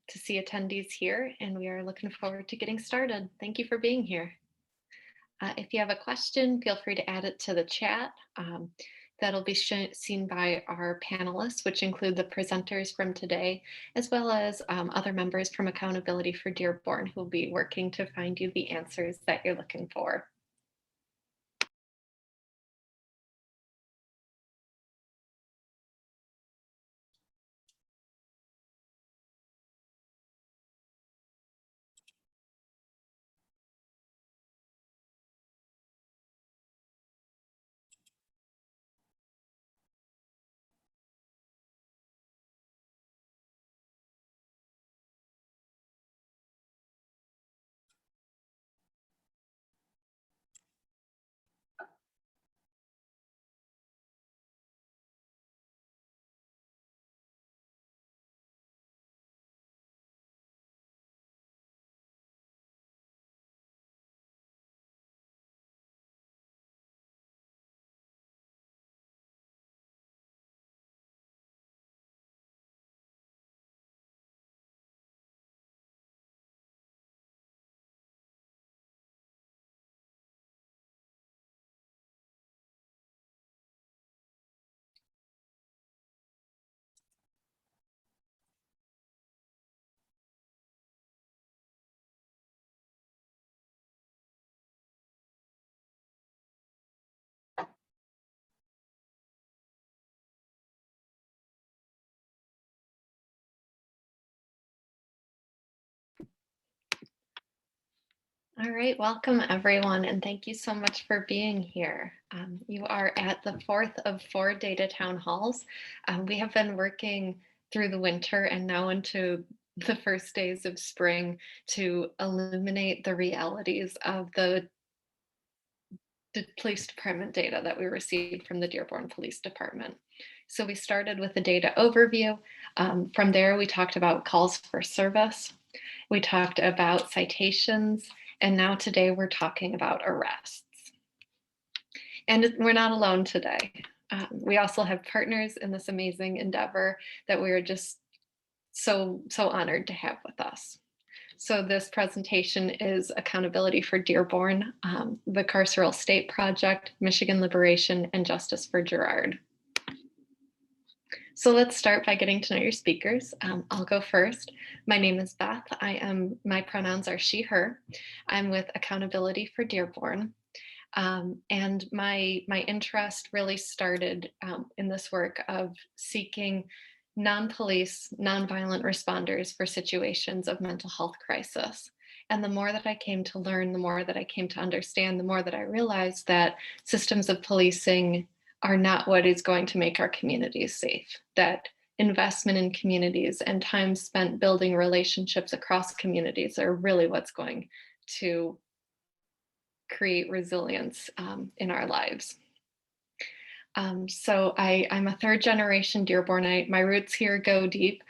to see attendees here, and we are looking forward to getting started. Thank you for being here. If you have a question, feel free to add it to the chat. That'll be seen by our panelists, which include the presenters from today, as well as other members from Accountability for Dearborn, who will be working to find you the answers that you're looking for. All right, welcome everyone, and thank you so much for being here. You are at the fourth of 4 data town halls. We have been working through the winter and now into the first days of spring to illuminate the realities of the police department data that we received from the Dearborn Police Department. So we started with a data overview. From there, we talked about calls for service. We talked about citations. And now today we're talking about arrests. And we're not alone today. We also have partners in this amazing endeavor that we are just so honored to have with us. So this presentation is Accountability for Dearborn, the Carceral State Project, Michigan Liberation, and Justice for Gerard. So let's start by getting to know your speakers. I'll go first. My name is Beth. My pronouns are she, her. I'm with Accountability for Dearborn. And my interest really started in this work of seeking non-police, non-violent responders for situations of mental health crisis. And the more that I came to learn, the more that I came to understand, the more that I realized that systems of policing are not what is going to make our communities safe, that investment in communities and time spent building relationships across communities are really what's going to create resilience in our lives. So I'm a 3rd generation Dearbornite. My roots here go deep,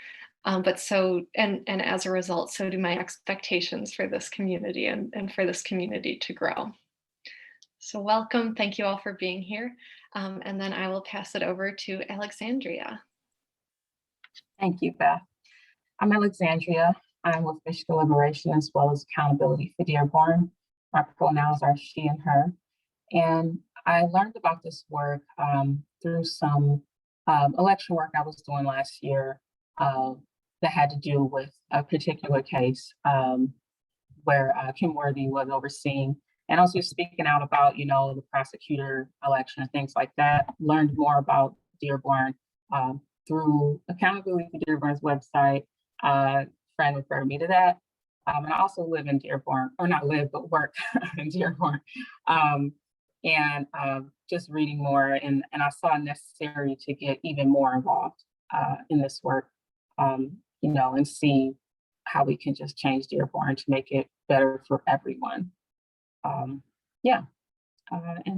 and as a result, so do my expectations for this community and for this community to grow. So welcome, thank you all for being here. And then I will pass it over to Alexandria. Thank you, Beth. I'm Alexandria. I'm with Michigan Liberation as well as Accountability for Dearborn. My pronouns are she and her. And I learned about this work through some election work I was doing last year that had to do with a particular case where Kim Worthy was overseeing, and also speaking out about, the prosecutor election and things like that. Learned more about Dearborn through Accountability for Dearborn's website. A friend referred me to that. And I also live in Dearborn, or not live, but work in Dearborn. And just reading more, and I saw it necessary to get even more involved in this work, and see how we can just change Dearborn to make it better for everyone. And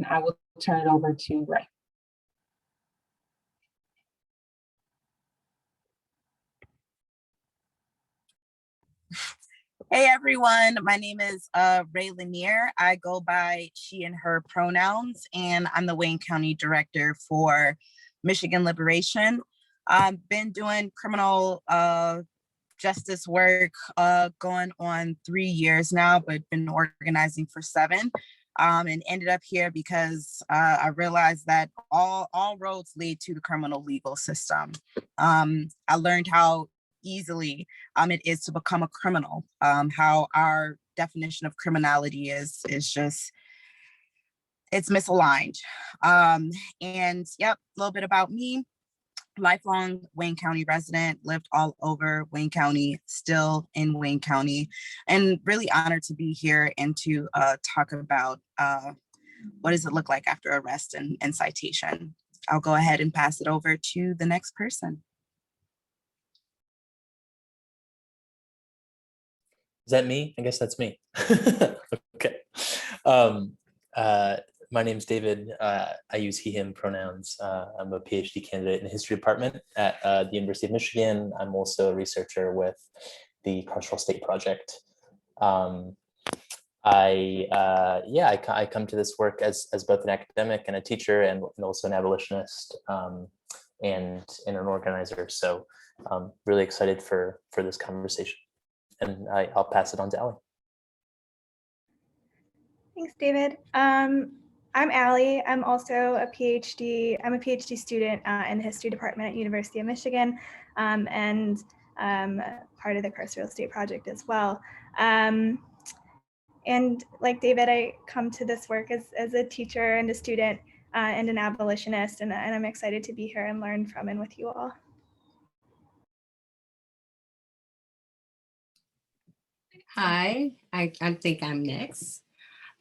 I will turn it over to Ray. Hey everyone, my name is Ray Lanier. I go by she and her pronouns, and I'm the Wayne County Director for Michigan Liberation. I've been doing criminal justice work going on 3 years now, but been organizing for 7. And ended up here because I realized that all roads lead to the criminal legal system. I learned how easily it is to become a criminal, how our definition of criminality is just, it's misaligned. And yep, a little bit about me. Lifelong Wayne County resident, lived all over Wayne County, still in Wayne County, and really honored to be here and to talk about what does it look like after arrest and citation. I'll go ahead and pass it over to the next person. Is that me? I guess that's me. Okay. My name's David. I use he, him pronouns. I'm a PhD candidate in the history department at the University of Michigan. I'm also a researcher with the Carceral State Project. I come to this work as both an academic and a teacher, and also an abolitionist and an organizer. So I'm really excited for this conversation. And I'll pass it on to Allie. Thanks, David. I'm Allie. I'm also a PhD. I'm a PhD student in the history department at University of Michigan, and part of the Carceral State Project as well. And like David, I come to this work as a teacher and a student and an abolitionist, and I'm excited to be here and learn from and with you all. Hi, I think I'm next.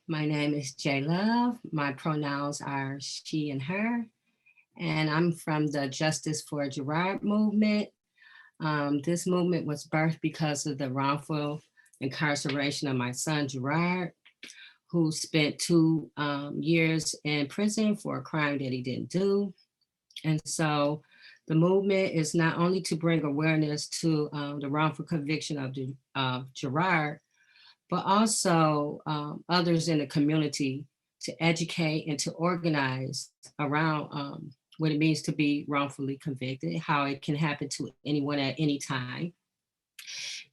My name is J Love. My pronouns are she and her, and I'm from the Justice for Gerard movement. This movement was birthed because of the wrongful incarceration of my son, Gerard, who spent 2 years in prison for a crime that he didn't do. And so the movement is not only to bring awareness to the wrongful conviction of Gerard, but also others in the community to educate and to organize around what it means to be wrongfully convicted, how it can happen to anyone at any time,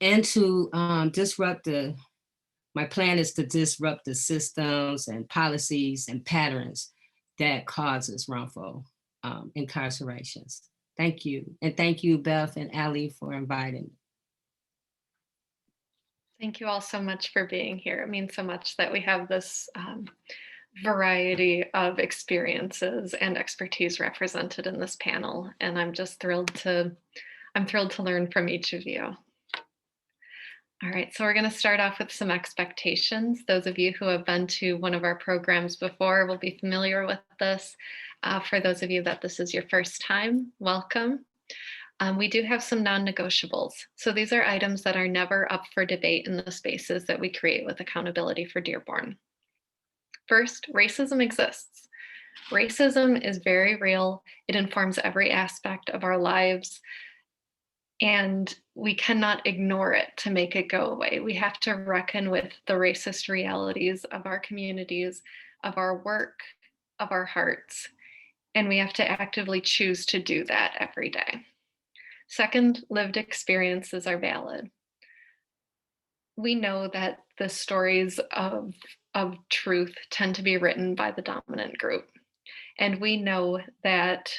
and to my plan is to disrupt the systems and policies and patterns that causes wrongful incarcerations. Thank you. And thank you, Beth and Allie, for inviting me. Thank you all so much for being here. It means so much that we have this variety of experiences and expertise represented in this panel. And I'm just thrilled to learn from each of you. All right, so we're going to start off with some expectations. Those of you who have been to one of our programs before will be familiar with this. For those of you that this is your first time, welcome. We do have some non-negotiables. So these are items that are never up for debate in the spaces that we create with Accountability for Dearborn. First, racism exists. Racism is very real. It informs every aspect of our lives, and we cannot ignore it to make it go away. We have to reckon with the racist realities of our communities, of our work, of our hearts, and we have to actively choose to do that every day. Second, lived experiences are valid. We know that the stories of truth tend to be written by the dominant group. And we know that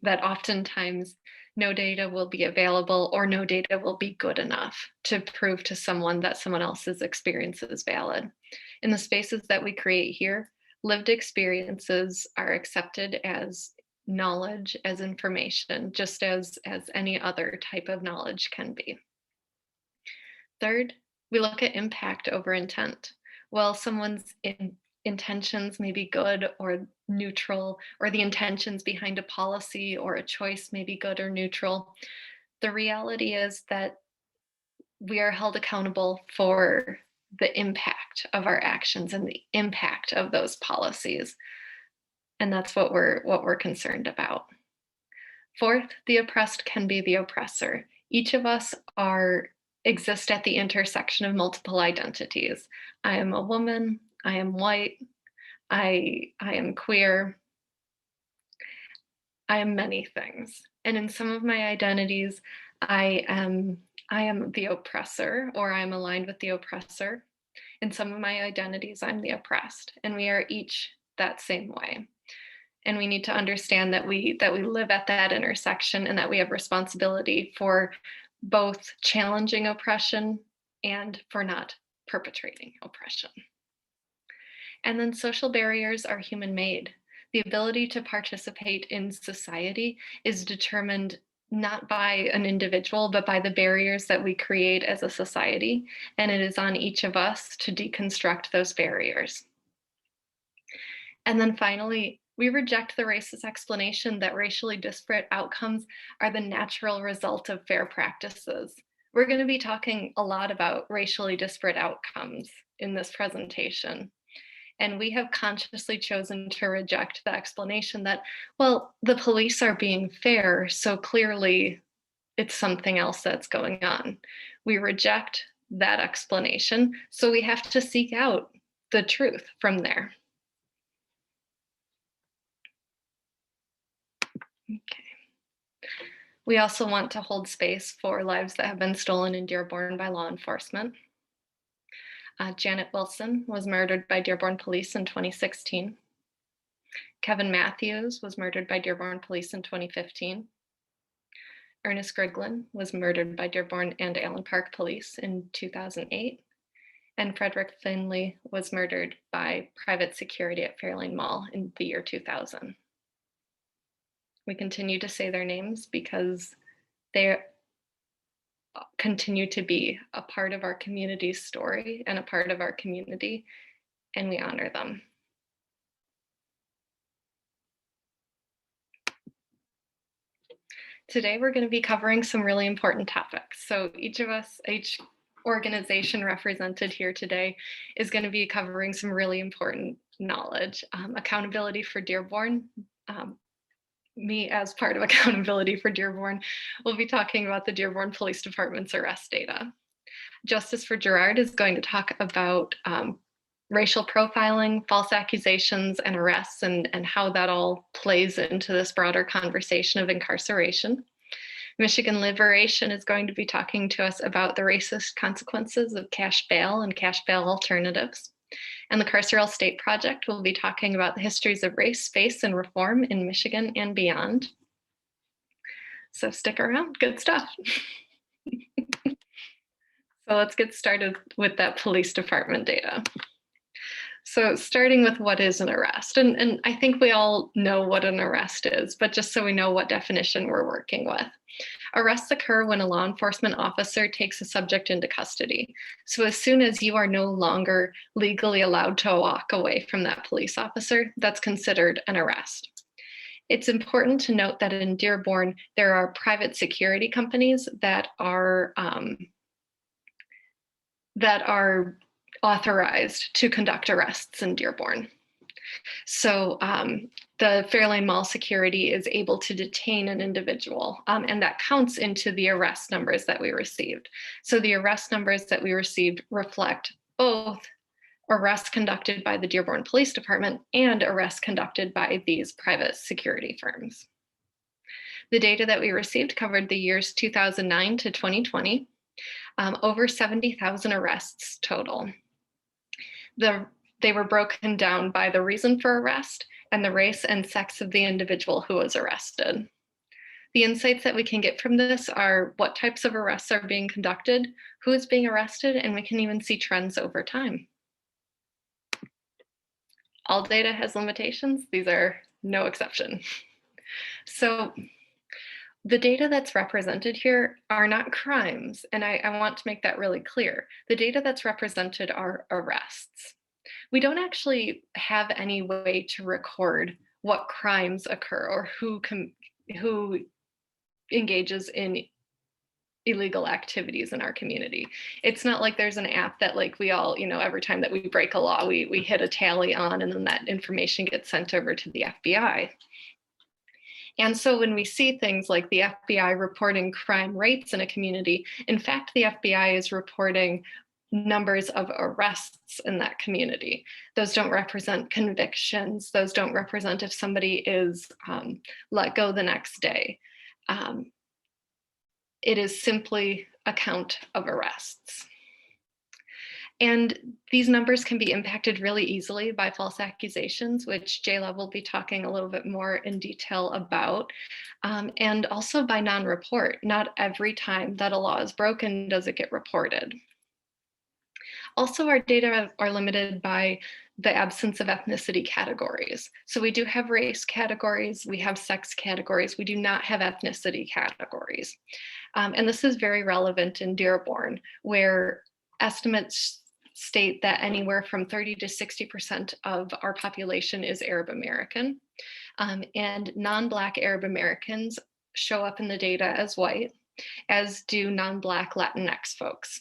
oftentimes no data will be available or no data will be good enough to prove to someone that someone else's experience is valid. In the spaces that we create here, lived experiences are accepted as knowledge, as information, just as any other type of knowledge can be. Third, we look at impact over intent. While someone's intentions may be good or neutral, or the intentions behind a policy or a choice may be good or neutral, the reality is that we are held accountable for the impact of our actions and the impact of those policies. And that's what we're concerned about. Fourth, the oppressed can be the oppressor. Each of us exist at the intersection of multiple identities. I am a woman, I am white, I am queer, I am many things. And in some of my identities, I am the oppressor, or I'm aligned with the oppressor. In some of my identities, I'm the oppressed, and we are each that same way. And we need to understand that we live at that intersection, and that we have responsibility for both challenging oppression and for not perpetrating oppression. And then social barriers are human made. The ability to participate in society is determined not by an individual, but by the barriers that we create as a society. And it is on each of us to deconstruct those barriers. And then finally, we reject the racist explanation that racially disparate outcomes are the natural result of fair practices. We're going to be talking a lot about racially disparate outcomes in this presentation. And we have consciously chosen to reject the explanation that, well, the police are being fair, so clearly it's something else that's going on. We reject that explanation, so we have to seek out the truth from there. Okay. We also want to hold space for lives that have been stolen in Dearborn by law enforcement. Janet Wilson was murdered by Dearborn police in 2016. Kevin Matthews was murdered by Dearborn police in 2015. Ernest Griglin was murdered by Dearborn and Allen Park police in 2008. And Frederick Finley was murdered by private security at Fairlane Mall in the year 2000. We continue to say their names because they continue to be a part of our community's story and a part of our community, and we honor them. Today, we're going to be covering some really important topics. So each of us, each organization represented here today is going to be covering some really important knowledge. Accountability for Dearborn. Me, as part of Accountability for Dearborn, will be talking about the Dearborn Police Department's arrest data. Justice for Gerard is going to talk about racial profiling, false accusations, and arrests, and how that all plays into this broader conversation of incarceration. Michigan Liberation is going to be talking to us about the racist consequences of cash bail and cash bail alternatives. And the Carceral State Project will be talking about the histories of race, space, and reform in Michigan and beyond. So stick around, good stuff. So let's get started with that police department data. So starting with what is an arrest, and I think we all know what an arrest is, but just so we know what definition we're working with. Arrests occur when a law enforcement officer takes a subject into custody. So as soon as you are no longer legally allowed to walk away from that police officer, that's considered an arrest. It's important to note that in Dearborn, there are private security companies that are authorized to conduct arrests in Dearborn. So the Fairlane Mall security is able to detain an individual, and that counts into the arrest numbers that we received. So the arrest numbers that we received reflect both arrests conducted by the Dearborn Police Department and arrests conducted by these private security firms. The data that we received covered the years 2009 to 2020, over 70,000 arrests total. They were broken down by the reason for arrest and the race and sex of the individual who was arrested. The insights that we can get from this are what types of arrests are being conducted, who is being arrested, and we can even see trends over time. All data has limitations. These are no exception. So the data that's represented here are not crimes, and I want to make that really clear. The data that's represented are arrests. We don't actually have any way to record what crimes occur or who engages in illegal activities in our community. It's not like there's an app that like we all, every time that we break a law, we hit a tally on, and then that information gets sent over to the FBI. And so when we see things like the FBI reporting crime rates in a community, in fact, the FBI is reporting numbers of arrests in that community. Those don't represent convictions. Those don't represent if somebody is let go the next day. it is simply a count of arrests. And these numbers can be impacted really easily by false accusations, which Jayla will be talking a little bit more in detail about, and also by non-report. Not every time that a law is broken does it get reported. Also, our data are limited by the absence of ethnicity categories. So we do have race categories, we have sex categories, we do not have ethnicity categories. And this is very relevant in Dearborn, where estimates state that anywhere from 30 to 60% of our population is Arab American. And non-Black Arab Americans show up in the data as white, as do non-Black Latinx folks.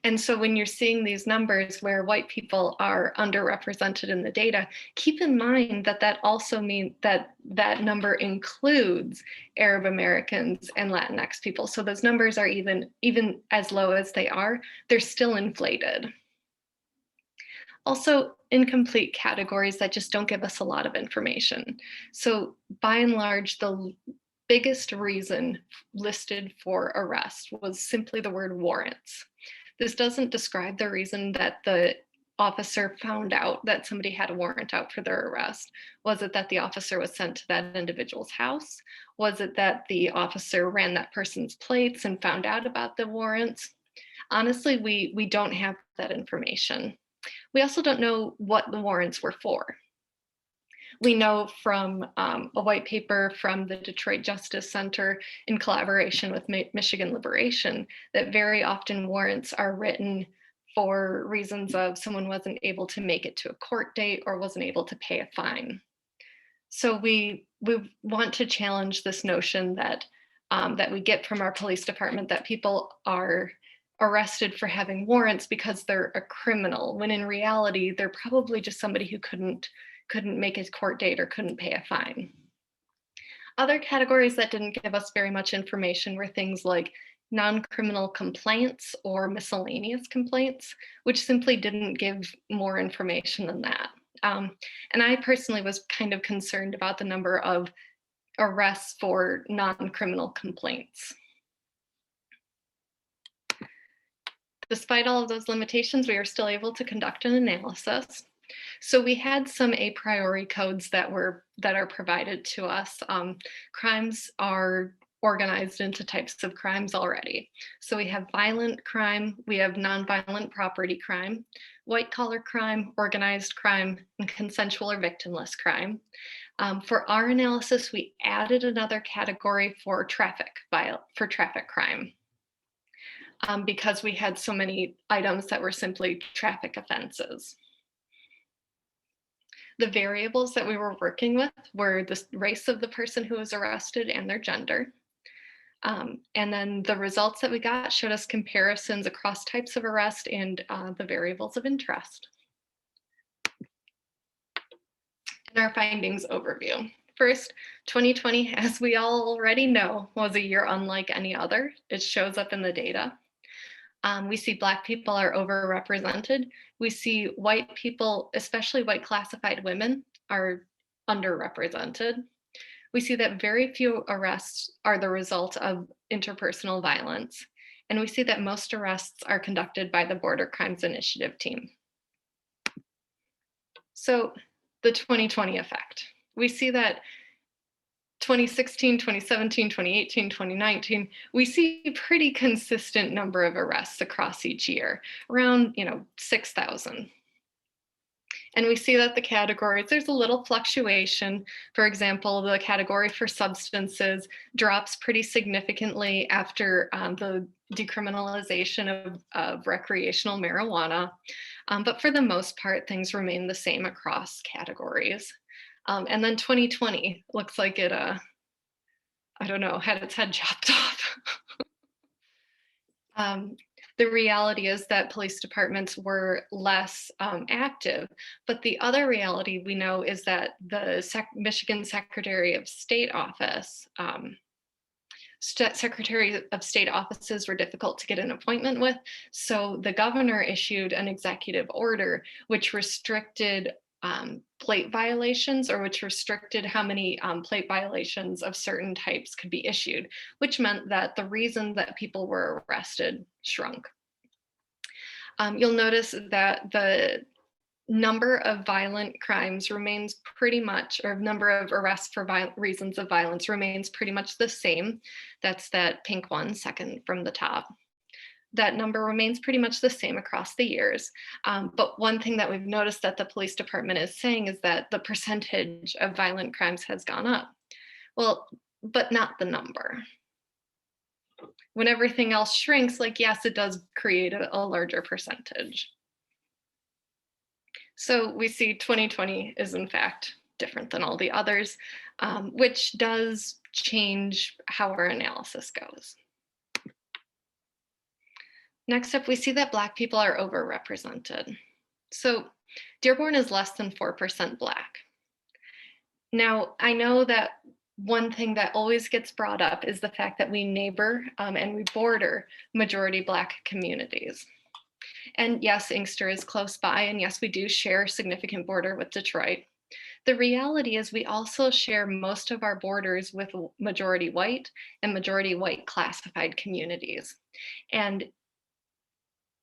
And so when you're seeing these numbers where white people are underrepresented in the data, keep in mind that that also means that that number includes Arab Americans and Latinx people. So those numbers are even as low as they are, they're still inflated. Also, incomplete categories that just don't give us a lot of information. So by and large, the biggest reason listed for arrest was simply the word warrants. This doesn't describe the reason that the officer found out that somebody had a warrant out for their arrest. Was it that the officer was sent to that individual's house? Was it that the officer ran that person's plates and found out about the warrants? Honestly, we don't have that information. We also don't know what the warrants were for. We know from a white paper from the Detroit Justice Center in collaboration with Michigan Liberation that very often warrants are written for reasons of someone wasn't able to make it to a court date or wasn't able to pay a fine. So we want to challenge this notion that that we get from our police department that people are arrested for having warrants because they're a criminal, when in reality, they're probably just somebody who couldn't make his court date or couldn't pay a fine. Other categories that didn't give us very much information were things like non-criminal complaints or miscellaneous complaints, which simply didn't give more information than that. And I personally was kind of concerned about the number of arrests for non-criminal complaints. Despite all of those limitations, we were still able to conduct an analysis. So we had some a priori codes that are provided to us. Crimes are organized into types of crimes already. So we have violent crime, we have nonviolent property crime, white collar crime, organized crime, and consensual or victimless crime. For our analysis, we added another category for traffic crime. Because we had so many items that were simply traffic offenses. The variables that we were working with were the race of the person who was arrested and their gender. And then the results that we got showed us comparisons across types of arrest and the variables of interest. And our findings overview. First, 2020, as we all already know, was a year unlike any other. It shows up in the data. We see Black people are overrepresented. We see white people, especially white classified women, are underrepresented. We see that very few arrests are the result of interpersonal violence. And we see that most arrests are conducted by the Border Crimes Initiative team. So the 2020 effect. We see that 2016, 2017, 2018, 2019, we see a pretty consistent number of arrests across each year, around 6,000. And we see that the categories, there's a little fluctuation. For example, the category for substances drops pretty significantly after the decriminalization of recreational marijuana. But for the most part, things remain the same across categories. And then 2020 looks like it, I don't know, had its head chopped off. The reality is that police departments were less active, but the other reality we know is that the Michigan Secretary of State office, Secretary of State offices were difficult to get an appointment with. So the governor issued an executive order which restricted plate violations, or which restricted how many plate violations of certain types could be issued, which meant that the reason that people were arrested shrunk. You'll notice that the number of violent crimes remains pretty much, or number of arrests for reasons of violence remains pretty much the same. That's that pink one, second from the top. That number remains pretty much the same across the years. But one thing that we've noticed that the police department is saying is that the percentage of violent crimes has gone up. Well, but not the number. When everything else shrinks, like, yes, it does create a larger percentage. So we see 2020 is in fact different than all the others, which does change how our analysis goes. Next up, we see that Black people are overrepresented. So Dearborn is less than 4% Black. Now, I know that one thing that always gets brought up is the fact that we neighbor and we border majority Black communities. And yes, Inkster is close by, and yes, we do share a significant border with Detroit. The reality is we also share most of our borders with majority white and majority white classified communities. And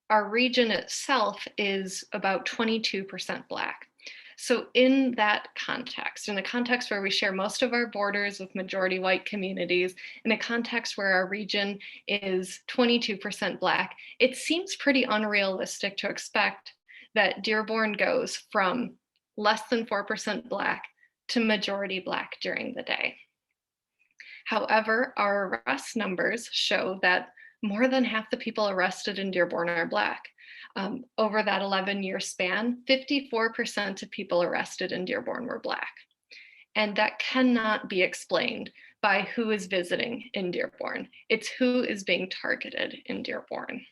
our region itself is about 22% Black. So in that context, in a context where we share most of our borders with majority white communities, in a context where our region is 22% Black, it seems pretty unrealistic to expect that Dearborn goes from less than 4% Black to majority Black during the day. However, our arrest numbers show that more than half the people arrested in Dearborn are Black. Over that 11-year span, 54% of people arrested in Dearborn were Black. And that cannot be explained by who is visiting in Dearborn. It's who is being targeted in Dearborn.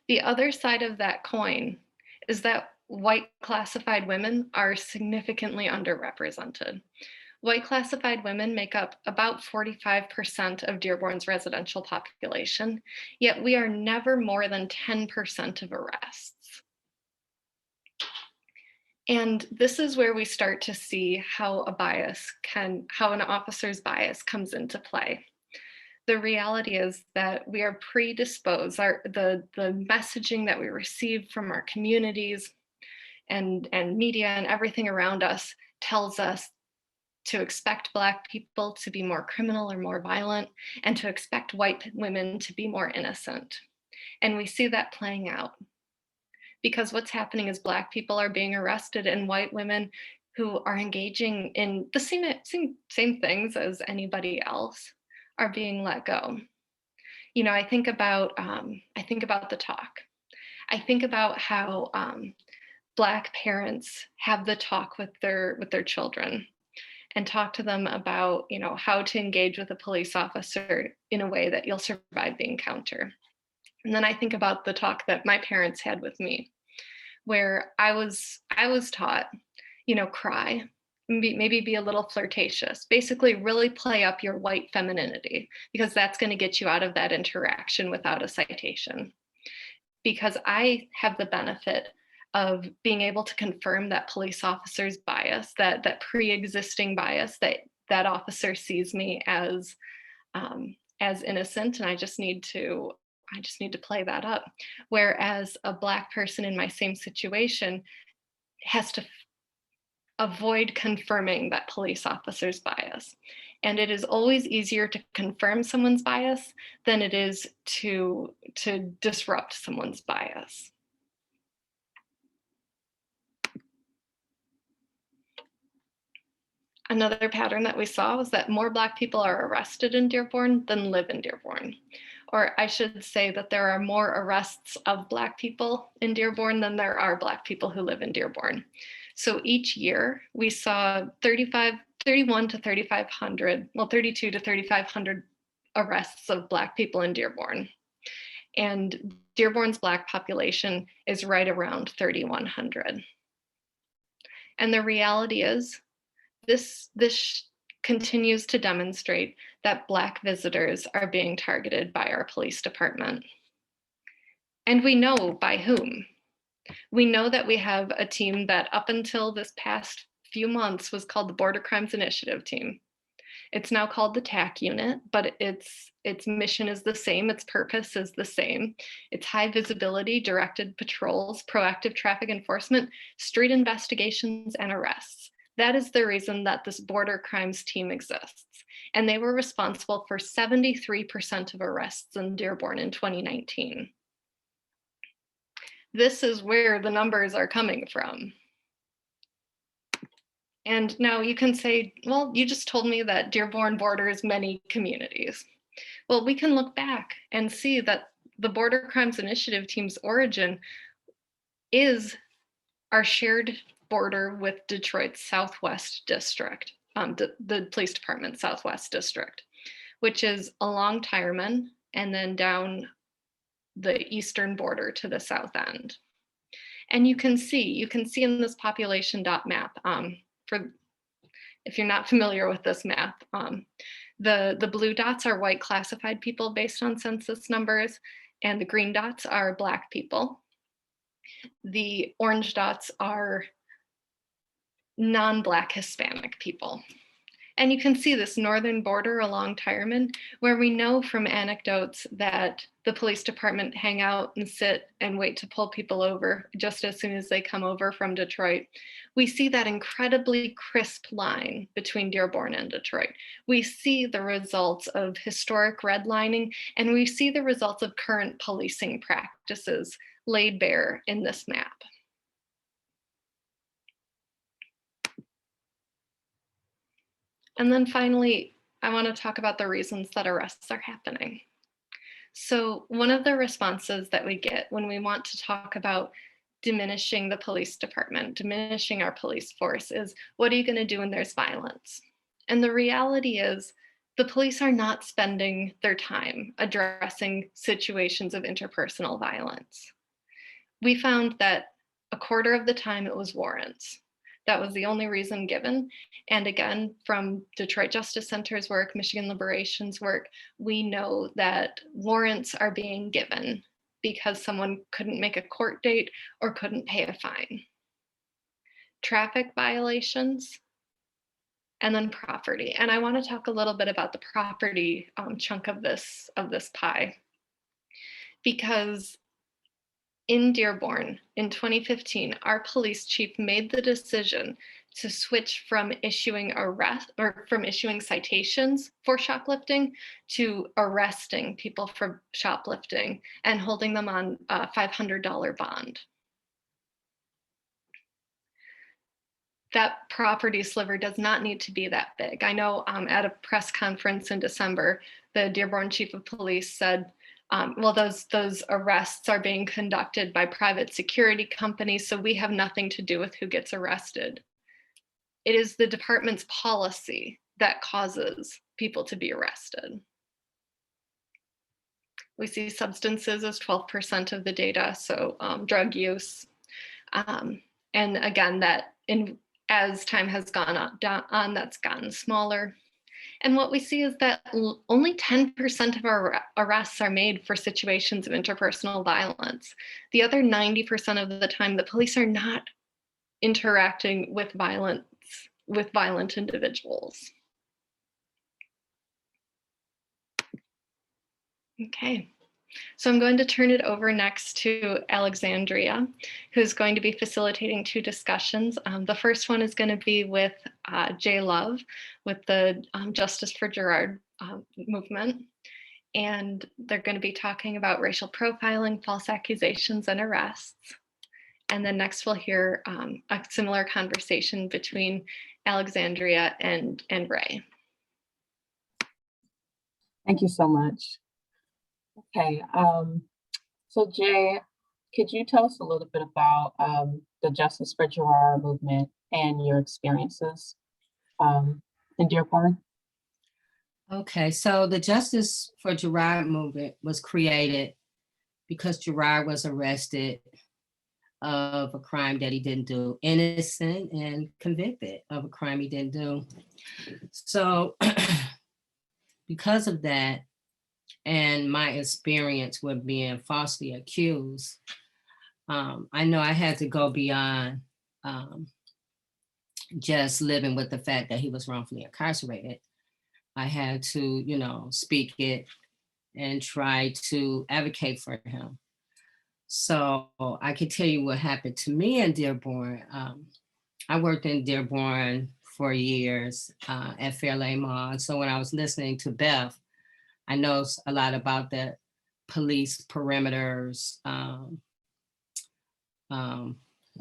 The other side of that coin is that white classified women are significantly underrepresented. White classified women make up about 45% of Dearborn's residential population, yet we are never more than 10% of arrests. And this is where we start to see how how an officer's bias comes into play. The reality is that we are predisposed, the messaging that we receive from our communities and media and everything around us tells us to expect Black people to be more criminal or more violent, and to expect white women to be more innocent. And we see that playing out. Because what's happening is Black people are being arrested, and white women who are engaging in the same things as anybody else are being let go. You know, I think about the talk. I think about how Black parents have the talk with their children and talk to them about, you know, how to engage with a police officer in a way that you'll survive the encounter. And then I think about the talk that my parents had with me, where I was taught, you know, cry, maybe be a little flirtatious, basically really play up your white femininity, because that's going to get you out of that interaction without a citation. Because I have the benefit of being able to confirm that police officer's bias, that pre-existing bias, that officer sees me as innocent, and I just need to play that up. Whereas a Black person in my same situation has to avoid confirming that police officer's bias. And it is always easier to confirm someone's bias than it is to disrupt someone's bias. Another pattern that we saw was that more Black people are arrested in Dearborn than live in Dearborn. Or I should say that there are more arrests of Black people in Dearborn than there are Black people who live in Dearborn. So each year we saw 31 to 3,500, well, 32 to 3,500 arrests of Black people in Dearborn. And Dearborn's Black population is right around 3,100. And the reality is, this continues to demonstrate that Black visitors are being targeted by our police department. And we know by whom. We know that we have a team that up until this past few months was called the Border Crimes Initiative Team. It's now called the TAC unit, but its mission is the same, its purpose is the same. It's high visibility, directed patrols, proactive traffic enforcement, street investigations, and arrests. That is the reason that this border crimes team exists. And they were responsible for 73% of arrests in Dearborn in 2019. This is where the numbers are coming from. And now you can say, well, you just told me that Dearborn borders many communities. Well, we can look back and see that the Border Crimes Initiative Team's origin is our shared border with Detroit's Southwest District, the police department Southwest District, which is along Tireman and then down the eastern border to the south end. And you can see in this population dot map, for if you're not familiar with this map, the blue dots are white classified people based on census numbers, and the green dots are Black people. The orange dots are non-Black Hispanic people. And you can see this northern border along Tireman, where we know from anecdotes that the police department hang out and sit and wait to pull people over just as soon as they come over from Detroit. We see that incredibly crisp line between Dearborn and Detroit. We see the results of historic redlining, and we see the results of current policing practices laid bare in this map. And then finally, I want to talk about the reasons that arrests are happening. So one of the responses that we get when we want to talk about diminishing the police department, diminishing our police force is, what are you going to do when there's violence? And the reality is, the police are not spending their time addressing situations of interpersonal violence. We found that a quarter of the time it was warrants. That was the only reason given. And again, from Detroit Justice Center's work, Michigan Liberation's work, we know that warrants are being given because someone couldn't make a court date or couldn't pay a fine. Traffic violations, and then property. And I want to talk a little bit about the property chunk of this pie, because in Dearborn in 2015, our police chief made the decision to switch from issuing citations for shoplifting to arresting people for shoplifting and holding them on a $500 bond. That property sliver does not need to be that big. I know at a press conference in December, the Dearborn chief of police said, well, those arrests are being conducted by private security companies, so we have nothing to do with who gets arrested. It is the department's policy that causes people to be arrested. We see substances as 12% of the data, so drug use. And again, as time has gone on, that's gotten smaller. And what we see is that only 10% of our arrests are made for situations of interpersonal violence. The other 90% of the time, the police are not interacting with violent individuals. Okay. So I'm going to turn it over next to Alexandria, who's going to be facilitating two discussions. The first one is going to be with Jay Love with the Justice for Gerard movement. And they're going to be talking about racial profiling, false accusations, and arrests. And then next we'll hear a similar conversation between Alexandria and Ray. Thank you so much. Okay, so Jay, could you tell us a little bit about the Justice for Gerard movement and your experiences in Dearborn? Okay, so the Justice for Gerard movement was created because Gerard was arrested of a crime that he didn't do, innocent and convicted of a crime he didn't do. So because of that, and my experience with being falsely accused, I know I had to go beyond just living with the fact that he was wrongfully incarcerated. I had to, speak it and try to advocate for him. So I can tell you what happened to me in Dearborn. I worked in Dearborn for years at Fairlane Mall. So when I was listening to Beth, I know a lot about the police perimeters,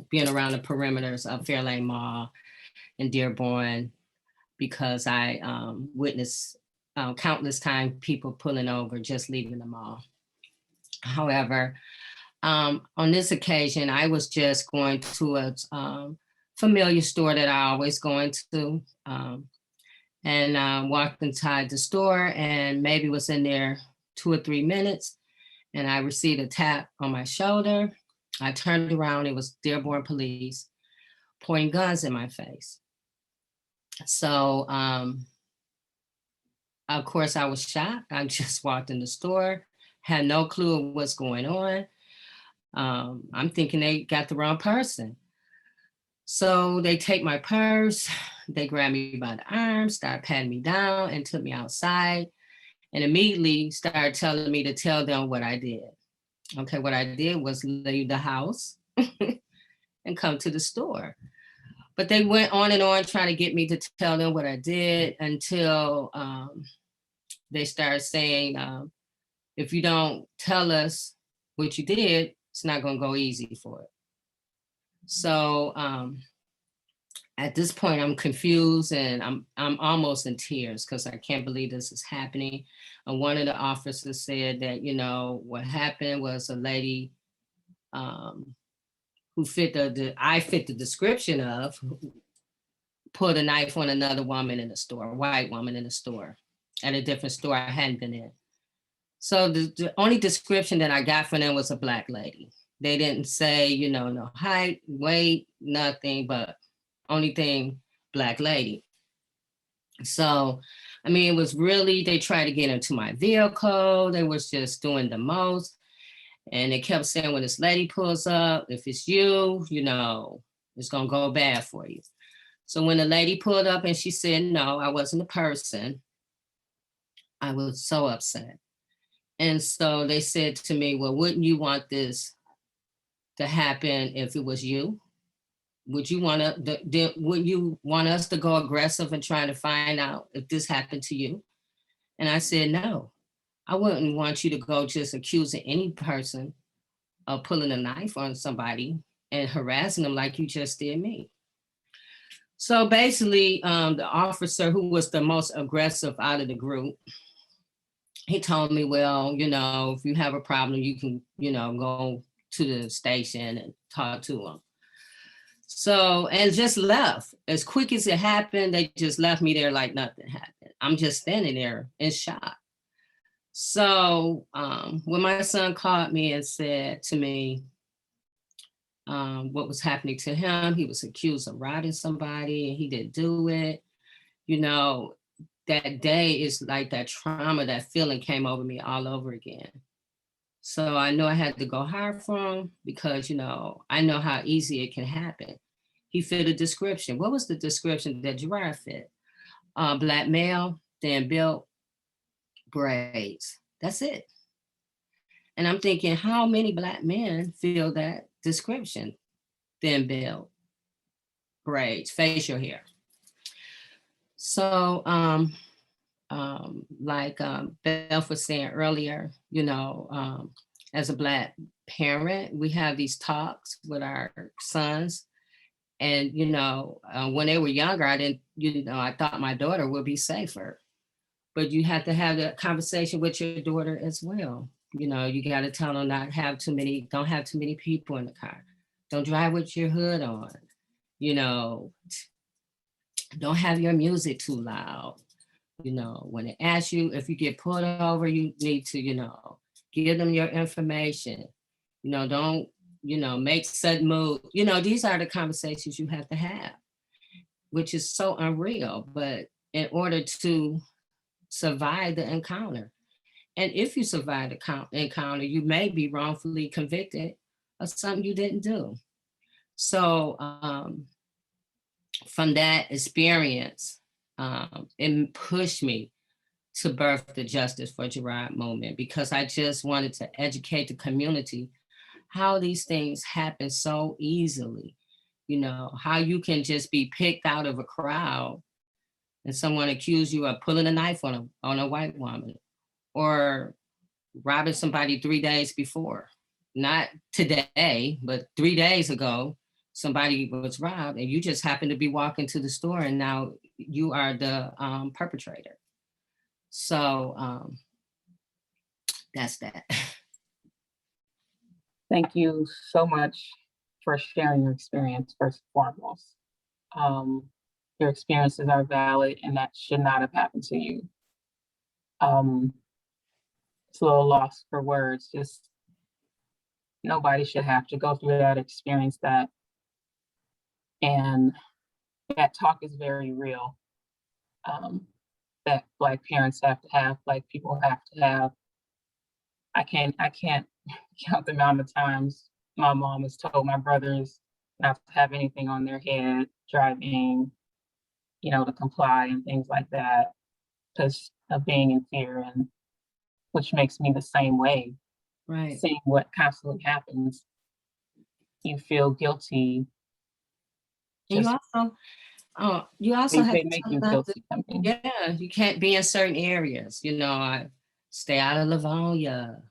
being around the perimeters of Fairlane Mall in Dearborn, because I witnessed countless times people pulling over, just leaving the mall. However, on this occasion, I was just going to a familiar store that I always go into, and walked inside the store, and maybe was in there 2 or 3 minutes, and I received a tap on my shoulder. I turned around, it was Dearborn police pointing guns in my face. So, of course, I was shocked. I just walked in the store, had no clue what's going on. I'm thinking they got the wrong person. So they take my purse, they grab me by the arm, start patting me down, and took me outside, and immediately started telling me to tell them what I did. Okay, what I did was leave the house and come to the store. But they went on and on trying to get me to tell them what I did, until they started saying, if you don't tell us what you did, it's not going to go easy for it. So at this point, I'm confused, and I'm almost in tears because I can't believe this is happening. And one of the officers said that, what happened was a lady who I fit the description of, put a knife on another woman in the store, a white woman in the store, at a different store I hadn't been in. So the only description that I got from them was a Black lady. They didn't say, no height, weight, nothing, but only thing, Black lady. So, it was really, they tried to get into my vehicle. They was just doing the most. And they kept saying, when this lady pulls up, if it's you, it's going to go bad for you. So when the lady pulled up and she said, no, I wasn't a person, I was so upset. And so they said to me, well, wouldn't you want this to happen if it was you? Would you want us to go aggressive and try to find out if this happened to you? And I said, no, I wouldn't want you to go just accusing any person of pulling a knife on somebody and harassing them like you just did me. So basically, the officer who was the most aggressive out of the group, he told me, well, if you have a problem, you can, go to the station and talk to them. So, and just left. As quick as it happened, they just left me there like nothing happened. I'm just standing there in shock. So when my son called me and said to me what was happening to him, he was accused of robbing somebody and he didn't do it. That day is like that trauma, that feeling came over me all over again. So I know I had to go hard for him because, I know how easy it can happen. He fit a description. What was the description that Gerard fit? Black male, thin built, braids. That's it. And I'm thinking, how many Black men feel that description? Thin built, braids, facial hair. So, like Beth was saying earlier, as a Black parent, we have these talks with our sons. And, when they were younger, I didn't, I thought my daughter would be safer. But you have to have that conversation with your daughter as well. You got to tell them don't have too many people in the car. Don't drive with your hood on. Don't have your music too loud. When they ask you if you get pulled over, you need to, give them your information. Don't, make sudden move. These are the conversations you have to have, which is so unreal. But in order to survive the encounter, and if you survive the encounter, you may be wrongfully convicted of something you didn't do. So from that experience, it pushed me to birth the Justice for Gerard movement, because I just wanted to educate the community how these things happen so easily. You know, how you can just be picked out of a crowd and someone accuse you of pulling a knife on a white woman, or robbing somebody 3 days before. Not today, but 3 days ago, somebody was robbed and you just happened to be walking to the store and now you are the perpetrator. So that's that. Thank you so much for sharing your experience, first and foremost. Your experiences are valid and that should not have happened to you. It's a little lost for words, just nobody should have to go through that, experience that. And that talk is very real, that Black parents have to have, Black people have to have. I can't count the amount of times my mom has told my brothers not to have anything on their head, driving, to comply and things like that, because of being in fear, and which makes me the same way. Right. Seeing what constantly happens, you feel guilty. And you also have They to make tell you them guilty. yeah, you can't be in certain areas. I stay out of Livonia,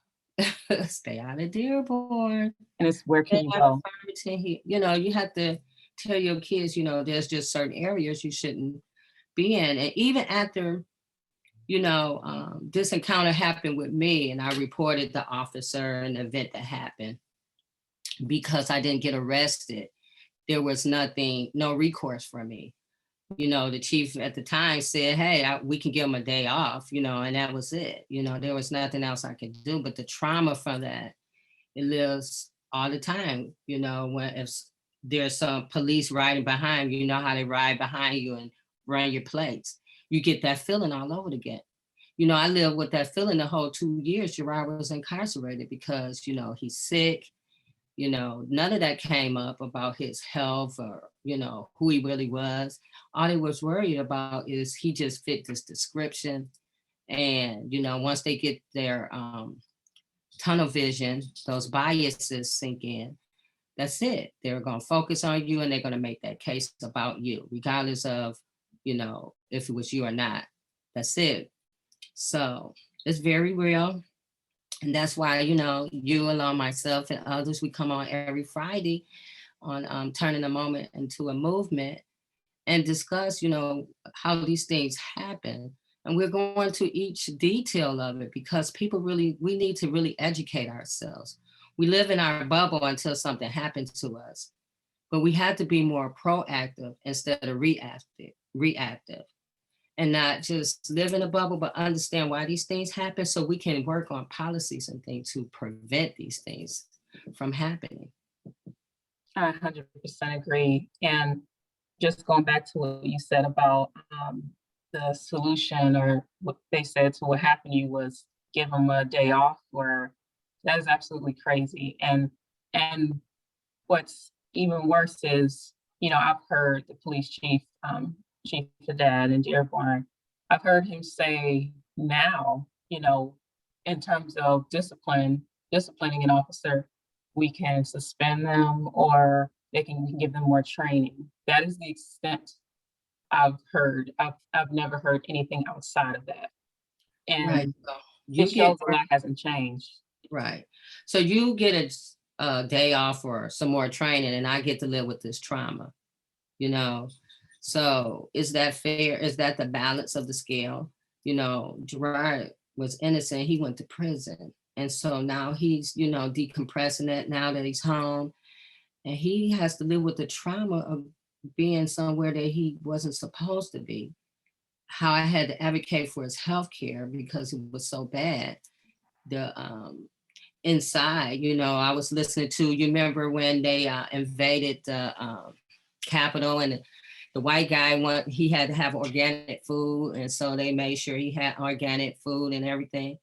stay out of Dearborn. And it's where can you go? You have to tell your kids, there's just certain areas you shouldn't be in. And even after, this encounter happened with me and I reported the officer and the event that happened, because I didn't get arrested, there was no recourse for me. The chief at the time said, hey, we can give him a day off, and that was it. There was nothing else I could do, but the trauma from that, it lives all the time. If there's some police riding behind you, how they ride behind you and run your plates, you get that feeling all over again. I lived with that feeling the whole 2 years Gerard was incarcerated, because, he's sick. None of that came up about his health or, who he really was. All they was worried about is he just fit this description. And, once they get their tunnel vision, those biases sink in, that's it. They're going to focus on you and they're going to make that case about you, regardless of, if it was you or not. That's it. So it's very real. And that's why, you along myself and others, we come on every Friday on turning a moment into a movement and discuss, how these things happen. And we're going to each detail of it, because we need to really educate ourselves. We live in our bubble until something happens to us, but we have to be more proactive instead of reactive. And not just live in a bubble, but understand why these things happen, so we can work on policies and things to prevent these things from happening. I 100% agree. And just going back to what you said about the solution, or what they said to what happened to you, was give them a day off, or that is absolutely crazy. And what's even worse is, I've heard the police chief, Chief Haddad in Dearborn, I've heard him say now, in terms of disciplining an officer, we can suspend them, or we can give them more training. That is the extent I've heard. I've never heard anything outside of that. And right. it shows a lot hasn't changed. Right. So you get a day off or some more training, and I get to live with this trauma, So is that fair? Is that the balance of the scale? Gerard was innocent. He went to prison. And so now he's, decompressing it now that he's home. And he has to live with the trauma of being somewhere that he wasn't supposed to be. How I had to advocate for his health care because it was so bad. The inside, I was listening to, you remember when they invaded the Capitol, and the white guy he had to have organic food, and so they made sure he had organic food and everything.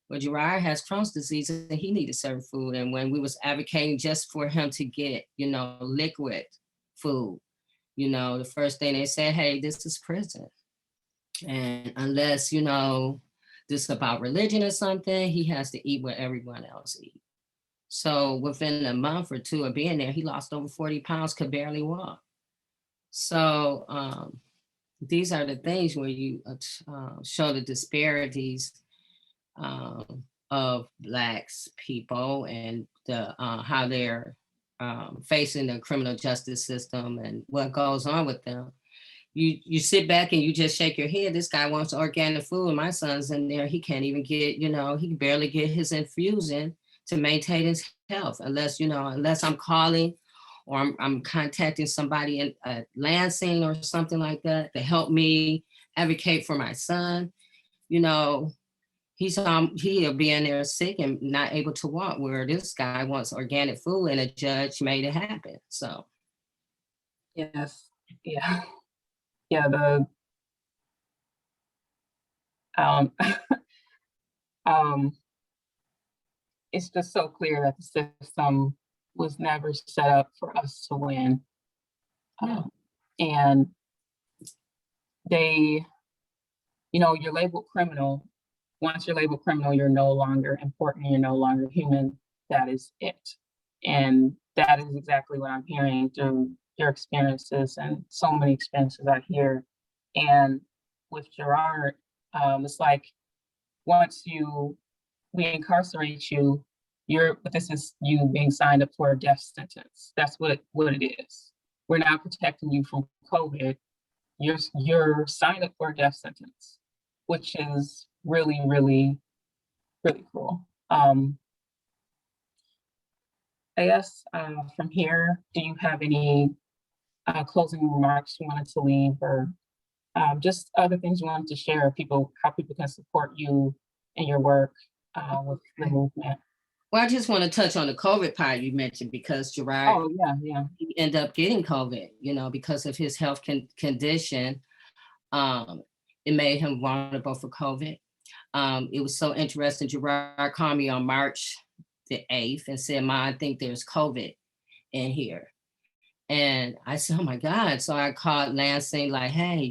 Well, Gerard has Crohn's disease and he needed certain food. And when we was advocating just for him to get, liquid food, the first thing they said, hey, this is prison. And unless, this is about religion or something, he has to eat what everyone else eats. So within a month or two of being there, he lost over 40 pounds, could barely walk. So these are the things where you show the disparities of Blacks people and the how they're facing the criminal justice system and what goes on with them. You sit back and you just shake your head. This guy wants organic food. My son's in there. He can't even get, he can barely get his infusion to maintain his health unless I'm calling or I'm contacting somebody in Lansing or something like that to help me advocate for my son. He'll be in there sick and not able to walk, where this guy wants organic food and a judge made it happen. So Yes, yeah. Yeah, the it's just so clear that the system was never set up for us to win. And they, you're labeled criminal. Once you're labeled criminal, you're no longer important, you're no longer human. That is it. And that is exactly what I'm hearing through your experiences and so many experiences I hear. And with Gerard, it's like once we incarcerate you, but this is you being signed up for a death sentence. That's what it is. We're not protecting you from COVID. You're signed up for a death sentence, which is really, really, really cool. I guess from here, do you have any closing remarks you wanted to leave, or just other things you wanted to share, how people can support you in your work with the movement? Well, I just want to touch on the COVID part you mentioned, because Gerard, he ended up getting COVID, because of his health condition. It made him vulnerable for COVID. It was so interesting. Gerard called me on March the 8th and said, Ma, I think there's COVID in here. And I said, oh my God. So I called Lansing like, hey,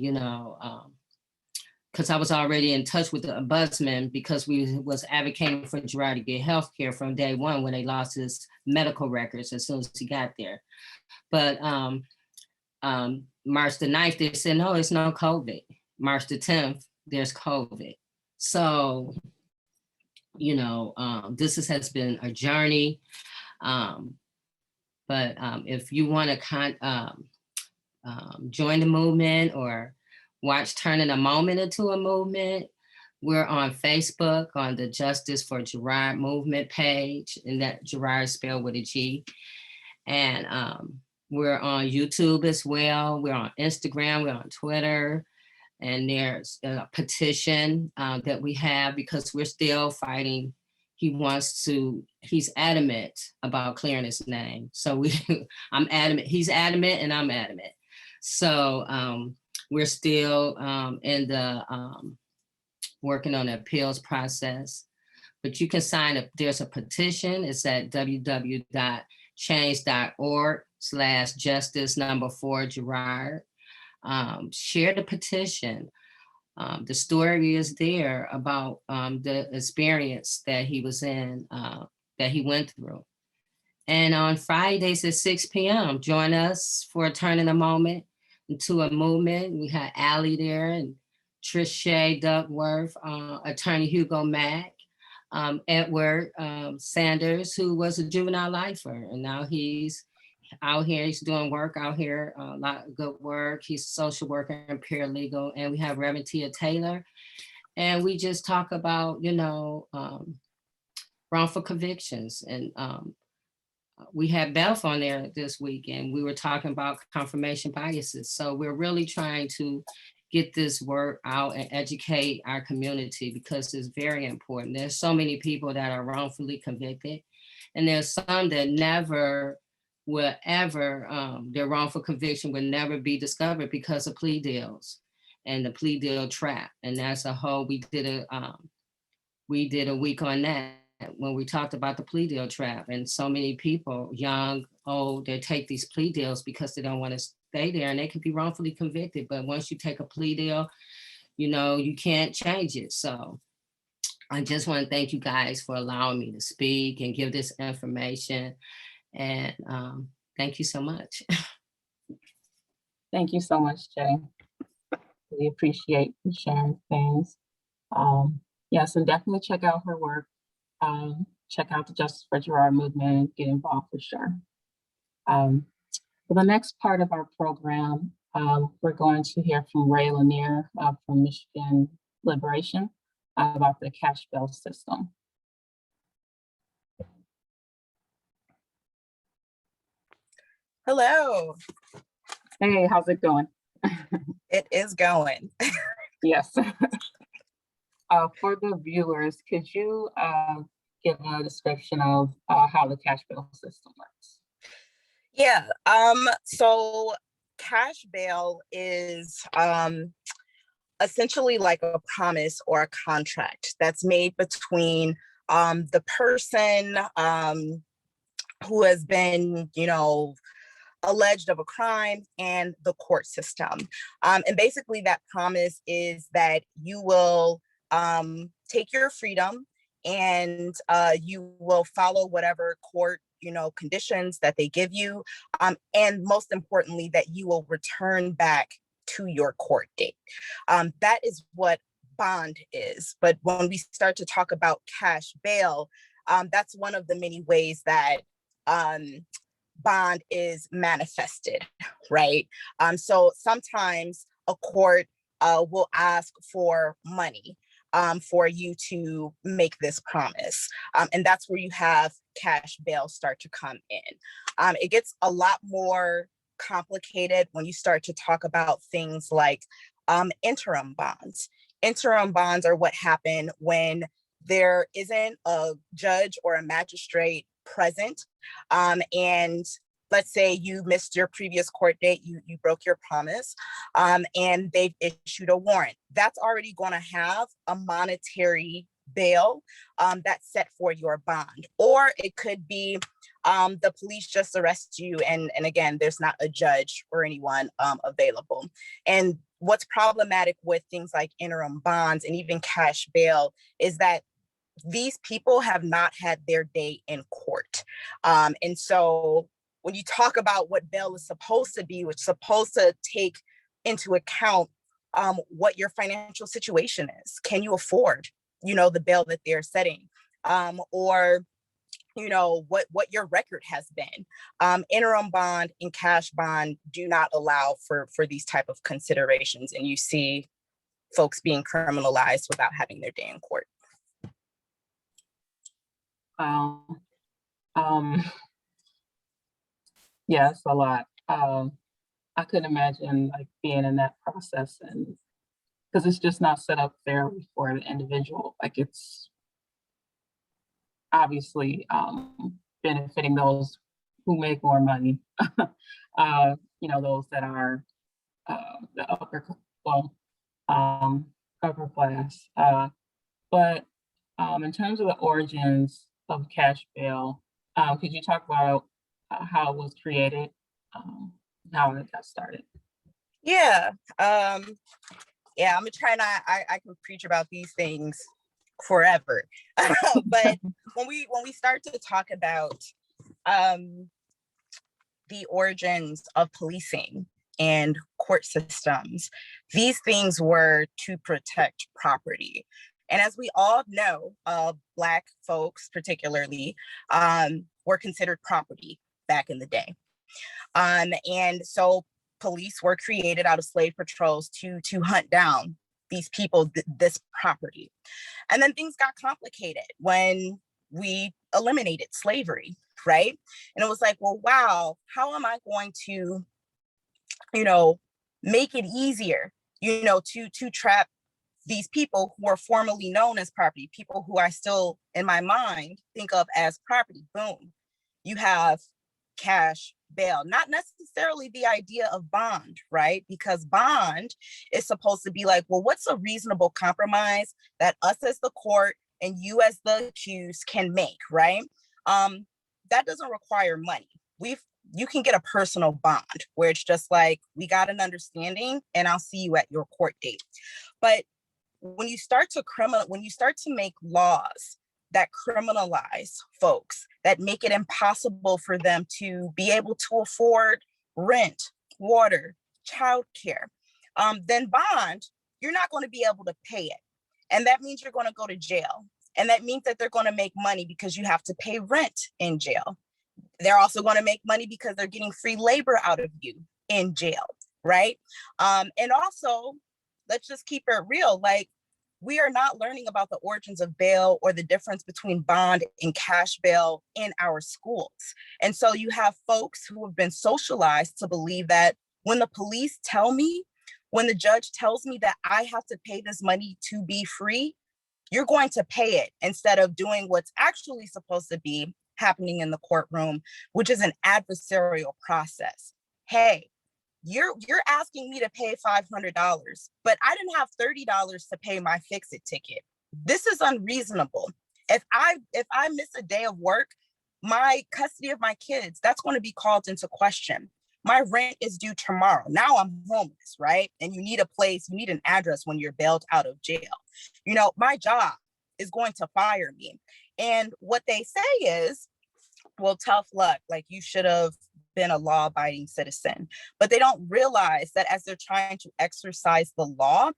because I was already in touch with the ombudsman, because we was advocating for Gerard to get health care from day one when they lost his medical records as soon as he got there. But March the 9th, they said, no, it's no COVID. March the 10th, there's COVID. So, this has been a journey. But if you want to join the movement or watch Turning a Moment into a Movement, we're on Facebook on the Justice for Gerard movement page, and that Gerard is spelled with a G. And we're on YouTube as well. We're on Instagram, we're on Twitter. And there's a petition that we have, because we're still fighting. He's adamant about clearing his name. So I'm adamant, he's adamant, and I'm adamant. So we're still in the working on the appeals process, but you can sign up. There's a petition. It's at www.change.org/justice4Gerard. Share the petition. The story is there about the experience that he was in, that he went through. And on Fridays at 6 p.m., join us for Turning a Moment into a Movement. We had Allie there, and Trisha Duckworth, Attorney Hugo Mack, Edward Sanders, who was a juvenile lifer, and now he's out here. He's doing work out here, a lot of good work. He's a social worker and paralegal. And we have Reverend Tia Taylor. And we just talk about, wrongful convictions. And we had Beth on there this week, and we were talking about confirmation biases. So we're really trying to get this word out and educate our community, because it's very important. There's so many people that are wrongfully convicted, and there's some that never will ever, their wrongful conviction will never be discovered because of plea deals and the plea deal trap. And that's we did we did a week on that when we talked about the plea deal trap. And so many people, young, old, they take these plea deals because they don't want to stay there, and they can be wrongfully convicted. But once you take a plea deal, you know, you can't change it. So I just want to thank you guys for allowing me to speak and give this information. And thank you so much. Thank you so much, Jay. Really appreciate you sharing things. Yes, and definitely check out her work. Check out the Justice for Gerard movement, get involved for sure. For the next part of our program, we're going to hear from Ray Lanier from Michigan Liberation about the cash bail system. Hello. Hey, how's it going? It is going. Yes. For the viewers, could you give a description of how the cash bail system works? Yeah. So cash bail is essentially like a promise or a contract that's made between the person who has been, you know, alleged of a crime and the court system. And basically that promise is that you will take your freedom and you will follow whatever court, you know, conditions that they give you. And most importantly, that you will return back to your court date. That is what bond is. But when we start to talk about cash bail, that's one of the many ways that bond is manifested, right? So sometimes a court will ask for money for you to make this promise. And that's where you have cash bail start to come in. It gets a lot more complicated when you start to talk about things like interim bonds. Interim bonds are what happen when there isn't a judge or a magistrate present. And let's say you missed your previous court date, you broke your promise, and they've issued a warrant. That's already going to have a monetary bail that's set for your bond. Or it could be the police just arrest you, and again, there's not a judge or anyone available. And what's problematic with things like interim bonds and even cash bail is that these people have not had their day in court. And so when you talk about what bail is supposed to be, which is supposed to take into account what your financial situation is. Can you afford, you know, the bail that they're setting? Or, you know, what your record has been. Interim bond and cash bond do not allow for these type of considerations. And you see folks being criminalized without having their day in court. Yes, a lot. I couldn't imagine like being in that process, and because it's just not set up fairly for the individual. Like it's obviously benefiting those who make more money. You know, those that are the upper class. But in terms of the origins of cash bail, could you talk about how it was created, how it got started? Yeah. Yeah, I'm gonna try not, I can preach about these things forever. But when we start to talk about the origins of policing and court systems, these things were to protect property. And as we all know, Black folks particularly were considered property back in the day. And so police were created out of slave patrols to hunt down these people, this property. And then things got complicated when we eliminated slavery, right? And it was like, well, wow, how am I going to, you know, make it easier, you know, to trap these people who are formerly known as property, people who I still, in my mind, think of as property. Boom. You have cash bail, not necessarily the idea of bond, right? Because bond is supposed to be like, well, what's a reasonable compromise that us as the court and you as the accused can make, right? That doesn't require money. You can get a personal bond where it's just like, we got an understanding and I'll see you at your court date. But when you start to make laws that criminalize folks, that make it impossible for them to be able to afford rent, water, childcare, then bond, you're not going to be able to pay it. And that means you're going to go to jail. And that means that they're going to make money because you have to pay rent in jail. They're also going to make money because they're getting free labor out of you in jail, right? And also, let's just keep it real. Like, we are not learning about the origins of bail or the difference between bond and cash bail in our schools. And so you have folks who have been socialized to believe that when the police tell me, when the judge tells me that I have to pay this money to be free, you're going to pay it instead of doing what's actually supposed to be happening in the courtroom, which is an adversarial process. Hey, you're asking me to pay $500, but I didn't have $30 to pay my fix-it ticket. This is unreasonable. If I miss a day of work, my custody of my kids, that's going to be called into question. My rent is due tomorrow. Now I'm homeless, right? And you need a place, you need an address when you're bailed out of jail. You know, my job is going to fire me. And what they say is, well, tough luck, like you should have been a law-abiding citizen. But they don't realize that as they're trying to exercise the law,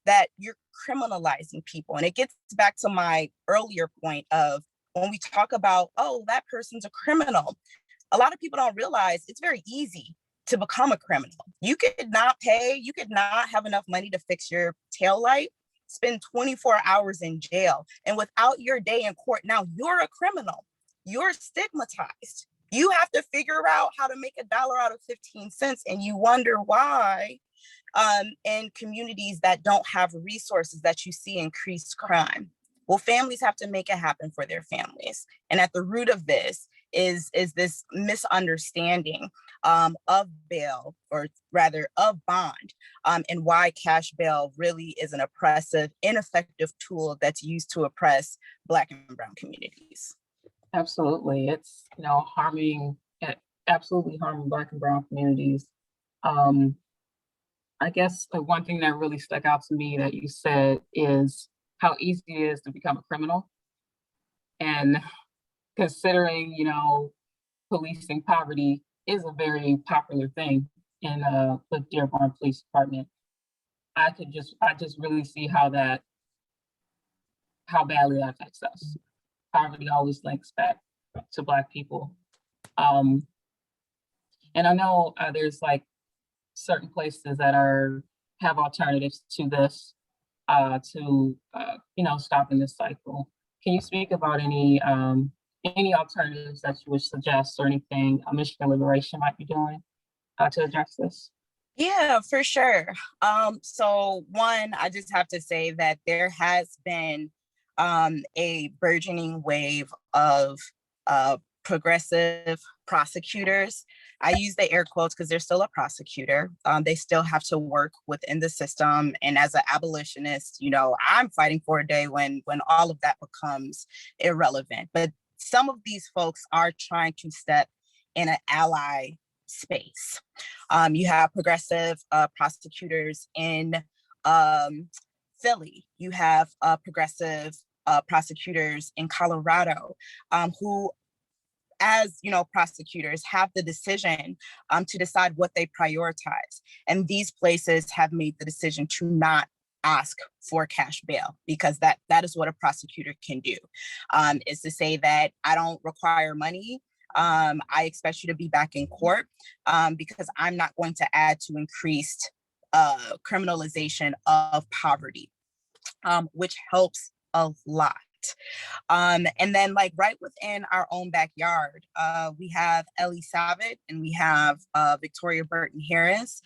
that you're criminalizing people. And it gets back to my earlier point of when we talk about, oh, that person's a criminal. A lot of people don't realize it's very easy to become a criminal. You could not pay, you could not have enough money to fix your taillight, spend 24 hours in jail. And without your day in court, now you're a criminal. You're stigmatized. You have to figure out how to make $1 out of 15 cents. And you wonder why in communities that don't have resources that you see increased crime. Well, families have to make it happen for their families. And at the root of this is this misunderstanding of bail, or rather of bond, and why cash bail really is an oppressive, ineffective tool that's used to oppress Black and Brown communities. Absolutely. It's, absolutely harming Black and Brown communities. I guess the one thing that really stuck out to me that you said is how easy it is to become a criminal. And considering, policing poverty is a very popular thing in the Dearborn Police Department, I just really see how badly that affects us. Poverty always links back to Black people. And I know there's like certain places that have alternatives to this, stopping this cycle. Can you speak about any alternatives that you would suggest, or anything Michigan Liberation might be doing to address this? Yeah, for sure. So one, I just have to say that there has been a burgeoning wave of progressive prosecutors. I use the air quotes because they're still a prosecutor. They still have to work within the system. And as an abolitionist, I'm fighting for a day when all of that becomes irrelevant. But some of these folks are trying to step in an ally space. You have progressive prosecutors in Philly. You have progressive prosecutors in Colorado who, as prosecutors, have the decision to decide what they prioritize. And these places have made the decision to not ask for cash bail, because that is what a prosecutor can do, is to say that I don't require money. I expect you to be back in court because I'm not going to add to increased criminalization of poverty, which helps a lot. And then right within our own backyard, we have Ellie Savage and we have Victoria Burton Harris,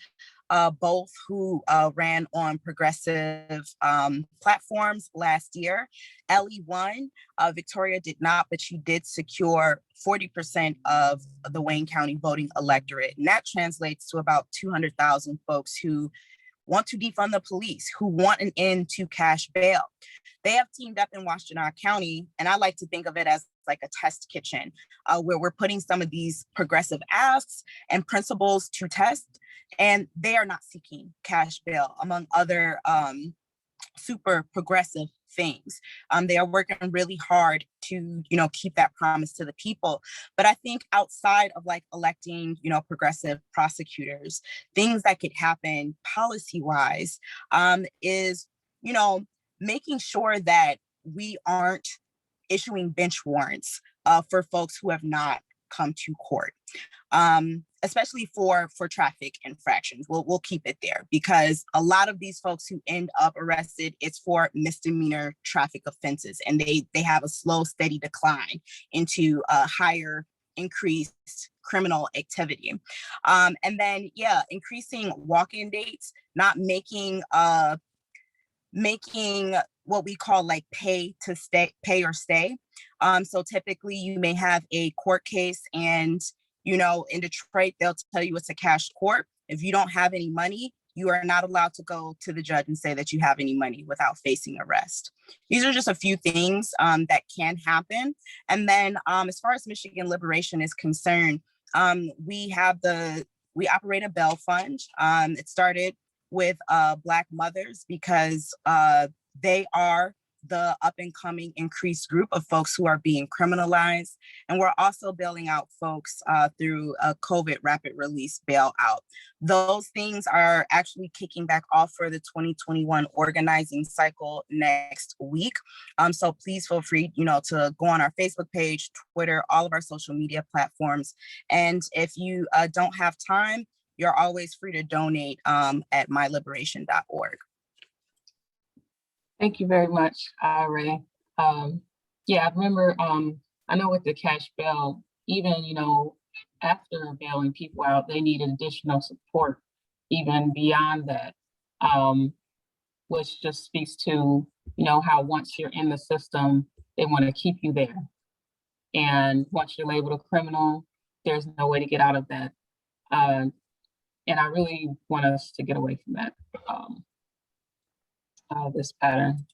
both who ran on progressive platforms last year. Ellie won, Victoria did not, but she did secure 40% of the Wayne County voting electorate. And that translates to about 200,000 folks who want to defund the police, who want an end to cash bail. They have teamed up in Washtenaw County, and I like to think of it as like a test kitchen, where we're putting some of these progressive asks and principles to test, and they are not seeking cash bail, among other super progressive things. They are working really hard to, keep that promise to the people. But I think outside of like electing, progressive prosecutors, things that could happen policy-wise is, making sure that we aren't issuing bench warrants for folks who have not come to court, especially for traffic infractions. We'll keep it there, because a lot of these folks who end up arrested, it's for misdemeanor traffic offenses, and they have a slow, steady decline into a higher increased criminal activity. And then, increasing walk-in dates, not making what we call like pay or stay. So typically you may have a court case, and in Detroit, they'll tell you it's a cash court. If you don't have any money, you are not allowed to go to the judge and say that you have any money without facing arrest. These are just a few things that can happen. And then as far as Michigan Liberation is concerned, we operate a bail fund. It started with Black mothers, because they are the up and coming increased group of folks who are being criminalized. And we're also bailing out folks through a COVID rapid release bailout. Those things are actually kicking back off for the 2021 organizing cycle next week. So please feel free, to go on our Facebook page, Twitter, all of our social media platforms. And if you don't have time, you're always free to donate at myliberation.org. Thank you very much, Ray. I remember, I know with the cash bail, even, after bailing people out, they needed additional support, even beyond that, which just speaks to, how once you're in the system, they want to keep you there. And once you're labeled a criminal, there's no way to get out of that. And I really want us to get away from that, this pattern.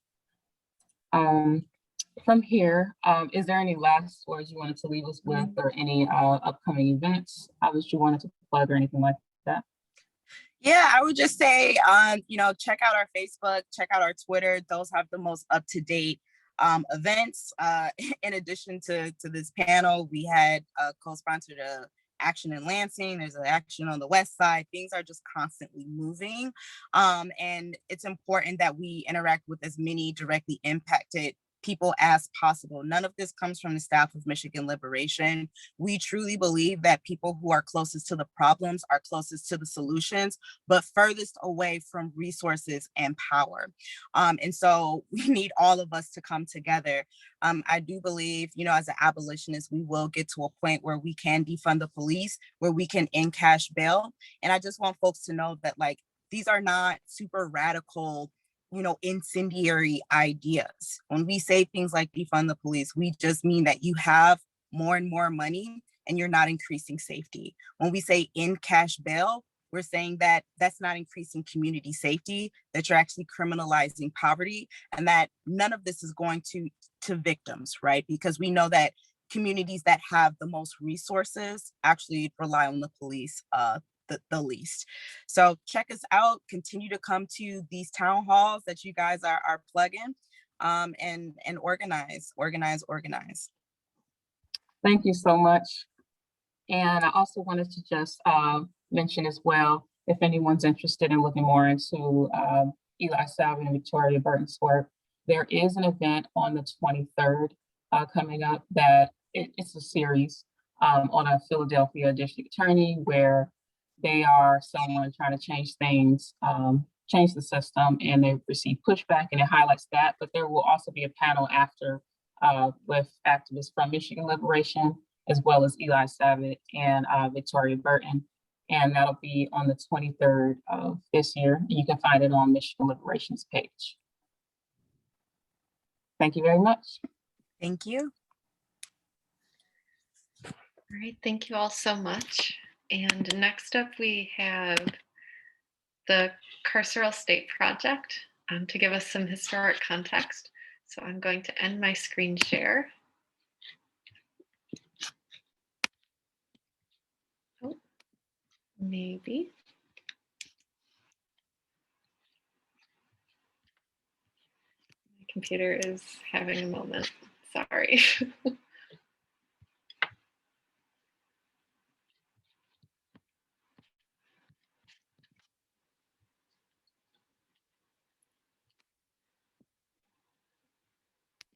From here, is there any last words you wanted to leave us with, or any upcoming events that you wanted to plug or anything like that? Yeah, I would just say, check out our Facebook, check out our Twitter. Those have the most up-to-date events. In addition to this panel, we had co-sponsored a action in Lansing. There's an action on the West Side. Things are just constantly moving. And it's important that we interact with as many directly impacted people as possible. None of this comes from the staff of Michigan Liberation. We truly believe that people who are closest to the problems are closest to the solutions, but furthest away from resources and power. And so we need all of us to come together. I do believe, as an abolitionist, we will get to a point where we can defund the police, where we can end cash bail. And I just want folks to know that, these are not super radical, incendiary ideas. When we say things like defund the police, we just mean that you have more and more money and you're not increasing safety. When we say end cash bail, we're saying that that's not increasing community safety, that you're actually criminalizing poverty, and that none of this is going to victims, right? Because we know that communities that have the most resources actually rely on the police the least. So check us out, continue to come to these town halls that you guys are plugging, and organize. Thank you so much. And I also wanted to just mention as well, if anyone's interested in looking more into Eli Salvin and Victoria Burton's work, there is an event on the 23rd coming up that it's a series on a Philadelphia district attorney, where they are someone trying to change things, change the system, and they receive pushback, and it highlights that. But there will also be a panel after with activists from Michigan Liberation, as well as Eli Savit and Victoria Burton. And that'll be on the 23rd of this year. You can find it on Michigan Liberation's page. Thank you very much. Thank you. All right, thank you all so much. And next up we have the Carceral State Project to give us some historic context. So I'm going to end my screen share. Oh, maybe. My computer is having a moment. Sorry.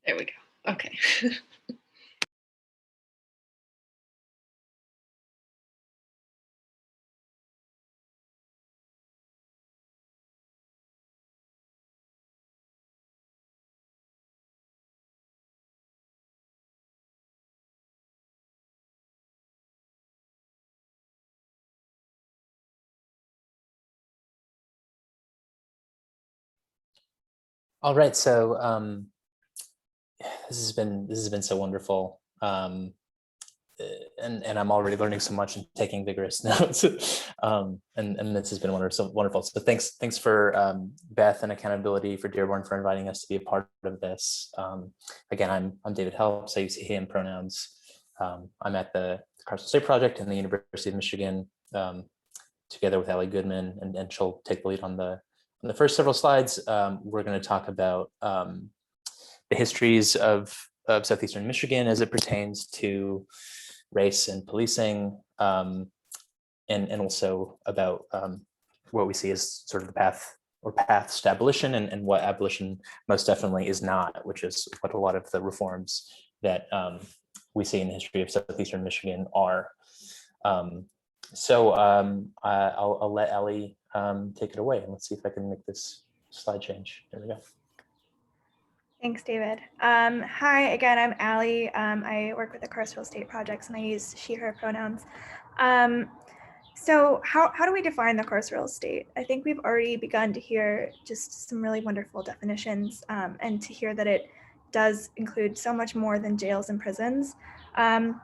There we go. Okay. All right, so this has been so wonderful, and I'm already learning so much and taking vigorous notes, and this has been wonderful. So thanks for Beth and Accountability for Dearborn for inviting us to be a part of this. Again, I'm David Helps. I use he him pronouns. I'm at the Carceral State Project and the University of Michigan, together with Allie Goodman, and she'll take the lead on the first several slides. We're going to talk about the histories of Southeastern Michigan as it pertains to race and policing, and also about what we see as sort of the paths to abolition, and what abolition most definitely is not, which is what a lot of the reforms that we see in the history of Southeastern Michigan are. I'll let Allie take it away, and let's see if I can make this slide change. There we go. Thanks, David. Hi, again, I'm Allie. I work with the Carceral State Projects, and I use she, her pronouns. So how do we define the carceral state? I think we've already begun to hear just some really wonderful definitions, and to hear that it does include so much more than jails and prisons. And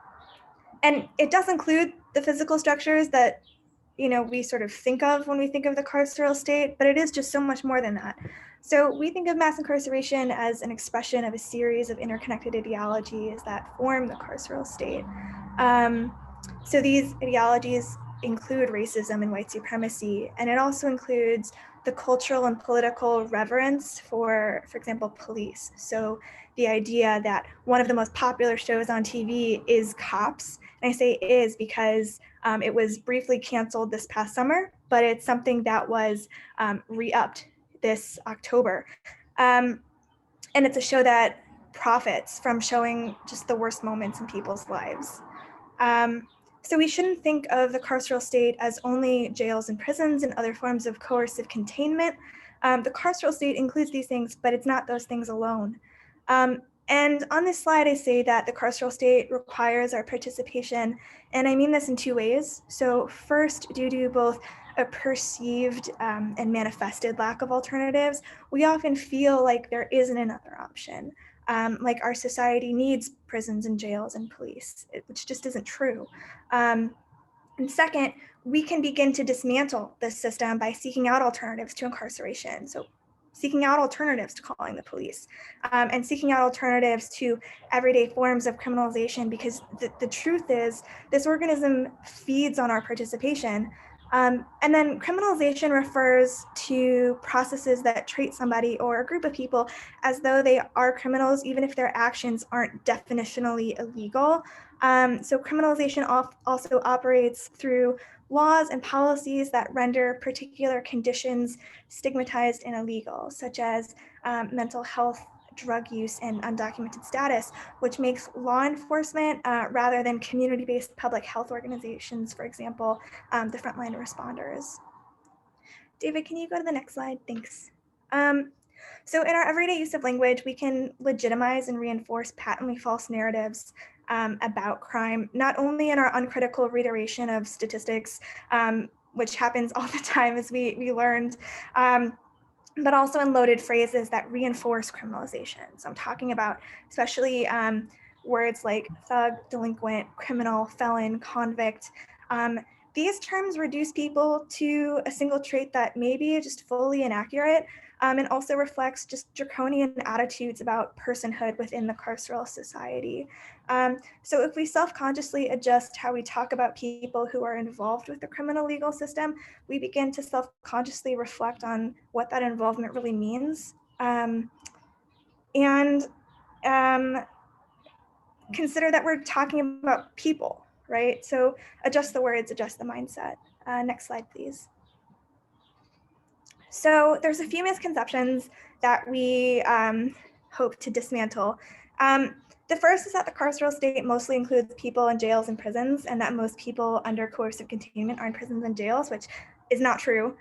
it does include the physical structures that, we sort of think of when we think of the carceral state, but it is just so much more than that. So we think of mass incarceration as an expression of a series of interconnected ideologies that form the carceral state. So these ideologies include racism and white supremacy, and it also includes the cultural and political reverence for example, police. So the idea that one of the most popular shows on TV is Cops, and I say is because it was briefly canceled this past summer, but it's something that was re-upped this October. And it's a show that profits from showing just the worst moments in people's lives. So we shouldn't think of the carceral state as only jails and prisons and other forms of coercive containment. The carceral state includes these things, but it's not those things alone. And on this slide, I say that the carceral state requires our participation, and I mean this in two ways. So first, due to both a perceived and manifested lack of alternatives, we often feel like there isn't another option. Like our society needs prisons and jails and police, which just isn't true. And second, we can begin to dismantle this system by seeking out alternatives to incarceration. So seeking out alternatives to calling the police, and seeking out alternatives to everyday forms of criminalization, because the truth is this organism feeds on our participation. And then criminalization refers to processes that treat somebody or a group of people as though they are criminals, even if their actions aren't definitionally illegal. So criminalization also operates through laws and policies that render particular conditions stigmatized and illegal, such as mental health, drug use, and undocumented status, which makes law enforcement, rather than community-based public health organizations, for example, the frontline responders. David, can you go to the next slide? Thanks. So in our everyday use of language, we can legitimize and reinforce patently false narratives about crime, not only in our uncritical reiteration of statistics, which happens all the time, as we learned, but also in loaded phrases that reinforce criminalization. So I'm talking about especially words like thug, delinquent, criminal, felon, convict, These terms reduce people to a single trait that may be just fully inaccurate, and also reflects just draconian attitudes about personhood within the carceral society. So if we self-consciously adjust how we talk about people who are involved with the criminal legal system, we begin to self-consciously reflect on what that involvement really means. Consider that we're talking about people, right? So adjust the words, adjust the mindset. Next slide, please. So there's a few misconceptions that we hope to dismantle. The first is that the carceral state mostly includes people in jails and prisons, and that most people under coercive containment are in prisons and jails, which is not true.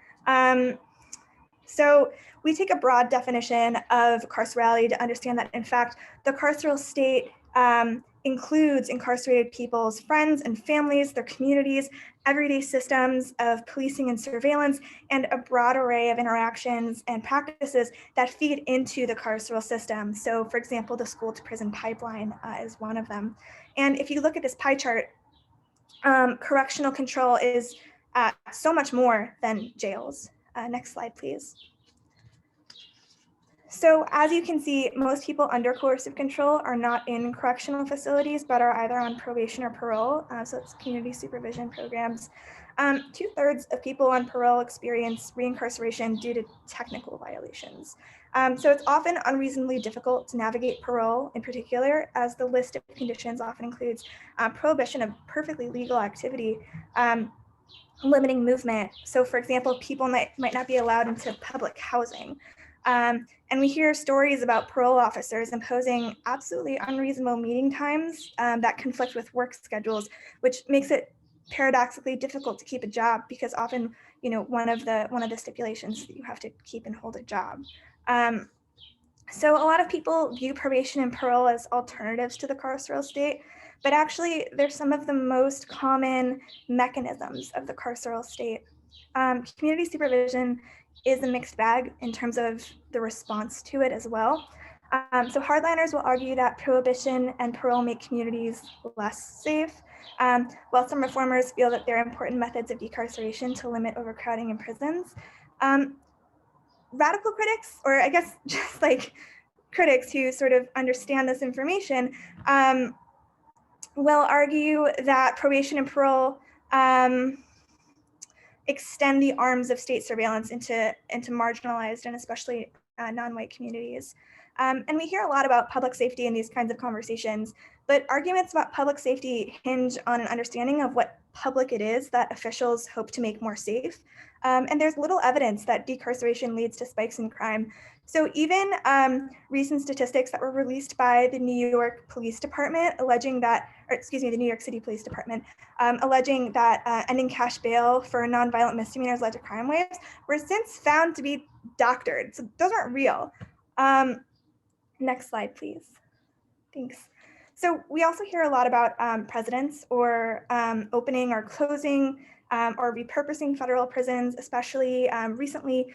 So we take a broad definition of carcerality to understand that, in fact, the carceral state includes incarcerated people's friends and families, their communities, everyday systems of policing and surveillance, and a broad array of interactions and practices that feed into the carceral system. So, for example, the school to prison pipeline is one of them. And if you look at this pie chart, correctional control is so much more than jails. Next slide, please. So as you can see, most people under coercive control are not in correctional facilities, but are either on probation or parole. So it's community supervision programs. 2/3 of people on parole experience reincarceration due to technical violations. So it's often unreasonably difficult to navigate parole in particular, as the list of conditions often includes prohibition of perfectly legal activity, limiting movement. So for example, people might not be allowed into public housing. And we hear stories about parole officers imposing absolutely unreasonable meeting times that conflict with work schedules, which makes it paradoxically difficult to keep a job, because often, one of the stipulations that you have to keep and hold a job. So a lot of people view probation and parole as alternatives to the carceral state, but actually they're some of the most common mechanisms of the carceral state. Community supervision is a mixed bag in terms of the response to it as well. So hardliners will argue that prohibition and parole make communities less safe, while some reformers feel that they're important methods of decarceration to limit overcrowding in prisons. Radical critics, or I guess just like critics who sort of understand this information, will argue that probation and parole extend the arms of state surveillance into marginalized and especially non-white communities. And we hear a lot about public safety in these kinds of conversations, but arguments about public safety hinge on an understanding of what public it is that officials hope to make more safe. And there's little evidence that decarceration leads to spikes in crime. So even recent statistics that were released by the New York Police Department the New York City Police Department, alleging that ending cash bail for nonviolent misdemeanors led to crime waves were since found to be doctored. So those aren't real. Next slide, please. Thanks. So we also hear a lot about presidents or opening or closing or repurposing federal prisons, especially recently,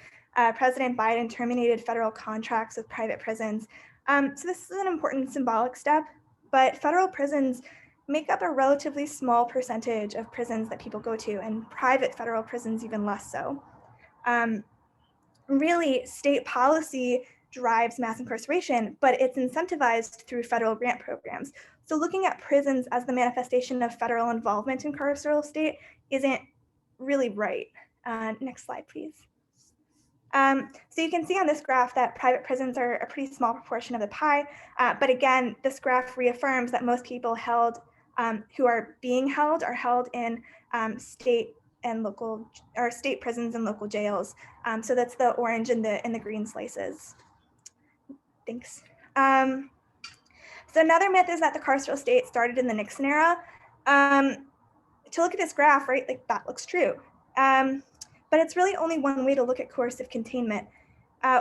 President Biden terminated federal contracts with private prisons. So this is an important symbolic step, but federal prisons make up a relatively small percentage of prisons that people go to, and private federal prisons even less so. Really, state policy drives mass incarceration, but it's incentivized through federal grant programs. So looking at prisons as the manifestation of federal involvement in carceral state isn't really right. Next slide, please. So you can see on this graph that private prisons are a pretty small proportion of the pie, but again, this graph reaffirms that most people who are being held are held in state and local, or state prisons and local jails. So that's the orange and the green slices. Thanks. So another myth is that the carceral state started in the Nixon era. To look at this graph, right, like that looks true. But it's really only one way to look at coercive containment.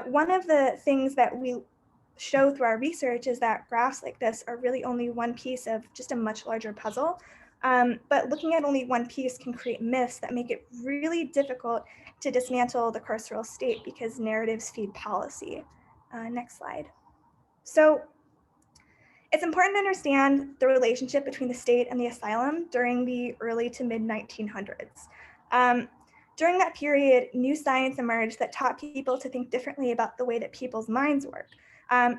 One of the things that we show through our research is that graphs like this are really only one piece of just a much larger puzzle. But looking at only one piece can create myths that make it really difficult to dismantle the carceral state because narratives feed policy. Next slide. So It's important to understand the relationship between the state and the asylum during the early to mid 1900s. During that period, new science emerged that taught people to think differently about the way that people's minds work,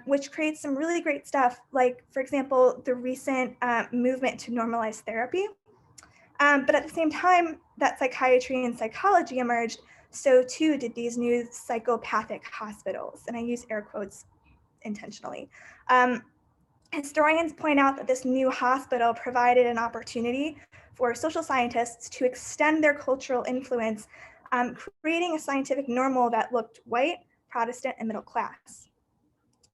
which creates some really great stuff, like, for example, the recent movement to normalize therapy. But at the same time that psychiatry and psychology emerged, so too did these new psychopathic hospitals, and I use air quotes intentionally. Historians point out that this new hospital provided an opportunity for social scientists to extend their cultural influence, creating a scientific normal that looked white, Protestant, and middle class,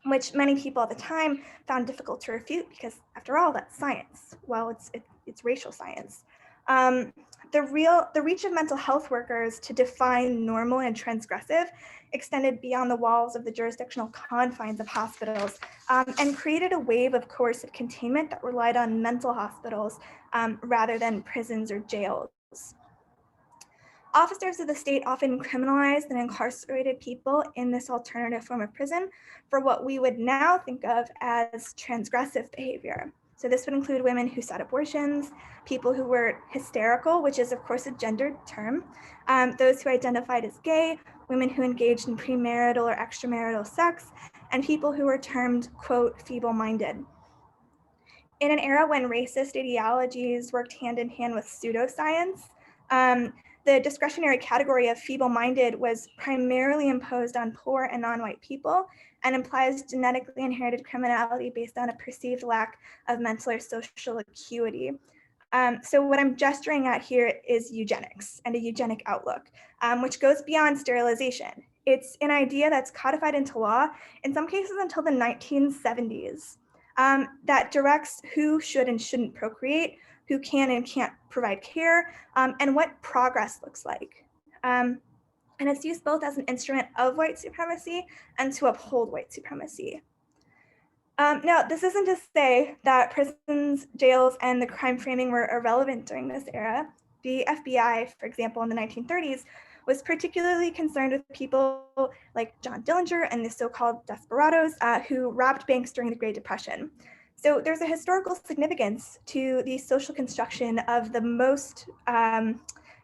which many people at the time found difficult to refute because, after all, that's science. Well, it's racial science. The reach of mental health workers to define normal and transgressive extended beyond the walls of the jurisdictional confines of hospitals, and created a wave of coercive containment that relied on mental hospitals rather than prisons or jails. Officers of the state often criminalized and incarcerated people in this alternative form of prison for what we would now think of as transgressive behavior. So this would include women who sought abortions, people who were hysterical, which is of course a gendered term, those who identified as gay, women who engaged in premarital or extramarital sex, and people who were termed, quote, feeble-minded. In an era when racist ideologies worked hand in hand with pseudoscience, the discretionary category of feeble-minded was primarily imposed on poor and non-white people and implies genetically inherited criminality based on a perceived lack of mental or social acuity. So what I'm gesturing at here is eugenics and a eugenic outlook, which goes beyond sterilization. It's an idea that's codified into law, in some cases until the 1970s, that directs who should and shouldn't procreate, who can and can't provide care, and what progress looks like. And it's used both as an instrument of white supremacy and to uphold white supremacy. Now, this isn't to say that prisons, jails, and the crime framing were irrelevant during this era. The FBI, for example, in the 1930s, was particularly concerned with people like John Dillinger and the so-called desperados who robbed banks during the Great Depression. So there's a historical significance to the social construction of the most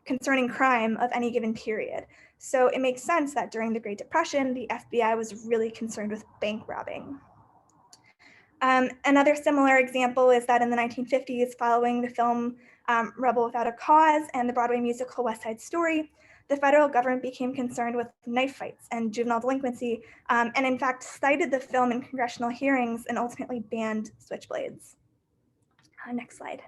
concerning crime of any given period. So it makes sense that during the Great Depression, the FBI was really concerned with bank robbing. Another similar example is that in the 1950s, following the film Rebel Without a Cause and the Broadway musical West Side Story, the federal government became concerned with knife fights and juvenile delinquency, and in fact cited the film in congressional hearings and ultimately banned switchblades. Next slide.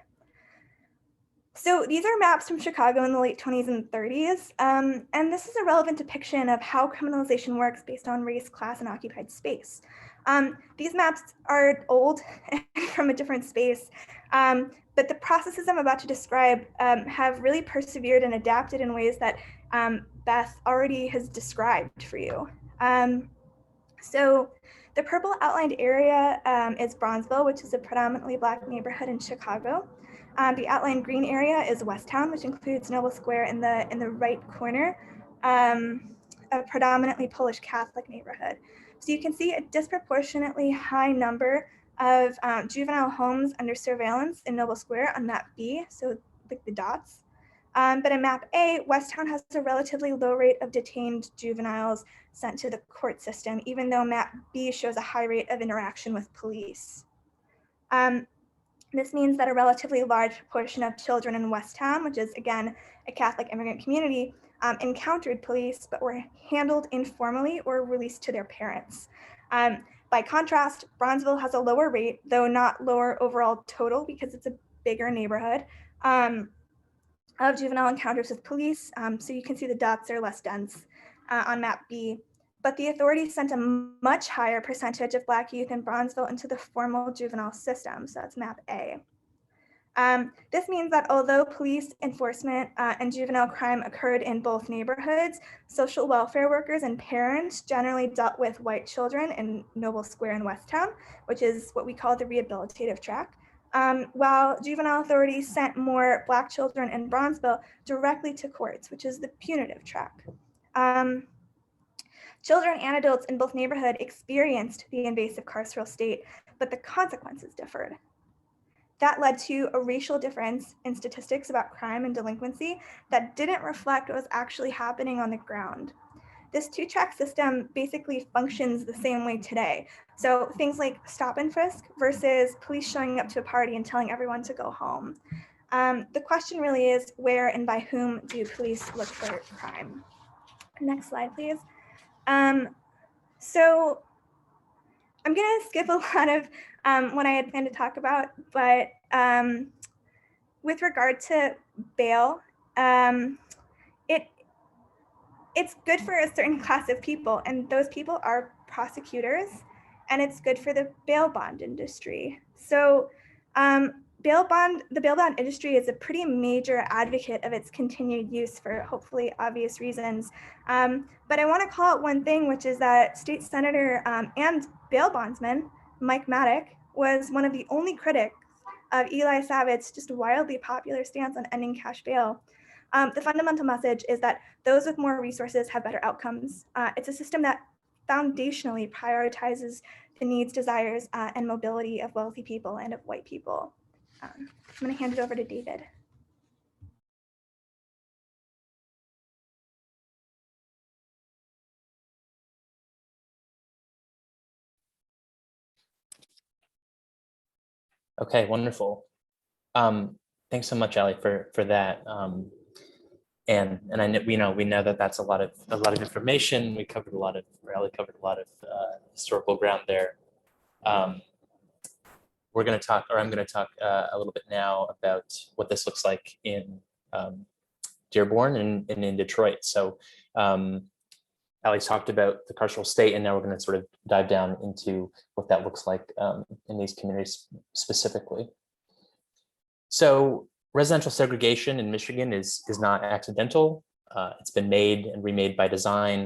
So these are maps from Chicago in the late 20s and 30s, and this is a relevant depiction of how criminalization works based on race, class, and occupied space. These maps are old and from a different space, but the processes I'm about to describe have really persevered and adapted in ways that Beth already has described for you. So the purple outlined area is Bronzeville, which is a predominantly Black neighborhood in Chicago. The outlined green area is Westtown, which includes Noble Square in the right corner, a predominantly Polish Catholic neighborhood. So you can see a disproportionately high number of juvenile homes under surveillance in Noble Square on map B, so the dots. But in map A, Westtown has a relatively low rate of detained juveniles sent to the court system, even though map B shows a high rate of interaction with police. This means that a relatively large proportion of children in Westtown, which is again a Catholic immigrant community, encountered police but were handled informally or released to their parents. By contrast, Bronzeville has a lower rate, though not lower overall total because it's a bigger neighborhood, of juvenile encounters with police. So you can see the dots are less dense on map B. But the authorities sent a much higher percentage of Black youth in Bronzeville into the formal juvenile system. So that's map A. This means that although police enforcement and juvenile crime occurred in both neighborhoods, social welfare workers and parents generally dealt with white children in Noble Square in Westtown, which is what we call the rehabilitative track, while juvenile authorities sent more Black children in Bronzeville directly to courts, which is the punitive track. Children and adults in both neighborhoods experienced the invasive carceral state, but the consequences differed. That led to a racial difference in statistics about crime and delinquency that didn't reflect what was actually happening on the ground. This two-track system basically functions the same way today. So things like stop and frisk versus police showing up to a party and telling everyone to go home. The question really is, where and by whom do police look for crime? Next slide, please. So I'm gonna skip a lot of what I had planned to talk about, but with regard to bail, it's good for a certain class of people, and those people are prosecutors, and it's good for the bail bond industry. So the bail bond industry is a pretty major advocate of its continued use for hopefully obvious reasons. But I want to call out one thing, which is that State Senator and bail bondsman Mike Maddock was one of the only critics of Eli Savitz's just wildly popular stance on ending cash bail. The fundamental message is that those with more resources have better outcomes. It's a system that foundationally prioritizes the needs, desires, and mobility of wealthy people and of white people. I'm going to hand it over to David. Okay, wonderful. Thanks so much, Ali, for that. And I know we know that that's a lot of information. Ali covered a lot of historical ground there. We're going to talk, or I'm going to talk a little bit now about what this looks like in Dearborn and in Detroit. So Ali's talked about the carceral state, and now we're going to sort of dive down into what that looks like in these communities specifically. So residential segregation in Michigan is not accidental. It's been made and remade by design.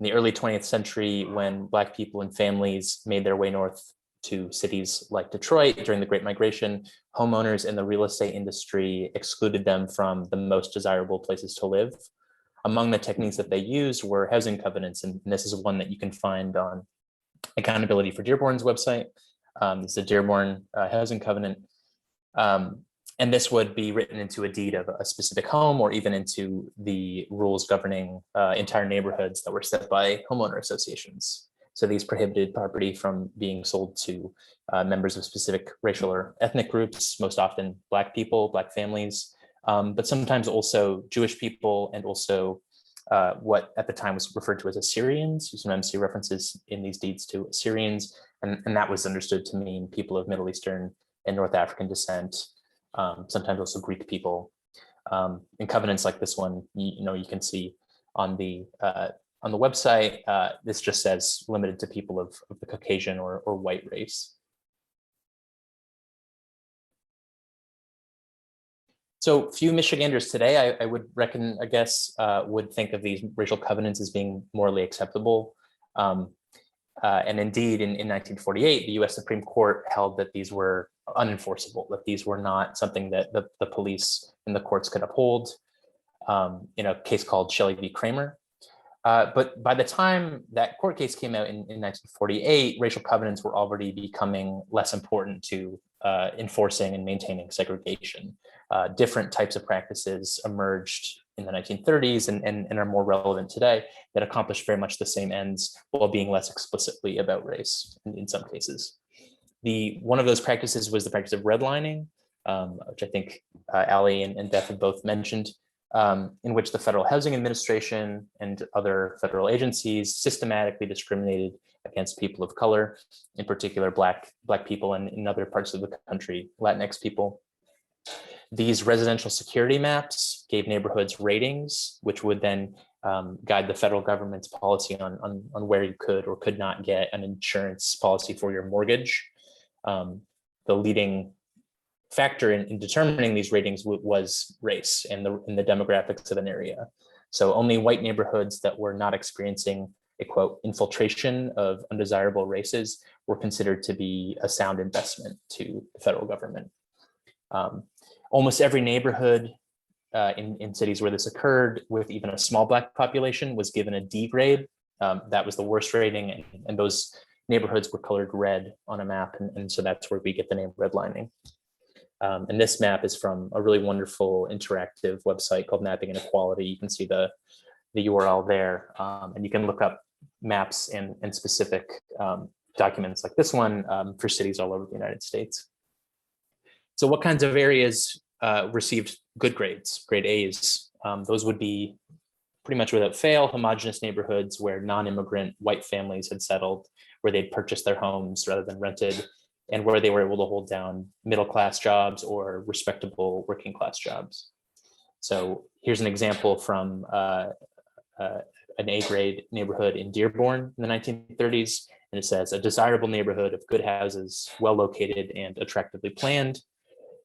In the early 20th century, when Black people and families made their way north to cities like Detroit during the Great Migration, homeowners in the real estate industry excluded them from the most desirable places to live. Among the techniques that they used were housing covenants, and this is one that you can find on Accountability for Dearborn's website. It's a Dearborn housing covenant. And this would be written into a deed of a specific home, or even into the rules governing entire neighborhoods that were set by homeowner associations. So these prohibited property from being sold to members of specific racial or ethnic groups, most often Black people, Black families, but sometimes also Jewish people, and also what at the time was referred to as Assyrians. You sometimes see references in these deeds to Assyrians, and that was understood to mean people of Middle Eastern and North African descent. Sometimes also Greek people. In covenants like this one, you can see on the website, this just says limited to people of the Caucasian or white race. So few Michiganders today, I would reckon, would think of these racial covenants as being morally acceptable. And indeed, in 1948, the US Supreme Court held that these were unenforceable, that these were not something that the police and the courts could uphold, in a case called Shelley v. Kramer. But by the time that court case came out in 1948, racial covenants were already becoming less important to enforcing and maintaining segregation. Different types of practices emerged in the 1930s and are more relevant today that accomplish very much the same ends while being less explicitly about race in some cases. One of those practices was the practice of redlining, which I think Ali and Beth have both mentioned, in which the Federal Housing Administration and other federal agencies systematically discriminated against people of color, in particular Black people, and in other parts of the country, Latinx people. These residential security maps gave neighborhoods ratings, which would then guide the federal government's policy on where you could or could not get an insurance policy for your mortgage. The leading factor in determining these ratings was race and the demographics of an area. So only white neighborhoods that were not experiencing a, quote, infiltration of undesirable races were considered to be a sound investment to the federal government. Almost every neighborhood in cities where this occurred, with even a small Black population, was given a D grade. That was the worst rating, and those neighborhoods were colored red on a map, and so that's where we get the name redlining. And this map is from a really wonderful interactive website called Mapping Inequality. You can see the URL there, and you can look up maps and specific documents like this one for cities all over the United States. So what kinds of areas received good grades, grade A's? Those would be pretty much without fail homogenous neighborhoods where non-immigrant white families had settled, where they'd purchased their homes rather than rented, and where they were able to hold down middle-class jobs or respectable working-class jobs. So here's an example from an A-grade neighborhood in Dearborn in the 1930s, and it says, a desirable neighborhood of good houses, well-located and attractively planned.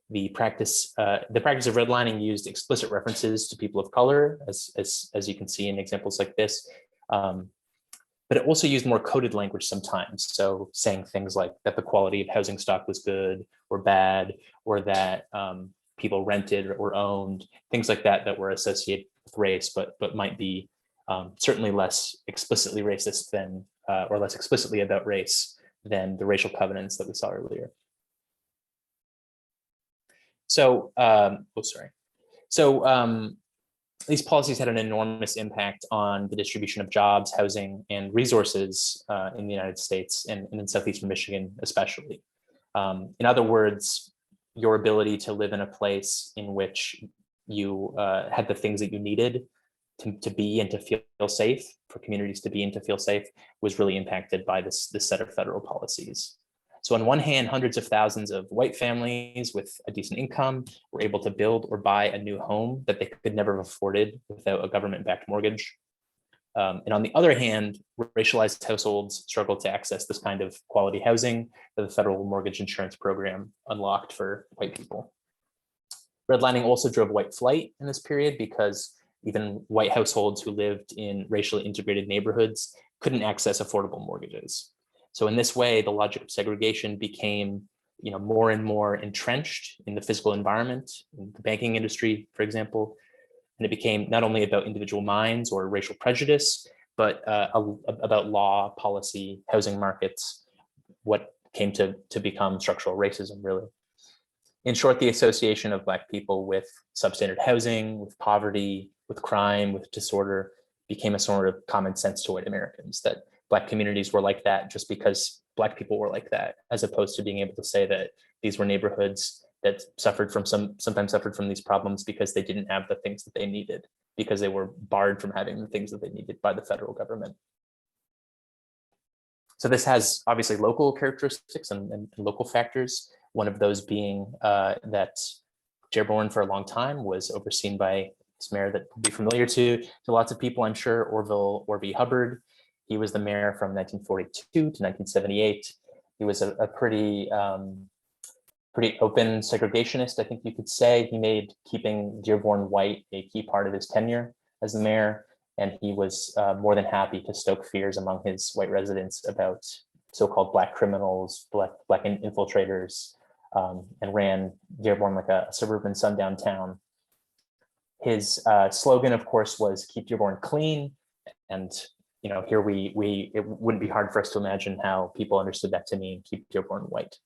The practice of redlining used explicit references to people of color, as you can see in examples like this, but it also used more coded language sometimes. So saying things like that the quality of housing stock was good or bad, or that people rented or owned, things like that that were associated with race, but might be certainly less explicitly racist than, or less explicitly about race than the racial covenants that we saw earlier. So, these policies had an enormous impact on the distribution of jobs, housing, and resources in the United States and in southeastern Michigan, especially. In other words, your ability to live in a place in which you had the things that you needed to be and to feel safe, for communities to be and to feel safe, was really impacted by this set of federal policies. So on one hand, hundreds of thousands of white families with a decent income were able to build or buy a new home that they could never have afforded without a government-backed mortgage. And on the other hand, racialized households struggled to access this kind of quality housing that the federal mortgage insurance program unlocked for white people. Redlining also drove white flight in this period because even white households who lived in racially integrated neighborhoods couldn't access affordable mortgages. So in this way, the logic of segregation became, more and more entrenched in the physical environment, in the banking industry, for example. And it became not only about individual minds or racial prejudice, but about law, policy, housing markets, what came to become structural racism, really. In short, the association of Black people with substandard housing, with poverty, with crime, with disorder became a sort of common sense to white Americans, that Black communities were like that just because Black people were like that, as opposed to being able to say that these were neighborhoods that sometimes suffered from these problems because they didn't have the things that they needed, because they were barred from having the things that they needed by the federal government. So this has obviously local characteristics and local factors. One of those being that Dearborn for a long time was overseen by this mayor that will be familiar to lots of people, I'm sure, Orville Orby Hubbard. He was the mayor from 1942 to 1978. He was a pretty open segregationist, I think you could say. He made keeping Dearborn white a key part of his tenure as the mayor, and he was more than happy to stoke fears among his white residents about so-called Black criminals, Black infiltrators, and ran Dearborn like a suburban sundown town. His slogan, of course, was "Keep Dearborn clean," and here it wouldn't be hard for us to imagine how people understood that to mean keep Dearborn white.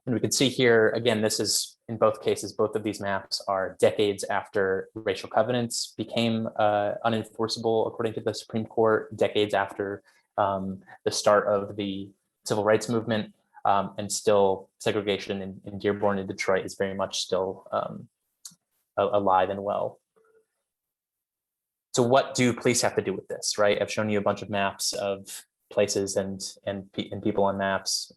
And we can see here, again, this is in both cases, both of these maps are decades after racial covenants became unenforceable, according to the Supreme Court, decades after the start of the civil rights movement, and still segregation in Dearborn and Detroit is very much still alive and well. So what do police have to do with this, right? I've shown you a bunch of maps of places and people on maps.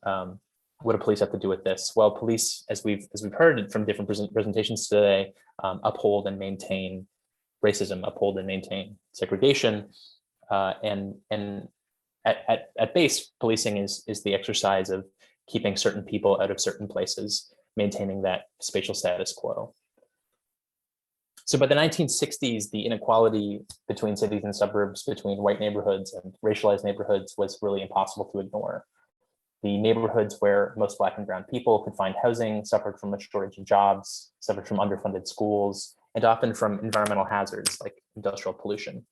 What do police have to do with this? Well, police, as we've heard from different presentations today, uphold and maintain racism, uphold and maintain segregation, and at base, policing is the exercise of keeping certain people out of certain places, maintaining that spatial status quo. So by the 1960s, the inequality between cities and suburbs, between white neighborhoods and racialized neighborhoods was really impossible to ignore. The neighborhoods where most Black and brown people could find housing suffered from a shortage of jobs, suffered from underfunded schools, and often from environmental hazards like industrial pollution.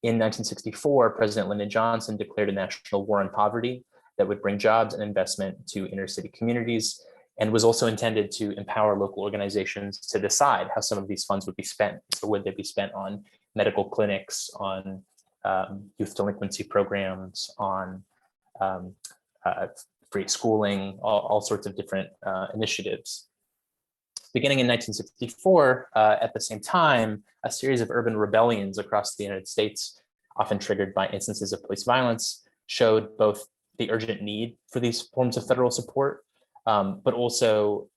In 1964, President Lyndon Johnson declared a national war on poverty that would bring jobs and investment to inner city communities, and was also intended to empower local organizations to decide how some of these funds would be spent. So would they be spent on medical clinics, on youth delinquency programs, on free schooling, all sorts of different initiatives. Beginning in 1964, at the same time, a series of urban rebellions across the United States, often triggered by instances of police violence, showed both the urgent need for these forms of federal support, but also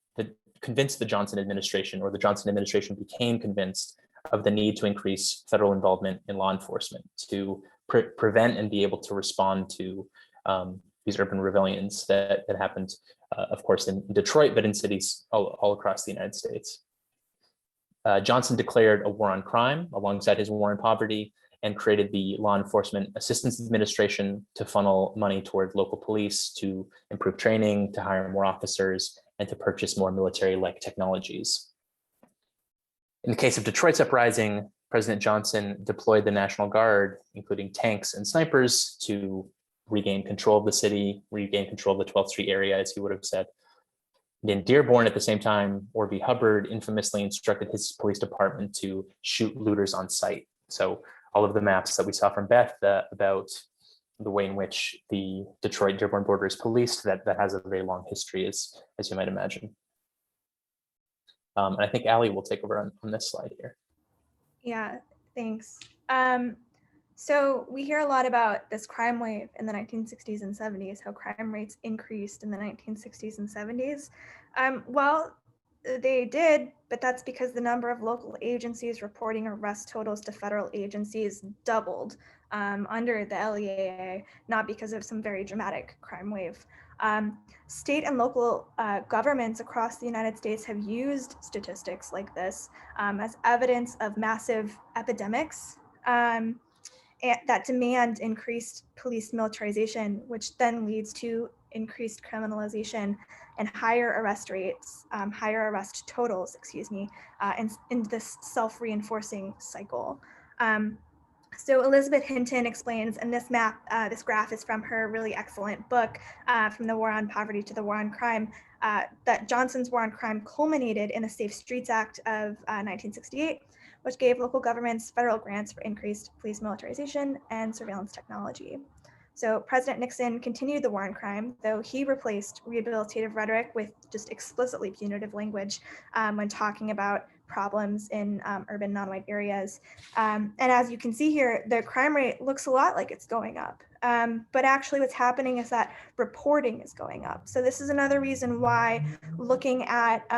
convinced the Johnson administration, or the Johnson administration became convinced of the need to increase federal involvement in law enforcement to prevent and be able to respond to these urban rebellions that happened, of course, in Detroit, but in cities all across the United States. Johnson declared a war on crime alongside his war on poverty, and created the Law Enforcement Assistance Administration to funnel money toward local police, to improve training, to hire more officers, and to purchase more military-like technologies. In the case of Detroit's uprising, President Johnson deployed the National Guard, including tanks and snipers, to regain control of the city, regain control of the 12th Street area, as he would have said. And in Dearborn, at the same time, Orby Hubbard infamously instructed his police department to shoot looters on sight. So all of the maps that we saw from Beth about the way in which the Detroit-Dearborn border is policed, that has a very long history, as you might imagine. And I think Allie will take over on this slide here. Yeah, thanks. So we hear a lot about this crime wave in the 1960s and 70s, how crime rates increased in the 1960s and 70s. Well, they did, but that's because the number of local agencies reporting arrest totals to federal agencies doubled under the LEAA, not because of some very dramatic crime wave. State and local governments across the United States have used statistics like this as evidence of massive epidemics that demand increased police militarization, which then leads to increased criminalization and higher arrest rates, higher arrest totals, in this self-reinforcing cycle. So Elizabeth Hinton explains, and this graph is from her really excellent book, From the War on Poverty to the War on Crime, that Johnson's war on crime culminated in the Safe Streets Act of 1968, which gave local governments federal grants for increased police militarization and surveillance technology. So President Nixon continued the war on crime, though he replaced rehabilitative rhetoric with just explicitly punitive language when talking about problems in urban non-white areas. And as you can see here, the crime rate looks a lot like it's going up. But actually what's happening is that reporting is going up. So this is another reason why looking at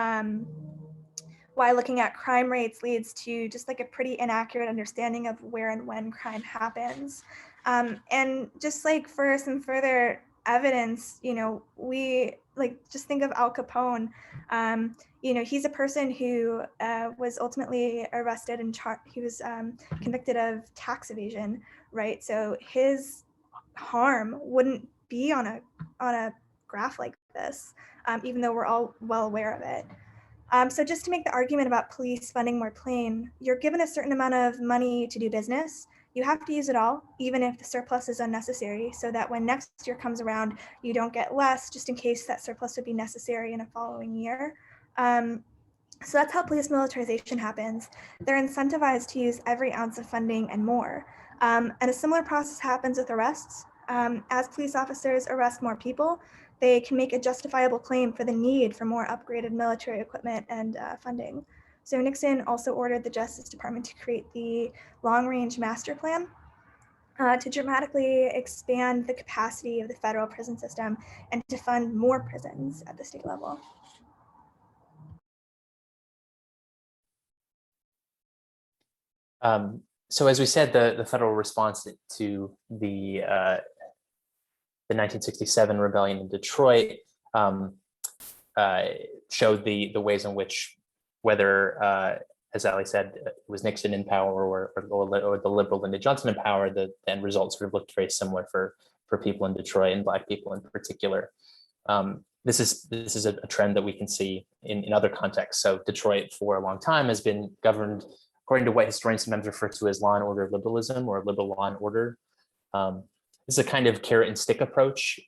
crime rates leads to just like a pretty inaccurate understanding of where and when crime happens. And just like for some further evidence, we just think of Al Capone. He's a person who was ultimately arrested and he was convicted of tax evasion, right? So his harm wouldn't be on a graph like this, even though we're all well aware of it. So just to make the argument about police funding more plain, you're given a certain amount of money to do business. You have to use it all, even if the surplus is unnecessary, so that when next year comes around, you don't get less, just in case that surplus would be necessary in a following year. So that's how police militarization happens. They're incentivized to use every ounce of funding and more. And a similar process happens with arrests. As police officers arrest more people, they can make a justifiable claim for the need for more upgraded military equipment and funding. So Nixon also ordered the Justice Department to create the long-range master plan to dramatically expand the capacity of the federal prison system and to fund more prisons at the state level. So as we said, the federal response to the 1967 rebellion in Detroit showed the ways in which, whether, as Ali said, it was Nixon in power or the liberal Lyndon Johnson in power, the end results sort of looked very similar for people in Detroit and Black people in particular. This is a trend that we can see in other contexts. So Detroit for a long time has been governed according to what historians sometimes refer to as law and order liberalism or liberal law and order. This is a kind of carrot and stick approach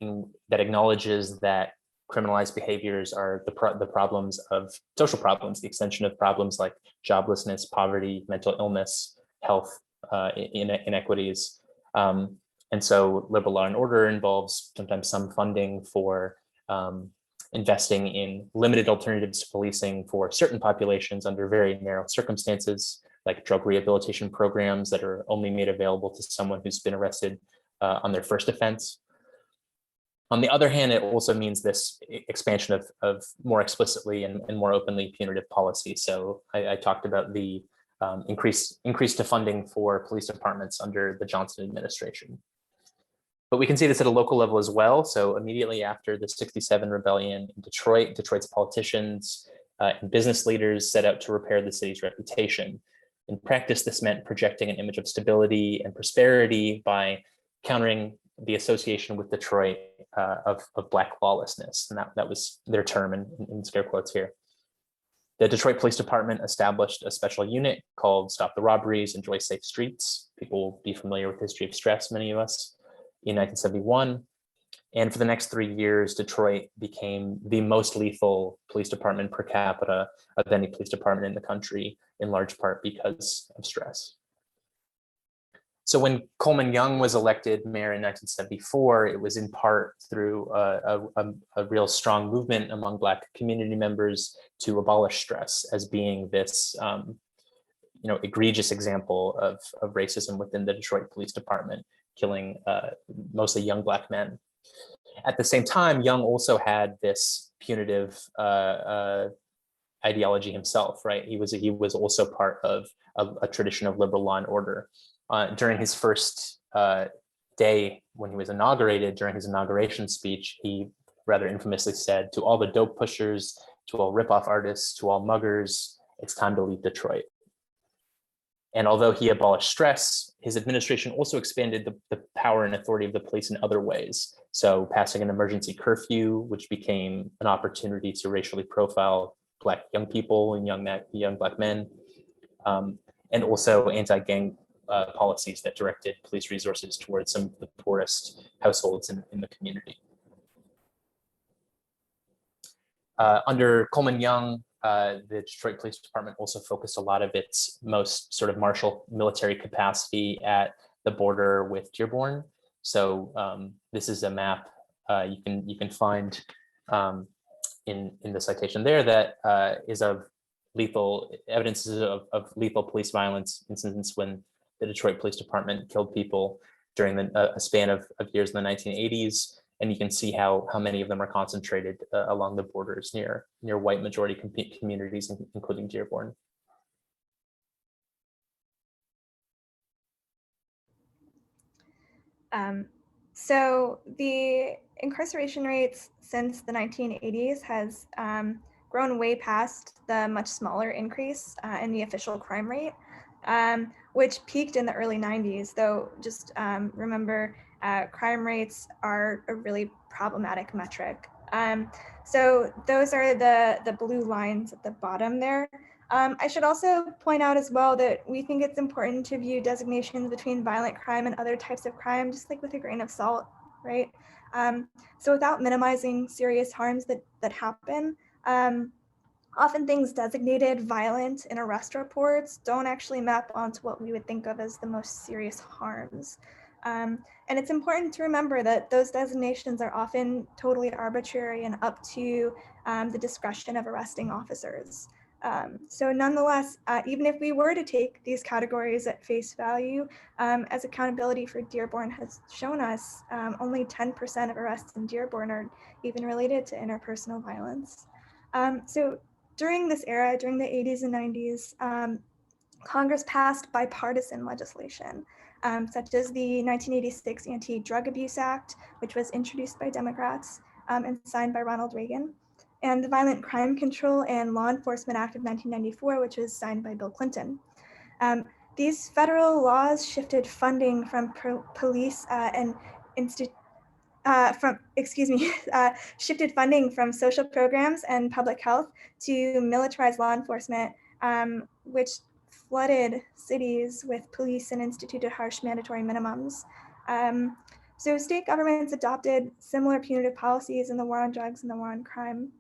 that acknowledges that criminalized behaviors are the problems of social problems, the extension of problems like joblessness, poverty, mental illness, health inequities. And so liberal law and order involves sometimes some funding for investing in limited alternatives to policing for certain populations under very narrow circumstances, like drug rehabilitation programs that are only made available to someone who's been arrested on their first offense. On the other hand, it also means this expansion of more explicitly and more openly punitive policy. So I talked about the increase to funding for police departments under the Johnson administration. But we can see this at a local level as well. So immediately after the '67 rebellion in Detroit, Detroit's politicians and business leaders set out to repair the city's reputation. In practice, this meant projecting an image of stability and prosperity by countering the association with Detroit of Black lawlessness. And that was their term in scare quotes here. The Detroit Police Department established a special unit called Stop the Robberies, Enjoy Safe Streets. People will be familiar with History of Stress, many of us, in 1971. And for the next 3 years, Detroit became the most lethal police department per capita of any police department in the country, in large part because of stress. So when Coleman Young was elected mayor in 1974, it was in part through a real strong movement among Black community members to abolish stress as being this egregious example of racism within the Detroit Police Department, killing mostly young Black men. At the same time, Young also had this punitive ideology himself, right? He was also part of a tradition of liberal law and order. During his first day when he was inaugurated, during his inauguration speech, he rather infamously said, "To all the dope pushers, to all ripoff artists, to all muggers, it's time to leave Detroit." And although he abolished stress, his administration also expanded the power and authority of the police in other ways. So passing an emergency curfew, which became an opportunity to racially profile Black young people and young Black men, and also anti-gang policies that directed police resources towards some of the poorest households in the community. Under Coleman Young, the Detroit Police Department also focused a lot of its most sort of martial military capacity at the border with Dearborn. So this is a map you can find in the citation there that is of lethal evidences of lethal police violence incidents when the Detroit Police Department killed people during a span of years in the 1980s. And you can see how many of them are concentrated along the borders near white majority communities, including Dearborn. So the incarceration rates since the 1980s has grown way past the much smaller increase in the official crime rate, which peaked in the early 90s, though just remember crime rates are a really problematic metric. So those are the blue lines at the bottom there. I should also point out as well that we think it's important to view designations between violent crime and other types of crime just like with a grain of salt, right? So without minimizing serious harms that happen, often things designated violent in arrest reports don't actually map onto what we would think of as the most serious harms. And it's important to remember that those designations are often totally arbitrary and up to the discretion of arresting officers. So nonetheless, even if we were to take these categories at face value, as Accountability for Dearborn has shown us, only 10% of arrests in Dearborn are even related to interpersonal violence. So during this era, during the 80s and 90s, Congress passed bipartisan legislation, such as the 1986 Anti-Drug Abuse Act, which was introduced by Democrats and signed by Ronald Reagan, and the Violent Crime Control and Law Enforcement Act of 1994, which was signed by Bill Clinton. These federal laws shifted funding from police and shifted funding from social programs and public health to militarized law enforcement, which flooded cities with police and instituted harsh mandatory minimums. So state governments adopted similar punitive policies in the war on drugs and the war on crime.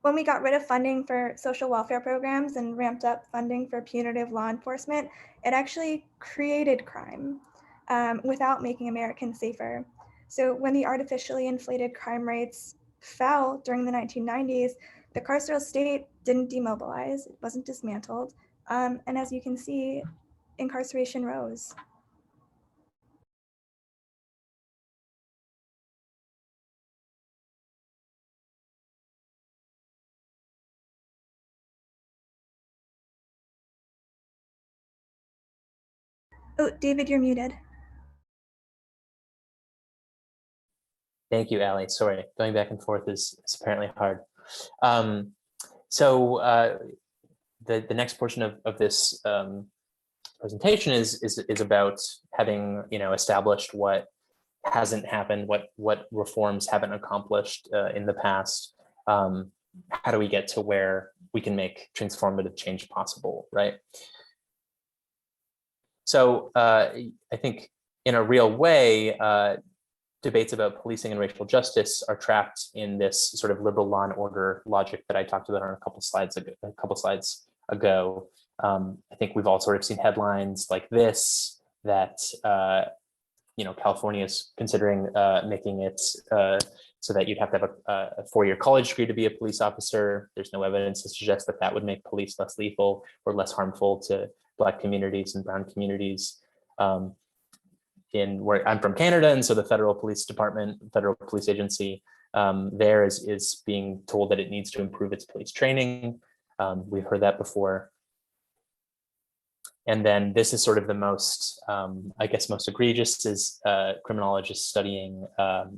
When we got rid of funding for social welfare programs and ramped up funding for punitive law enforcement, it actually created crime without making Americans safer. So when the artificially inflated crime rates fell during the 1990s, the carceral state didn't demobilize, it wasn't dismantled. And as you can see, incarceration rose. Oh, David, you're muted. Thank you, Ali. Sorry, going back and forth is apparently hard. The next portion of this presentation is about having established what hasn't happened, what reforms haven't accomplished in the past. How do we get to where we can make transformative change possible, right? So I think in a real way, debates about policing and racial justice are trapped in this sort of liberal law and order logic that I talked about on a couple slides ago. I think we've all sort of seen headlines like this that California is considering making it so that you'd have to have a 4-year college degree to be a police officer. There's no evidence to suggest that that would make police less lethal or less harmful to Black communities and brown communities. In where I'm from Canada, and so the federal police department, federal police agency, there is being told that it needs to improve its police training. We've heard that before. And then this is sort of the most, I guess, most egregious is criminologists studying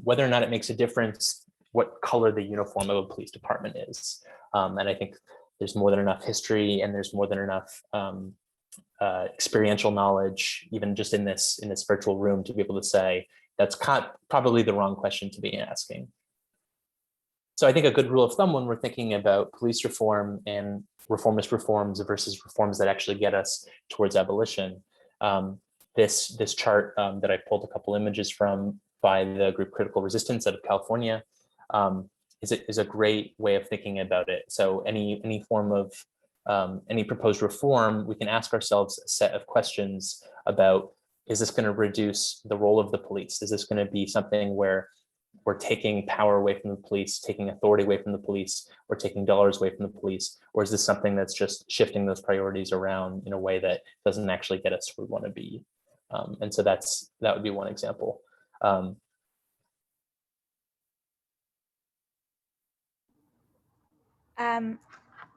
whether or not it makes a difference what color the uniform of a police department is. And I think there's more than enough history and there's more than enough experiential knowledge, even just in this virtual room, to be able to say that's probably the wrong question to be asking. So I think a good rule of thumb when we're thinking about police reform and reformist reforms versus reforms that actually get us towards abolition, this chart that I pulled a couple images from by the group Critical Resistance out of California is a great way of thinking about it. So any form of any proposed reform, we can ask ourselves a set of questions about, is this going to reduce the role of the police? Is this going to be something where we're taking power away from the police, taking authority away from the police, or taking dollars away from the police? Or is this something that's just shifting those priorities around in a way that doesn't actually get us where we want to be? And so that would be one example.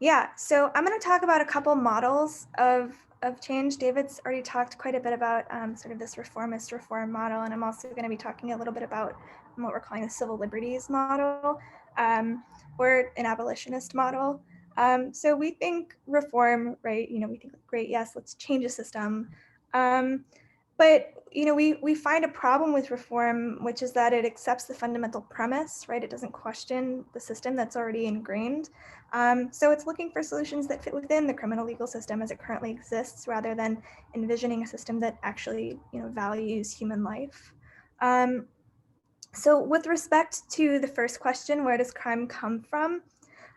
Yeah, so I'm going to talk about a couple models of change. David's already talked quite a bit about sort of this reformist reform model, and I'm also going to be talking a little bit about what we're calling the civil liberties model, or an abolitionist model. So we think reform, right? We think, great, yes, let's change the system. But we find a problem with reform, which is that it accepts the fundamental premise, right? It doesn't question the system that's already ingrained. So it's looking for solutions that fit within the criminal legal system as it currently exists, rather than envisioning a system that actually values human life. So with respect to the first question, where does crime come from?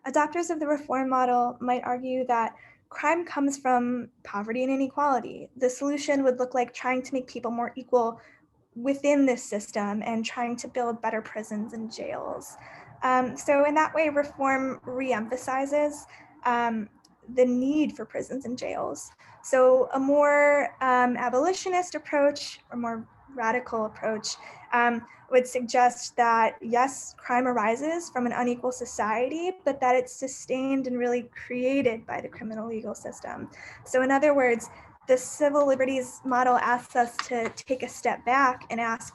Adopters of the reform model might argue that crime comes from poverty and inequality. The solution would look like trying to make people more equal within this system and trying to build better prisons and jails. So in that way, reform reemphasizes the need for prisons and jails. So a more abolitionist approach, or more radical approach, would suggest that, yes, crime arises from an unequal society, but that it's sustained and really created by the criminal legal system. So in other words, the civil liberties model asks us to take a step back and ask,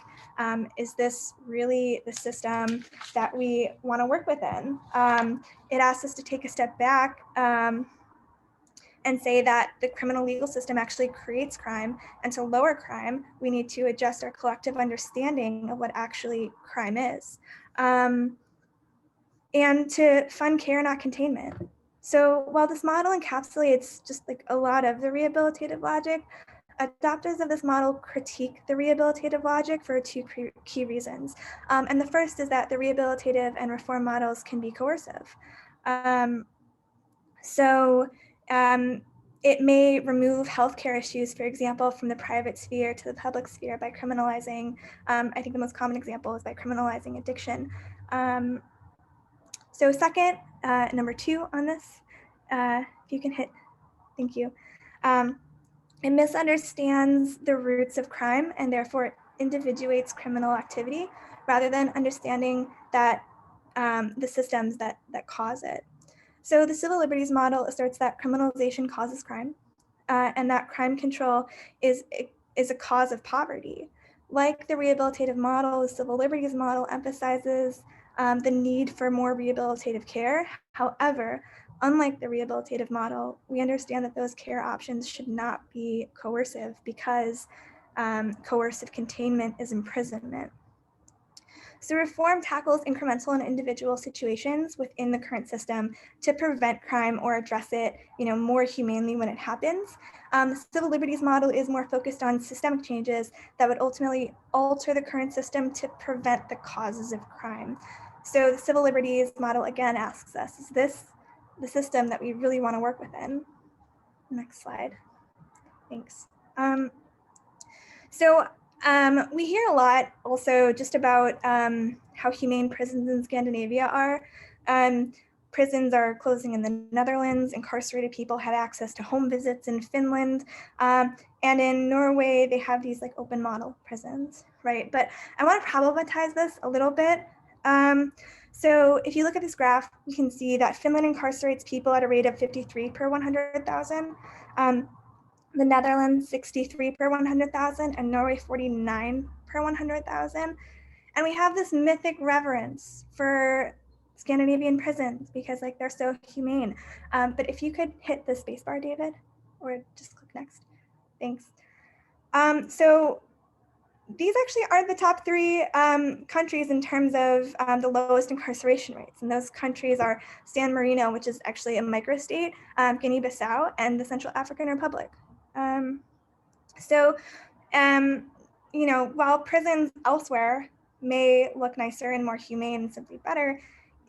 is this really the system that we want to work within? It asks us to take a step back and say that the criminal legal system actually creates crime, and to lower crime, we need to adjust our collective understanding of what actually crime is. And to fund care, not containment. So while this model encapsulates just like a lot of the rehabilitative logic, adopters of this model critique the rehabilitative logic for two key reasons. And the first is that the rehabilitative and reform models can be coercive. It may remove healthcare issues, for example, from the private sphere to the public sphere by criminalizing, I think the most common example is by criminalizing addiction. So second, number 2 on this, if you can hit, thank you. It misunderstands the roots of crime and therefore individuates criminal activity rather than understanding that the systems that cause it. So the civil liberties model asserts that criminalization causes crime and that crime control is a cause of poverty. Like the rehabilitative model, the civil liberties model emphasizes the need for more rehabilitative care. However, unlike the rehabilitative model, we understand that those care options should not be coercive because coercive containment is imprisonment. So reform tackles incremental and individual situations within the current system to prevent crime or address it, more humanely when it happens. The civil liberties model is more focused on systemic changes that would ultimately alter the current system to prevent the causes of crime. So the civil liberties model again asks us, is this the system that we really want to work within? Next slide. Thanks. We hear a lot also just about how humane prisons in Scandinavia are. Prisons are closing in the Netherlands. Incarcerated people have access to home visits in Finland. And in Norway, they have these like open model prisons, right? But I want to problematize this a little bit. So if you look at this graph, you can see that Finland incarcerates people at a rate of 53 per 100,000. The Netherlands, 63 per 100,000, and Norway, 49 per 100,000. And we have this mythic reverence for Scandinavian prisons because they're so humane. But if you could hit the spacebar, David, or just click next. Thanks. So these actually are the top 3 countries in terms of the lowest incarceration rates. And those countries are San Marino, which is actually a microstate, Guinea-Bissau, and the Central African Republic. While prisons elsewhere may look nicer and more humane and simply better,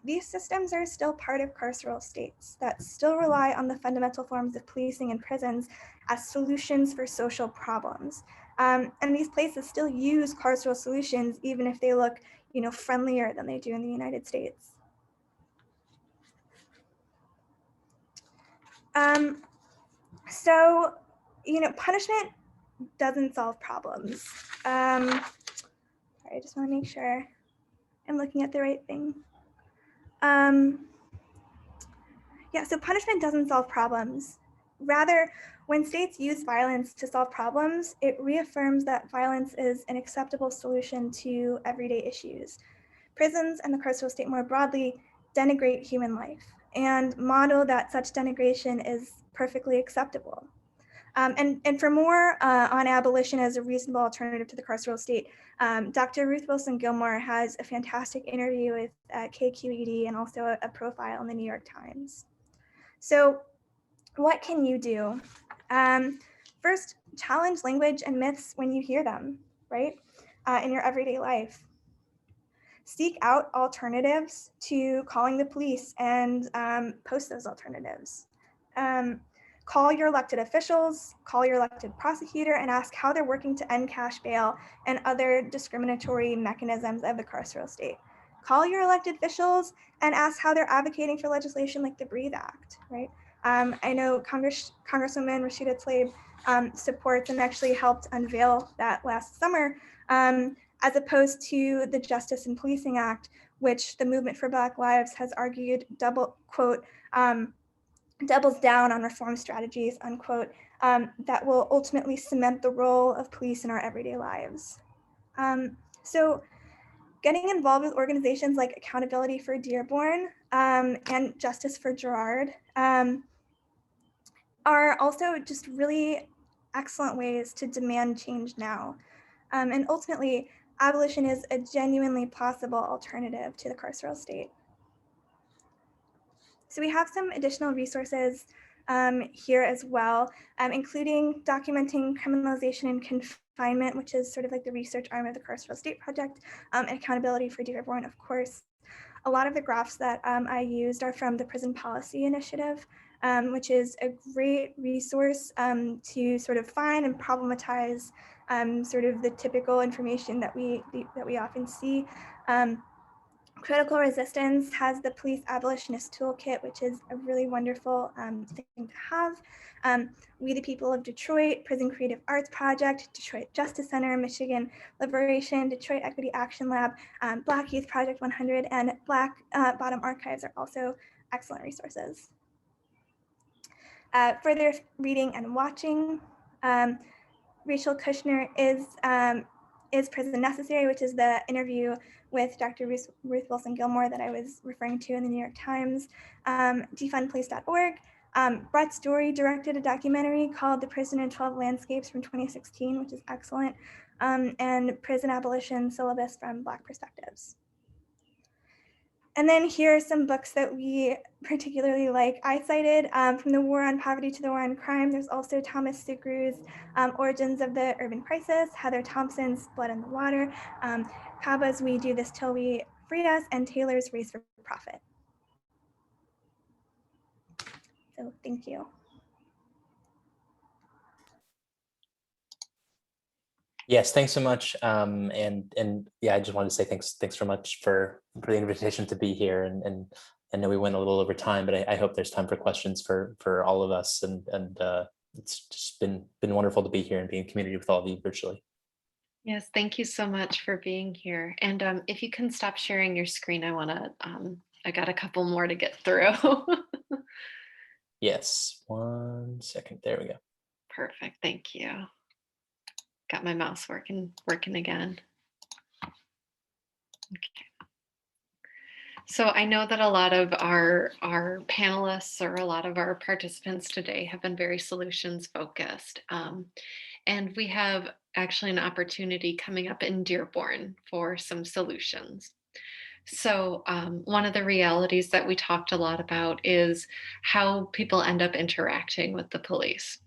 these systems are still part of carceral states that still rely on the fundamental forms of policing in prisons as solutions for social problems. And these places still use carceral solutions, even if they look, friendlier than they do in the United States. Punishment doesn't solve problems. Sorry, I just want to make sure I'm looking at the right thing. So punishment doesn't solve problems. Rather, when states use violence to solve problems, it reaffirms that violence is an acceptable solution to everyday issues. Prisons and the carceral state more broadly denigrate human life and model that such denigration is perfectly acceptable. And for more on abolition as a reasonable alternative to the carceral state, Dr. Ruth Wilson Gilmore has a fantastic interview with KQED and also a profile in the New York Times. So what can you do? First, challenge language and myths when you hear them, right? In your everyday life. Seek out alternatives to calling the police and post those alternatives. Call your elected officials, call your elected prosecutor, and ask how they're working to end cash bail and other discriminatory mechanisms of the carceral state. Call your elected officials and ask how they're advocating for legislation like the Breathe Act, right? I know Congresswoman Rashida Tlaib supports and actually helped unveil that last summer, as opposed to the Justice and Policing Act, which the Movement for Black Lives has argued doubles down on reform strategies, unquote, that will ultimately cement the role of police in our everyday lives. So getting involved with organizations like Accountability for Dearborn and Justice for Gerard are also just really excellent ways to demand change now. And ultimately, abolition is a genuinely possible alternative to the carceral state. So we have some additional resources here as well, including documenting criminalization and confinement, which is sort of like the research arm of the Carceral State Project, and accountability for Dearborn, of course. A lot of the graphs that I used are from the Prison Policy Initiative, which is a great resource to sort of find and problematize sort of the typical information that we often see. Critical Resistance has the Police Abolitionist Toolkit, which is a really wonderful thing to have. We the People of Detroit, Prison Creative Arts Project, Detroit Justice Center, Michigan Liberation, Detroit Equity Action Lab, Black Youth Project 100, and Black Bottom Archives are also excellent resources. Further reading and watching, Rachel Kushner is Prison Necessary, which is the interview with Dr. Ruth Wilson Gilmore that I was referring to in the New York Times. Defundpolice.org. Brett Story directed a documentary called The Prison in 12 Landscapes from 2016, which is excellent, and Prison Abolition Syllabus from Black Perspectives. And then here are some books that we particularly like. I cited From the War on Poverty to the War on Crime. There's also Thomas Sucru's Origins of the Urban Crisis, Heather Thompson's Blood in the Water, Kaba's We Do This Till We Free Us, and Taylor's Race for Profit. So thank you. Yes, thanks so much. And yeah, I just wanted to say thanks so much for the invitation to be here. And I know we went a little over time, but I hope there's time for questions for all of us. And it's just been wonderful to be here and be in community with all of you virtually. Yes, thank you so much for being here. And if you can stop sharing your screen, I got a couple more to get through. Yes, 1 second. There we go. Perfect, thank you. Got my mouse working again. Okay. So I know that a lot of our panelists or a lot of our participants today have been very solutions focused. And we have actually an opportunity coming up in Dearborn for some solutions. So one of the realities that we talked a lot about is how people end up interacting with the police.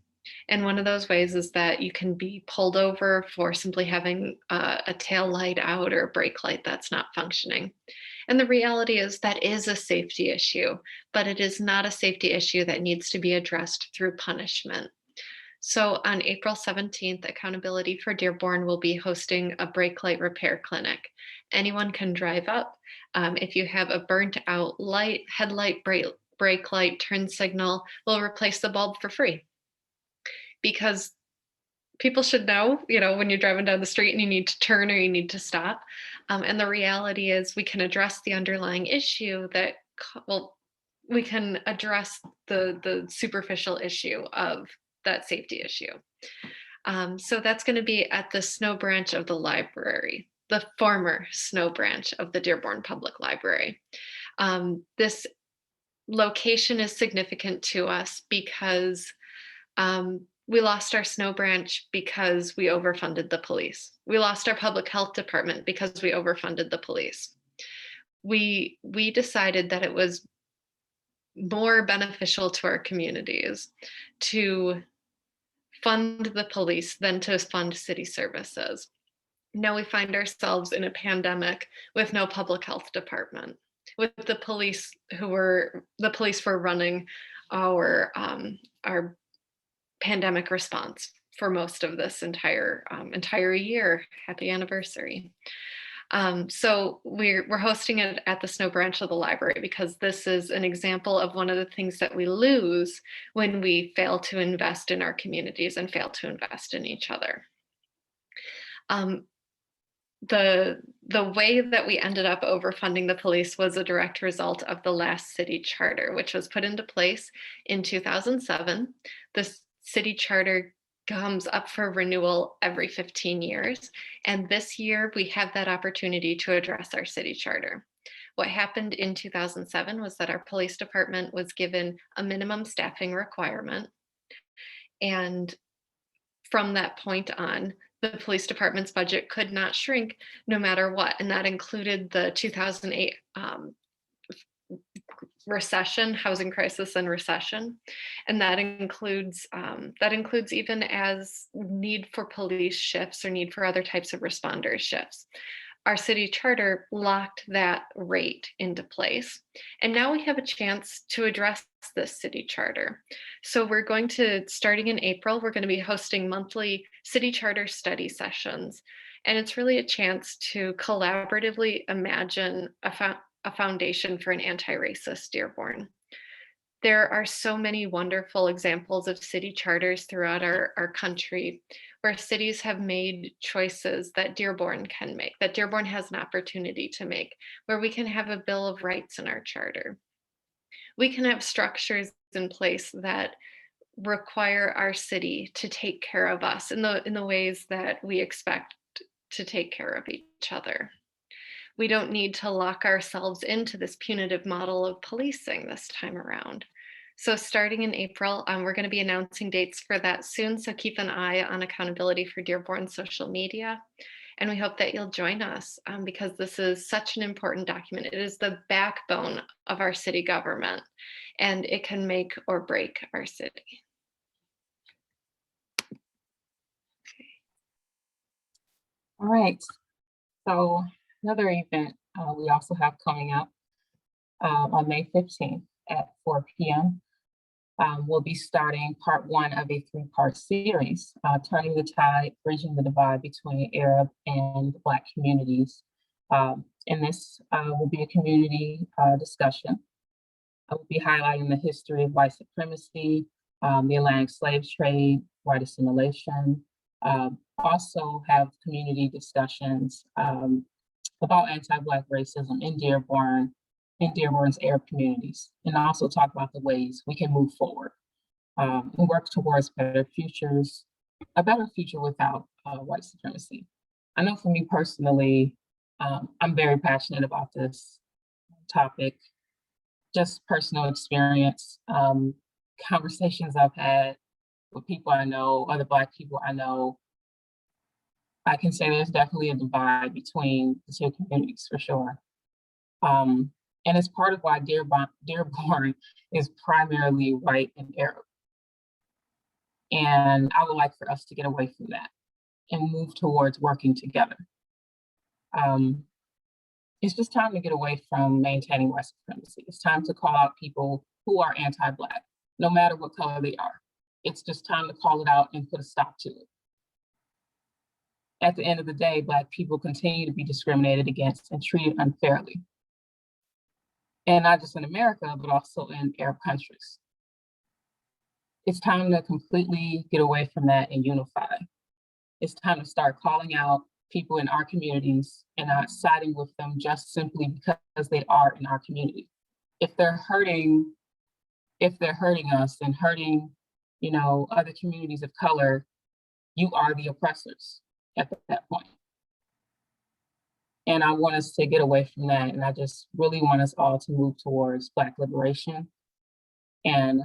And one of those ways is that you can be pulled over for simply having a tail light out or a brake light that's not functioning. And the reality is that is a safety issue, but it is not a safety issue that needs to be addressed through punishment. So on April 17th, Accountability for Dearborn will be hosting a brake light repair clinic. Anyone can drive up. If you have a burnt out light, headlight, brake light, turn signal, we'll replace the bulb for free. Because people should know, when you're driving down the street and you need to turn or you need to stop. And the reality is we can address the underlying issue we can address the superficial issue of that safety issue. So that's going to be at the Snow Branch of the library, the former Snow Branch of the Dearborn Public Library. This location is significant to us because we lost our Snow Branch because we overfunded the police. We lost our public health department because we overfunded the police. We decided that it was more beneficial to our communities to fund the police than to fund city services. Now we find ourselves in a pandemic with no public health department, with the police were running our pandemic response for most of this entire year. Happy anniversary. So we're hosting it at the Snow Branch of the library because this is an example of one of the things that we lose when we fail to invest in our communities and fail to invest in each other. The way that we ended up overfunding the police was a direct result of the last city charter, which was put into place in 2007. The city charter comes up for renewal every 15 years. And this year we have that opportunity to address our city charter. What happened in 2007 was that our police department was given a minimum staffing requirement. And from that point on, the police department's budget could not shrink no matter what. And that included the 2008 recession, housing crisis and recession. And that includes even as need for police shifts or need for other types of responder shifts. Our city charter locked that rate into place. And now we have a chance to address this city charter. So we're going to, starting in April, we're going to be hosting monthly city charter study sessions. And it's really a chance to collaboratively imagine a foundation for an anti-racist Dearborn. There are so many wonderful examples of city charters throughout our country where cities have made choices that Dearborn can make, that Dearborn has an opportunity to make, where we can have a Bill of Rights in our charter. We can have structures in place that require our city to take care of us in the ways that we expect to take care of each other. We don't need to lock ourselves into this punitive model of policing this time around. So starting in April, we're going to be announcing dates for that soon. So keep an eye on Accountability for Dearborn social media. And we hope that you'll join us because this is such an important document. It is the backbone of our city government, and it can make or break our city. All right. So another event we also have coming up on May 15th at 4 p.m. We'll be starting part 1 of a 3-part series, Turning the Tide, Bridging the Divide Between Arab and Black Communities. And this will be a community discussion. I will be highlighting the history of white supremacy, the Atlantic slave trade, white assimilation, also have community discussions about anti-Black racism in Dearborn's Arab communities, and also talk about the ways we can move forward and work towards better futures, a better future without white supremacy. I know for me personally, I'm very passionate about this topic, just personal experience, conversations I've had with people I know, other Black people I know. I can say there's definitely a divide between the two communities for sure. And it's part of why Dearborn is primarily white and Arab. And I would like for us to get away from that and move towards working together. It's just time to get away from maintaining white supremacy. It's time to call out people who are anti-Black, no matter what color they are. It's just time to call it out and put a stop to it. At the end of the day, Black people continue to be discriminated against and treated unfairly. And not just in America, but also in Arab countries. It's time to completely get away from that and unify. It's time to start calling out people in our communities and not siding with them just simply because they are in our community. If they're hurting us and hurting, other communities of color, you are the oppressors at that point. And I want us to get away from that. And I just really want us all to move towards Black liberation. And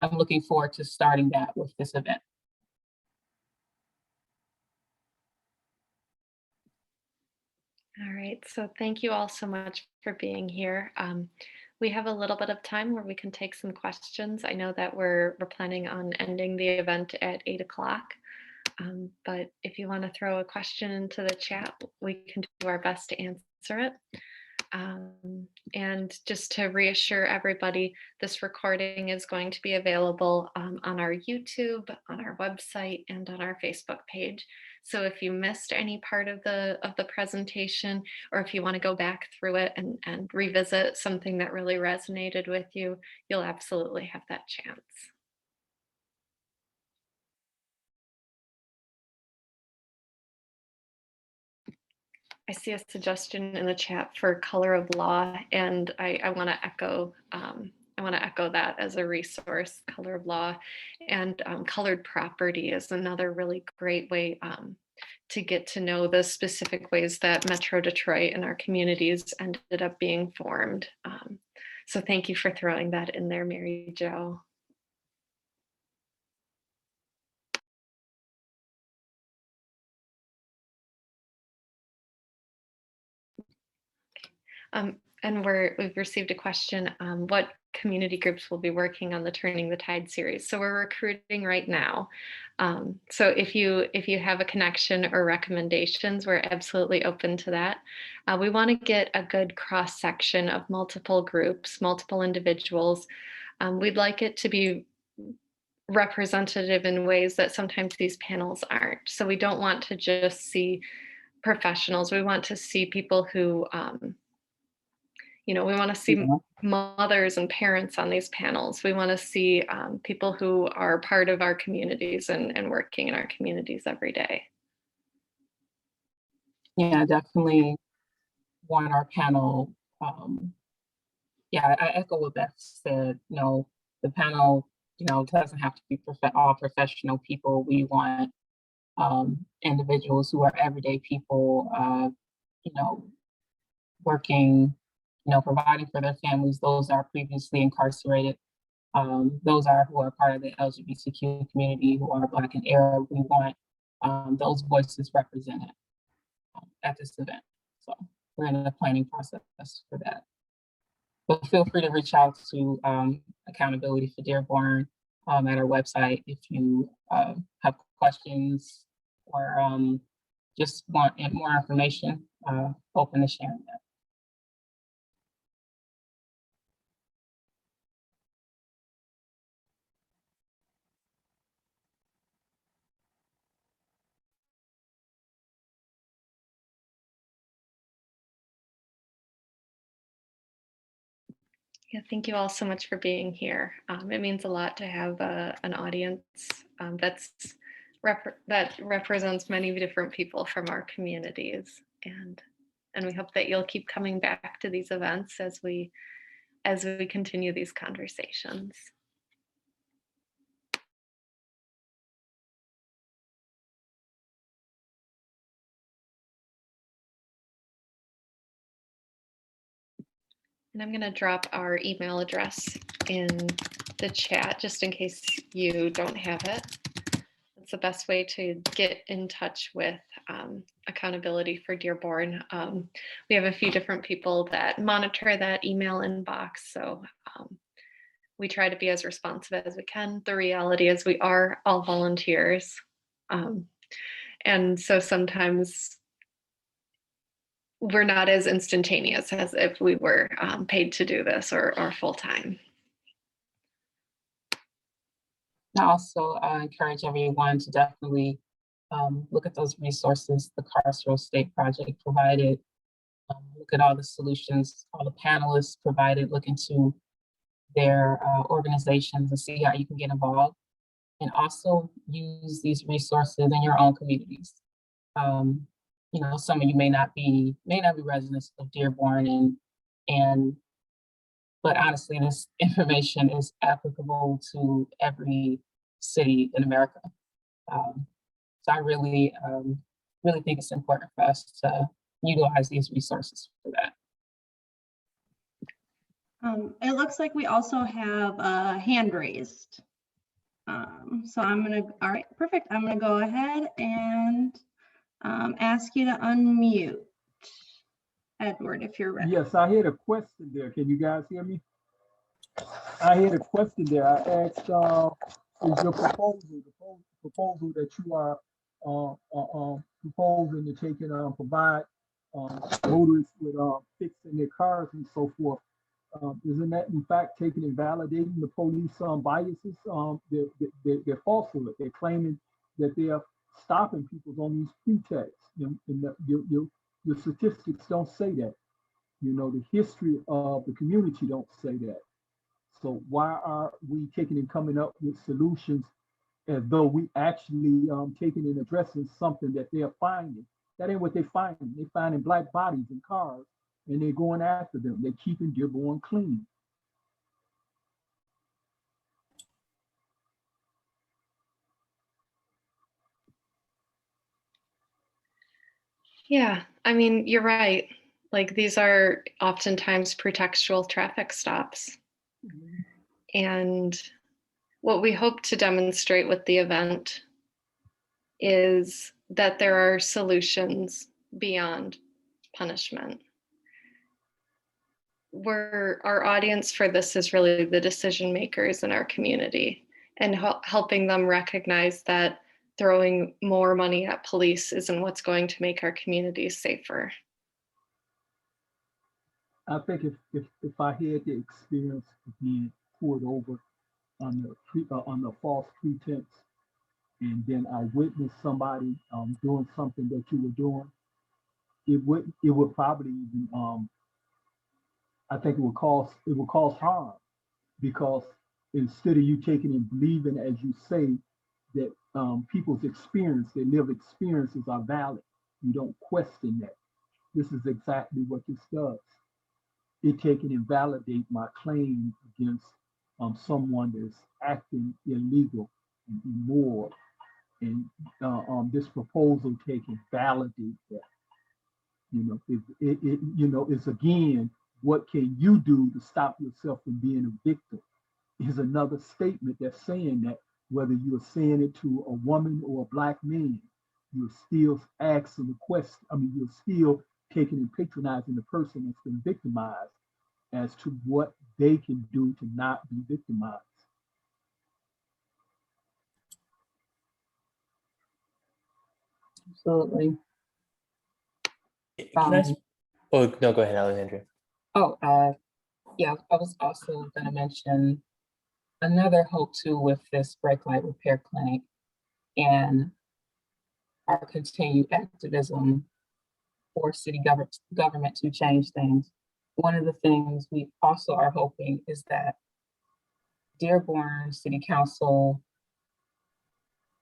I'm looking forward to starting that with this event. All right, so thank you all so much for being here. We have a little bit of time where we can take some questions. I know that we're planning on ending the event at 8 o'clock. But if you want to throw a question into the chat, we can do our best to answer it. And just to reassure everybody, this recording is going to be available on our YouTube, on our website, and on our Facebook page. So if you missed any part of the presentation, or if you want to go back through it and revisit something that really resonated with you, you'll absolutely have that chance. I see a suggestion in the chat for color of law, and I want to echo. I want to echo that as a resource. Color of law and colored property is another really great way to get to know the specific ways that Metro Detroit and our communities ended up being formed. So thank you for throwing that in there, Mary Jo. and we've received a question, what community groups will be working on the Turning the Tide series. So we're recruiting right now. So if you have a connection or recommendations, we're absolutely open to that. We want to get a good cross section of multiple groups, multiple individuals. We'd like it to be representative in ways that sometimes these panels aren't. So we don't want to just see professionals. We want to see people who, we want to see mothers and parents on these panels. We want to see people who are part of our communities and working in our communities every day. Yeah, definitely want our panel. I echo what Beth said. The panel, doesn't have to be all professional people. We want individuals who are everyday people, working, providing for their families, those that are previously incarcerated, those who are part of the LGBTQ community, who are Black and Arab. We want those voices represented at this event. So we're in the planning process for that. But feel free to reach out to Accountability for Dearborn at our website if you have questions or just want more information, open to sharing that. Yeah, thank you all so much for being here. It means a lot to have an audience that represents many different people from our communities, and we hope that you'll keep coming back to these events as we continue these conversations. And I'm going to drop our email address in the chat just in case you don't have it. It's the best way to get in touch with Accountability for Dearborn. We have a few different people that monitor that email inbox, so we try to be as responsive as we can. The reality is we are all volunteers. And so sometimes we're not as instantaneous as if we were paid to do this or full-time. I also encourage everyone to definitely look at those resources the Carceral State Project provided. Look at all the solutions, all the panelists provided, look into their organizations and see how you can get involved. And also use these resources in your own communities. Some of you may not be residents of Dearborn, but honestly, this information is applicable to every city in America. So I really think it's important for us to utilize these resources for that. It looks like we also have a hand raised. So all right, perfect. I'm gonna go ahead and ask you to unmute. Edward, if you're ready. Yes, I had a question there. Can you guys hear me? I had a question there. I asked, is your proposal that you are proposing to take and provide motorists with fixing their cars and so forth, isn't that in fact taking and validating the police biases? They're falsehood. They're claiming that they are stopping people on these pretexts. Your statistics don't say that. The history of the community don't say that. So why are we taking and coming up with solutions as though we actually taking and addressing something that they're finding? That ain't what they're finding. They're finding Black bodies in cars and they're going after them. They're keeping Dearborn clean. Yeah, I mean, you're right. Like, these are oftentimes pretextual traffic stops. Mm-hmm. And what we hope to demonstrate with the event is that there are solutions beyond punishment. our audience for this is really the decision makers in our community, and helping them recognize that throwing more money at police isn't what's going to make our communities safer. I think if I had the experience of being pulled over on the false pretense, and then I witnessed somebody doing something that you were doing, it would probably even I think it would cause harm, because instead of you taking and believing, as you say, that people's experience, their lived experiences are valid, you don't question that. This is exactly what this does. It take and invalidate my claim against someone that's acting illegal and immoral, and this proposal take and validate that. You know, it's again, what can you do to stop yourself from being a victim? Is another statement that's saying that whether you're saying it to a woman or a Black man, you're still asking the question. I mean, you're still taking and patronizing the person that's been victimized as to what they can do to not be victimized. Absolutely. Can I? Oh no, go ahead, Alexandria. Yeah, I was also going to mention another hope too with this brake light repair clinic and our continued activism for city government to change things. One of the things we also are hoping is that Dearborn City Council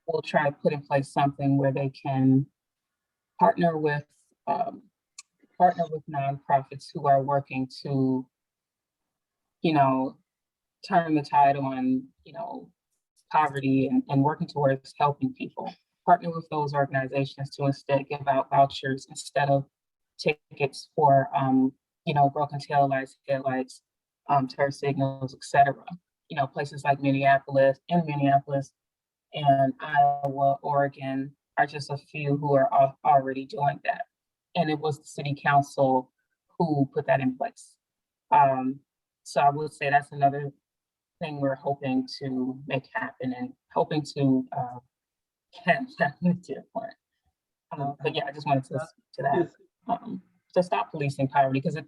will try to put in place something where they can partner with nonprofits who are working to, turn the tide on, poverty and working towards helping people. Partner with those organizations to instead give out vouchers instead of tickets for, broken tail lights, headlights, turn signals, etc. Places like Minneapolis and Iowa, Oregon are just a few who are already doing that. And it was the city council who put that in place. So I would say that's another thing we're hoping to make happen and hoping to catch that with Dearborn. But yeah, I just wanted to speak to that. To stop policing poverty, because it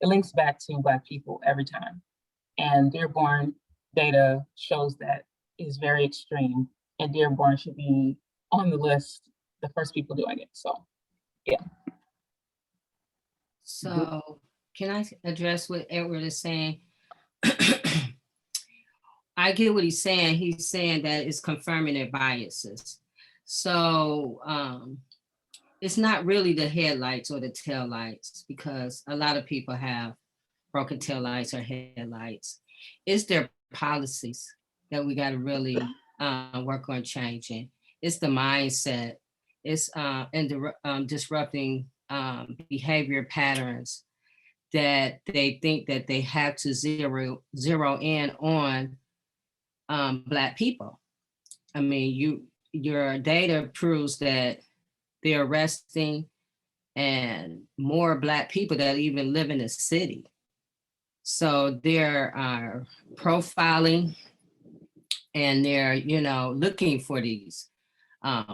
links back to Black people every time. And Dearborn data shows that is very extreme, and Dearborn should be on the list, the first people doing it. So, yeah. So can I address what Edward is saying? I get what he's saying. He's saying that it's confirming their biases. So it's not really the headlights or the tail lights, because a lot of people have broken tail lights or headlights. It's their policies that we got to really work on changing. It's the mindset. It's disrupting behavior patterns that they think that they have to zero in on Black people. I mean, your data proves that they're arresting and more Black people that even live in the city. So they're profiling and they're, looking for these,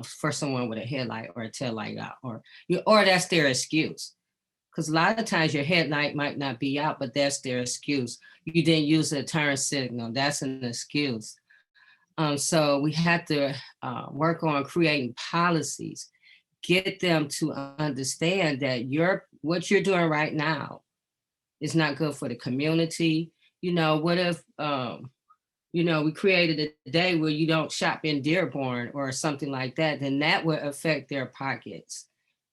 for someone with a headlight or a tail light out, or that's their excuse. Because a lot of times your headlight might not be out, but that's their excuse. You didn't use a turn signal, that's an excuse. So we have to work on creating policies, get them to understand that what you're doing right now is not good for the community. What if, we created a day where you don't shop in Dearborn or something like that, then that would affect their pockets.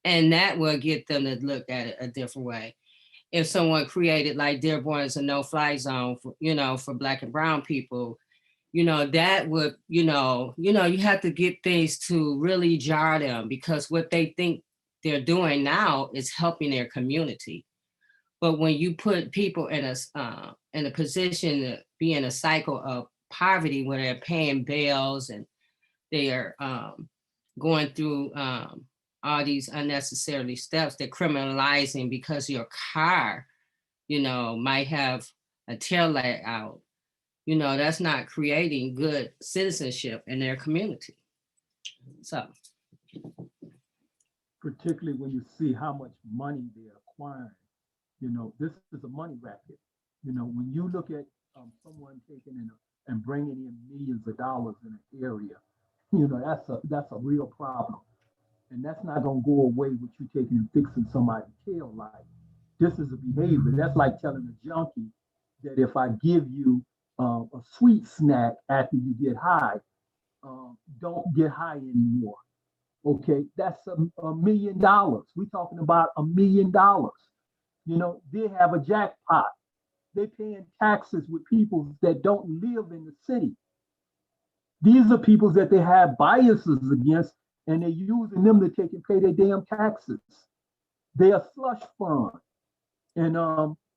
And that will get them to look at it a different way. If someone created like Dearborn as a no-fly zone for, for Black and brown people, that would, you have to get things to really jar them, because what they think they're doing now is helping their community. But when you put people in a position to be in a cycle of poverty where they're paying bills and they are going through all these unnecessary steps, they're criminalizing because your car might have a tail light out, that's not creating good citizenship in their community. So, particularly when you see how much money they're acquiring. This is a money racket. When you look at someone taking in and bringing in millions of dollars in an area, that's a real problem. And that's not going to go away with you taking and fixing somebody's tail light. This is a behavior. That's like telling a junkie that if I give you a sweet snack after you get high, don't get high anymore. Okay, that's $1 million. We're talking about $1 million. They have a jackpot. They're paying taxes with people that don't live in the city. These are people that they have biases against, and they're using them to take and pay their damn taxes. They're a slush fund. And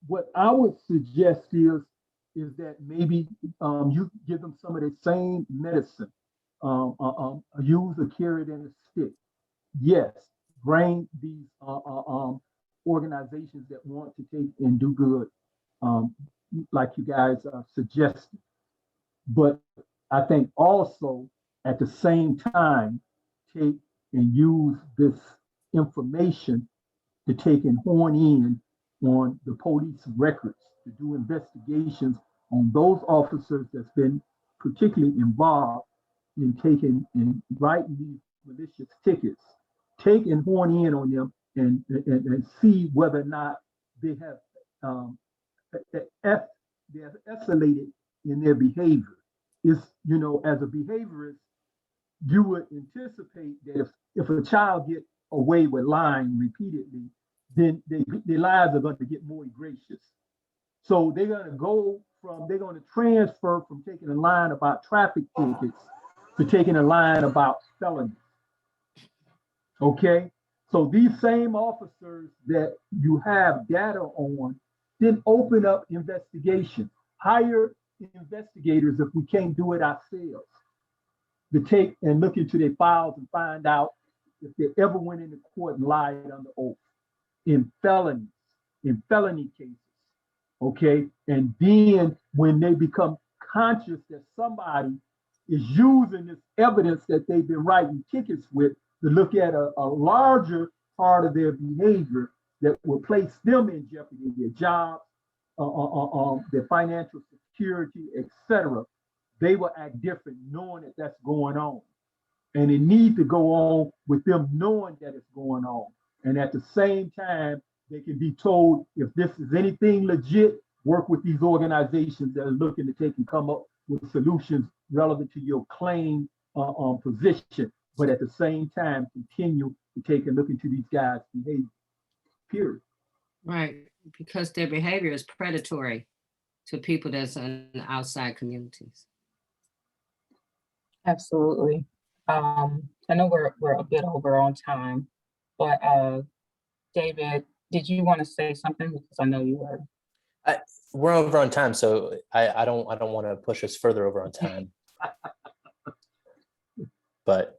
what I would suggest is that maybe you give them some of the same medicine. Use a carrot and a stick. Yes, bring these organizations that want to take and do good, like you guys suggested. But I think also at the same time, take and use this information to take and horn in on the police records, to do investigations on those officers that's been particularly involved in taking and writing these malicious tickets. Take and horn in on them and see whether or not they have they're escalated in their behavior. Is as a behaviorist, you would anticipate that if a child gets away with lying repeatedly, then their lives are going to get more egregious. So they're going to transfer from taking a line about traffic tickets to taking a line about felonies. Okay, so these same officers that you have data on, then open up investigation, hire investigators if we can't do it ourselves, to take and look into their files and find out if they ever went into court and lied under oath in felony cases. Okay, and then when they become conscious that somebody is using this evidence that they've been writing tickets with to look at a larger part of their behavior that will place them in jeopardy, their jobs, their financial security, etc., they will act different knowing that that's going on. And it needs to go on with them knowing that it's going on. And at the same time, they can be told, if this is anything legit, work with these organizations that are looking to take and come up with solutions relevant to your claim position. But at the same time, continue to take a look into these guys' behavior, period. Right, because their behavior is predatory to people that's in outside communities. Absolutely. I know we're a bit over on time, but David, did you want to say something? Because I know you were. We're over on time, so I don't want to push us further over on time. But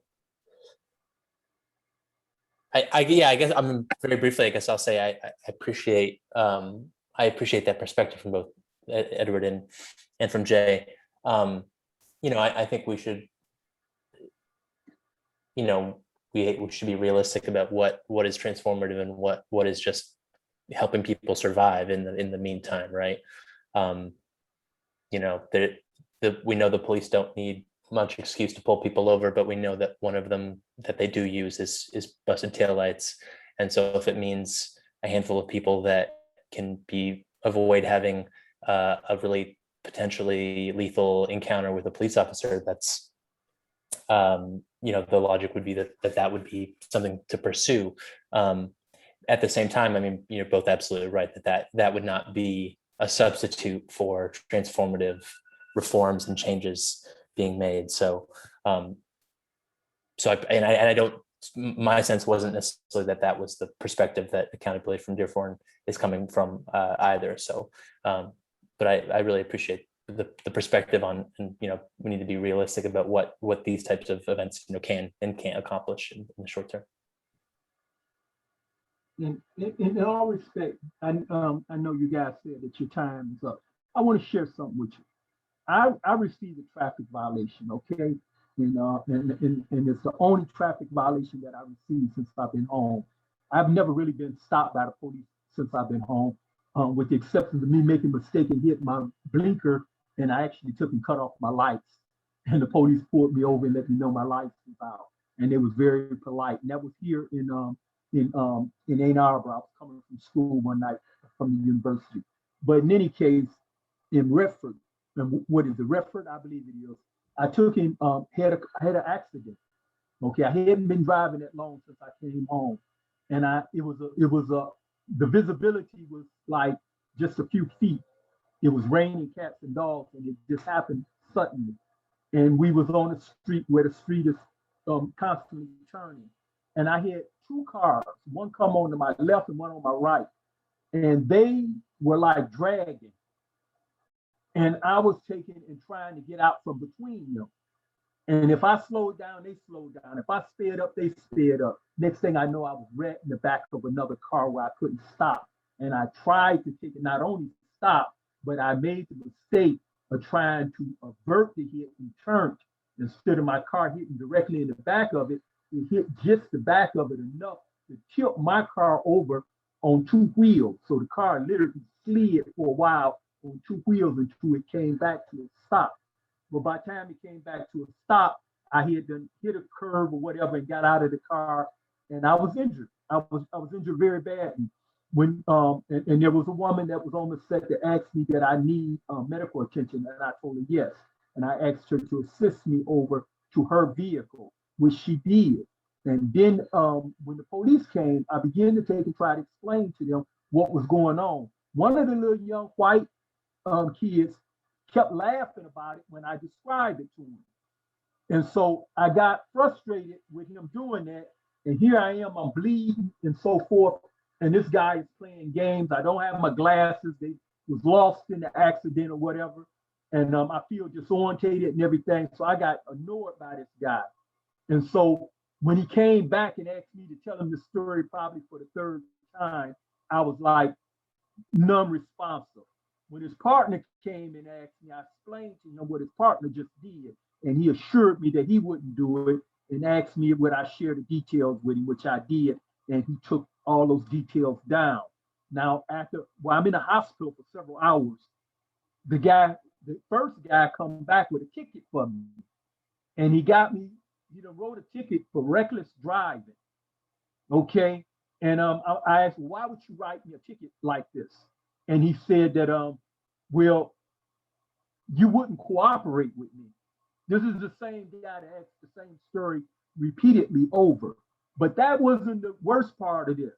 I guess I'm very briefly. I guess I'll say I appreciate that perspective from both Edward and from Jay. I think we should. We should be realistic about what is transformative and what is just helping people survive in the meantime, right? We know the police don't need much excuse to pull people over, but we know that one of them that they do use is busted taillights. And so if it means a handful of people that can avoid having a really potentially lethal encounter with a police officer, that's the logic would be that would be something to pursue. At the same time, I mean, you're both absolutely right that would not be a substitute for transformative reforms and changes being made. So, I don't. My sense wasn't necessarily that was the perspective that accountability from Dearborn is coming from either. So, but I really appreciate the perspective on, and we need to be realistic about what these types of events can and can't accomplish in the short term. in all respect, I know you guys said that your time is up. I want to share something with you. I received a traffic violation, okay? And it's the only traffic violation that I received since I've been home. I've never really been stopped by the police since I've been home, with the exception of me making a mistake and hit my blinker, and I actually took and cut off my lights. And the police pulled me over and let me know my lights was out. And they was very polite. And that was here in Ann Arbor. I was coming from school one night from the university. But in any case, in Redford, and what is it, Redford, I believe it is. I took in, had an accident. Okay, I hadn't been driving that long since I came home, and the visibility was like just a few feet. It was raining cats and dogs, and it just happened suddenly. And we was on a street where the street is constantly turning, and I had two cars, one come on to my left and one on my right, and they were like dragging. And I was taking and trying to get out from between them. And if I slowed down, they slowed down. If I sped up, they sped up. Next thing I know, I was right in the back of another car where I couldn't stop. And I tried to take it, not only stop, but I made the mistake of trying to avert the hit and turned. Instead of my car hitting directly in the back of it, it hit just the back of it enough to tip my car over on two wheels. So the car literally slid for a while on two wheels until it came back to a stop. But by the time it came back to a stop, I had done hit a curve or whatever and got out of the car, and I was injured. I was injured very badly. When and there was a woman that was on the set that asked me that I need medical attention, and I told her yes. And I asked her to assist me over to her vehicle, which she did. And then when the police came, I began to take and try to explain to them what was going on. One of the little young white kids kept laughing about it when I described it to him. And so I got frustrated with him doing that. And here I am, I'm bleeding and so forth. And this guy is playing games. I don't have my glasses. They was lost in the accident or whatever. And I feel disorientated and everything. So I got annoyed by this guy. And so when he came back and asked me to tell him the story probably for the third time, I was like non-responsive. When his partner came and asked me, I explained to him what his partner just did. And he assured me that he wouldn't do it and asked me would I share the details with him, which I did. And he took all those details down. Now, I'm in the hospital for several hours, the first guy come back with a ticket for me. And he got me, wrote a ticket for reckless driving. Okay. And I asked, why would you write me a ticket like this? And he said that, well, you wouldn't cooperate with me. This is the same guy that asked the same story repeatedly over. But that wasn't the worst part of this.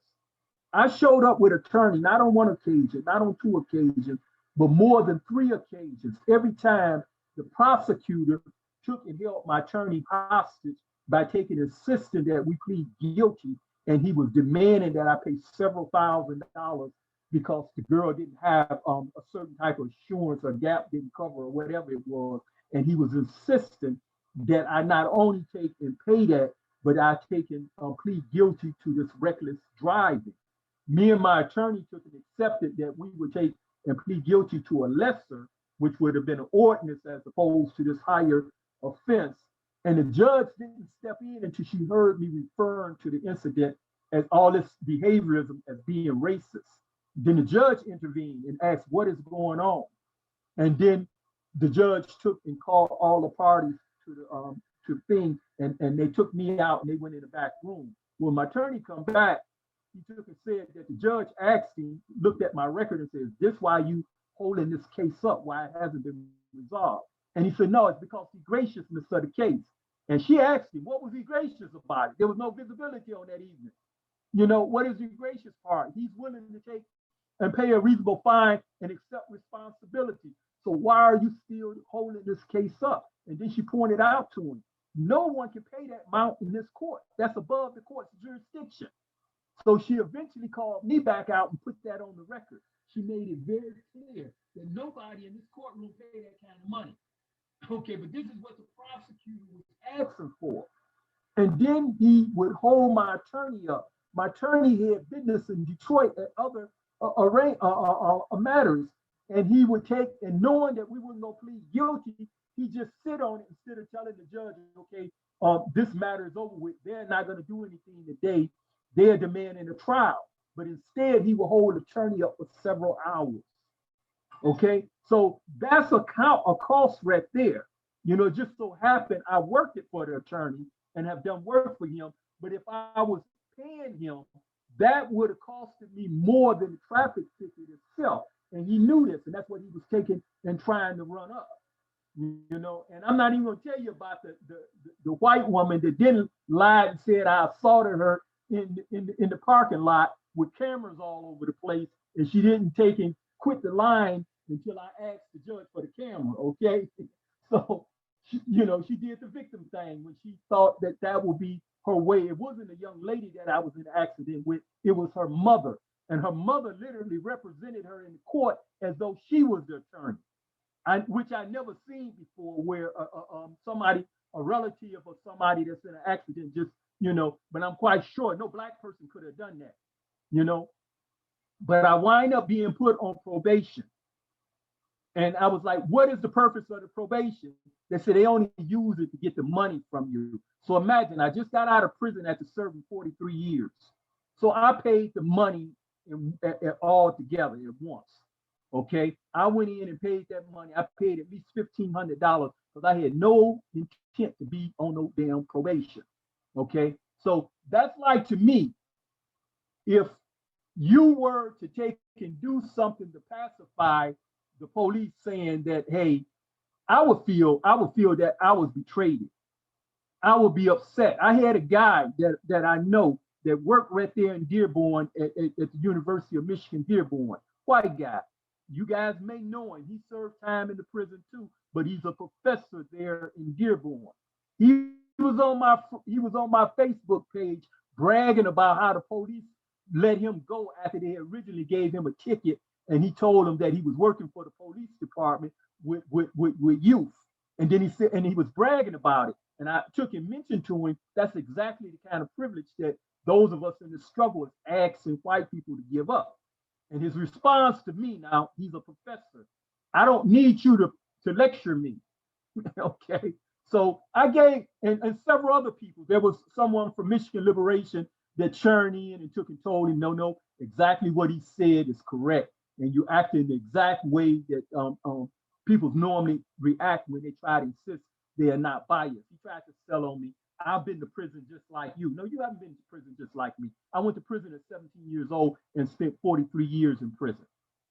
I showed up with attorney, not on one occasion, not on two occasions, but more than 3 occasions. Every time the prosecutor took and held my attorney hostage by taking insisting that we plead guilty, and he was demanding that I pay several $1,000s because the girl didn't have a certain type of insurance or gap didn't cover or whatever it was. And he was insisting that I not only take and pay that, but I take and plead guilty to this reckless driving. Me and my attorney took and accepted that we would take and plead guilty to a lesser, which would have been an ordinance as opposed to this higher offense. And the judge didn't step in until she heard me referring to the incident as all this behaviorism as being racist. Then the judge intervened and asked, what is going on? And then the judge took and called all the parties to the thing, and they took me out and they went in the back room. When my attorney come back, he took and said that the judge asked him, looked at my record and said, is this why you holding this case up, why it hasn't been resolved? And he said, no, it's because the graciousness of the case. And she asked him, what was he gracious about it? There was no visibility on that evening. What is the gracious part? He's willing to take and pay a reasonable fine and accept responsibility. So why are you still holding this case up? And then she pointed out to him, no one can pay that amount in this court. That's above the court's jurisdiction. So she eventually called me back out and put that on the record. She made it very clear that nobody in this courtroom pay that kind of money. Okay, but this is what the prosecutor was asking for. And then he would hold my attorney up my attorney had business in Detroit at other matters, and he would take, and knowing that we wouldn't go plead guilty, he just sit on it instead of telling the judge, okay, this matter is over with. They're not going to do anything today. They're demanding a trial. But instead, he will hold the attorney up for several hours. Okay, so that's a cost right there. You know, just so happened I worked it for the attorney and have done work for him. But if I was paying him, that would have costed me more than the traffic ticket itself. And he knew this, and that's what he was taking and trying to run up. You know, and I'm not even going to tell you about the white woman that didn't lie and said I assaulted her in the parking lot with cameras all over the place, and she didn't take and quit the line until I asked the judge for the camera. Okay, so you know, she did the victim thing when she thought that that would be her way. It wasn't a young lady that I was in an accident with; it was her mother, and her mother literally represented her in court as though she was the attorney. Which I never seen before, where somebody, a relative or somebody that's in an accident, just, you know, but I'm quite sure no black person could have done that, you know. But I wind up being put on probation. And I was like, what is the purpose of the probation? They said they only use it to get the money from you. So imagine, I just got out of prison after serving 43 years. So I paid the money all together at once. Okay, I went in and paid that money. I paid at least $1,500 because I had no intent to be on no damn probation. Okay, so that's like, to me, if you were to take and do something to pacify the police, saying that, hey, I would feel that I was betrayed. I would be upset. I had a guy that I know that worked right there in Dearborn at the University of Michigan, Dearborn, white guy. You guys may know him. He served time in the prison too, but he's a professor there in Dearborn. He was on my Facebook page bragging about how the police let him go after they originally gave him a ticket, and he told them that he was working for the police department with youth. And then he said, and he was bragging about it. And I took and mentioned to him, that's exactly the kind of privilege that those of us in the struggle is asking white people to give up. And his response to me, now, he's a professor, I don't need you to lecture me. Okay. So I gave, and several other people, there was someone from Michigan Liberation that churned in and took and told him, no, exactly what he said is correct. And you act in the exact way that people normally react when they try to insist they are not biased. He tried to sell on me, I've been to prison just like you. No, you haven't been to prison just like me. I went to prison at 17 years old and spent 43 years in prison.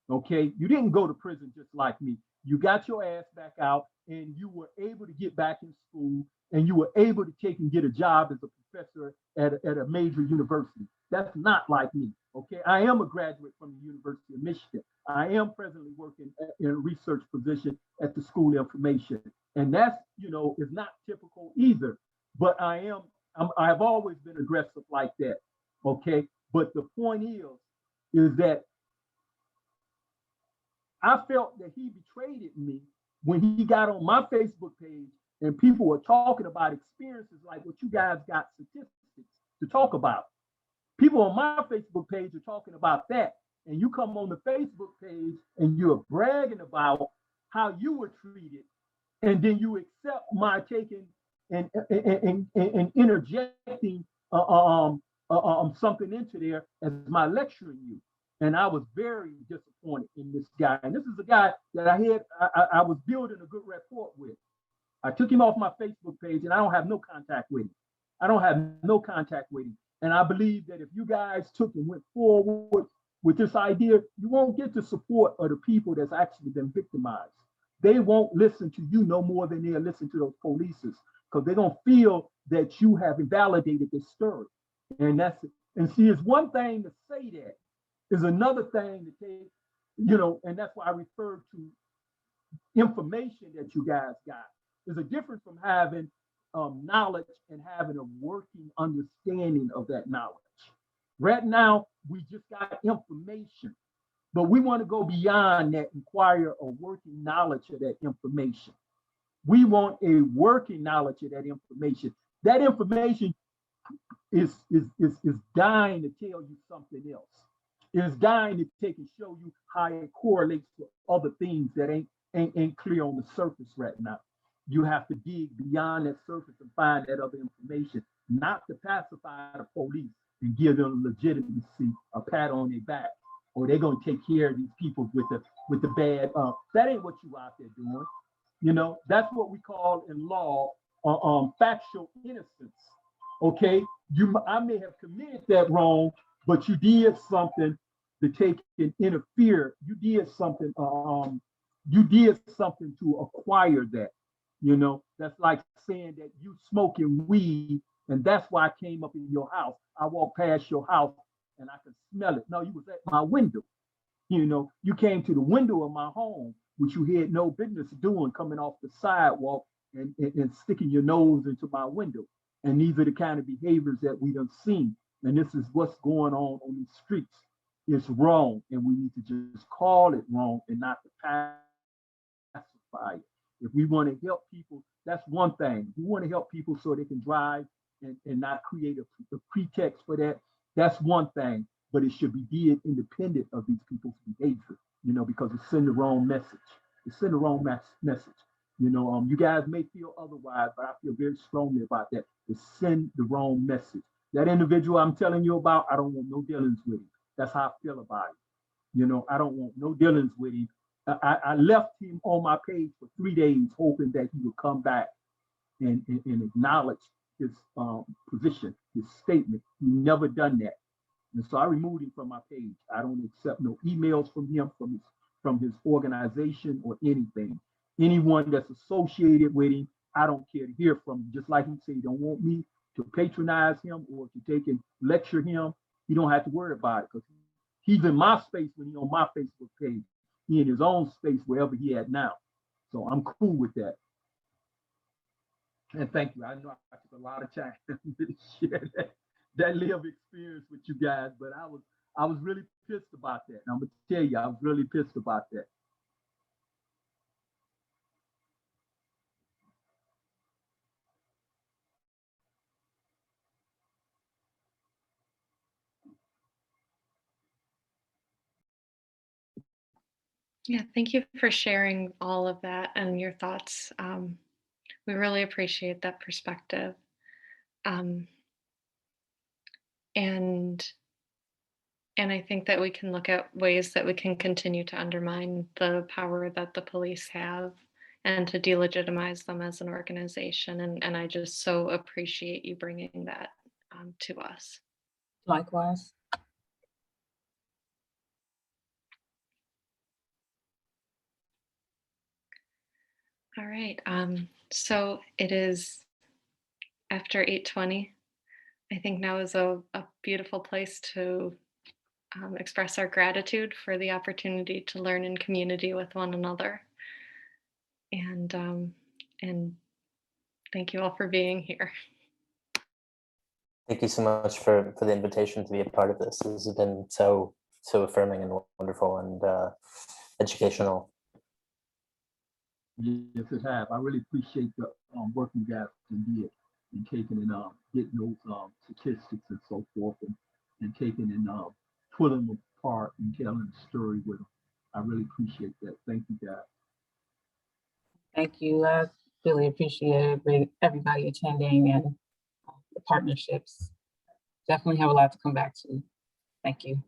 Okay, you didn't go to prison just like me. You got your ass back out and you were able to get back in school, and you were able to take and get a job as a professor at a major university. That's not like me. Okay, I am a graduate from the University of Michigan. I am presently working in a research position at the School of Information. And that's, is not typical either. But I have always been aggressive like that. Okay, but the point is that I felt that he betrayed me when he got on my Facebook page and people were talking about experiences like what you guys got statistics to talk about. People on my Facebook page are talking about that. And you come on the Facebook page and you're bragging about how you were treated. And then you accept my taking and interjecting something into there as my lecturing you. And I was very disappointed in this guy. And this is a guy that I was building a good rapport with. I took him off my Facebook page and I don't have no contact with him. And I believe that if you guys took and went forward with this idea, you won't get the support of the people that's actually been victimized. They won't listen to you no more than they'll listen to those polices, because they're gonna feel that you have invalidated this story. And that's it. And see, it's one thing to say that, is another thing to take, and that's why I referred to information that you guys got. There's a difference from having knowledge and having a working understanding of that knowledge. Right now, we just got information, but we want to go beyond that, acquire a working knowledge of that information. We want a working knowledge of that information. That information is dying to tell you something else. It's dying to take and show you how it correlates to other things that ain't clear on the surface right now. You have to dig beyond that surface and find that other information, not to pacify the police and give them legitimacy, a pat on their back, or they're gonna take care of these people with the bad. That ain't what you out there doing. You know, that's what we call in law factual innocence. Okay, I may have committed that wrong, but you did something to take and interfere. You did something. You did something to acquire that. You know, that's like saying that you smoking weed, and that's why I came up in your house. I walked past your house and I could smell it. No, you was at my window. You know, you came to the window of my home, which you had no business doing, coming off the sidewalk and sticking your nose into my window. And these are the kind of behaviors that we done seen. And this is what's going on these streets. It's wrong, and we need to just call it wrong and not to pacify it. If we want to help people, that's one thing. We want to help people so they can drive and not create a pretext for that. That's one thing, but it should be did independent of these people's behavior, you know, because it's sending the wrong message. It's sending the wrong message. You know, you guys may feel otherwise, but I feel very strongly about that. It's send the wrong message. That individual I'm telling you about, I don't want no dealings with him. That's how I feel about it. You know, I don't want no dealings with him. I left him on my page for 3 days, hoping that he would come back and acknowledge his position, his statement. He never done that. And so I removed him from my page. I don't accept no emails from him, from his organization or anything. Anyone that's associated with him, I don't care to hear from him. Just like he said, he don't want me to patronize him or to take and lecture him. You don't have to worry about it because he's in my space when he's on my Facebook page. He in his own space wherever he at now. So I'm cool with that. And thank you. I know I took a lot of time to share that lived experience with you guys, but I was really pissed about that. And I'm gonna tell you, I was really pissed about that. Yeah, thank you for sharing all of that and your thoughts. We really appreciate that perspective. Um, and I think that we can look at ways that we can continue to undermine the power that the police have and to delegitimize them as an organization. And I just so appreciate you bringing that to us. Likewise. All right. So it is after 8:20. I think now is a beautiful place to express our gratitude for the opportunity to learn in community with one another. And thank you all for being here. Thank you so much for the invitation to be a part of this. This has been so affirming and wonderful and educational. Yes, it have. I really appreciate the work you guys did in taking and getting those statistics and so forth and taking and pulling them apart and telling the story with them. I really appreciate that. Thank you, guys. Thank you. I really appreciate everybody attending and the partnerships. Definitely have a lot to come back to. Thank you.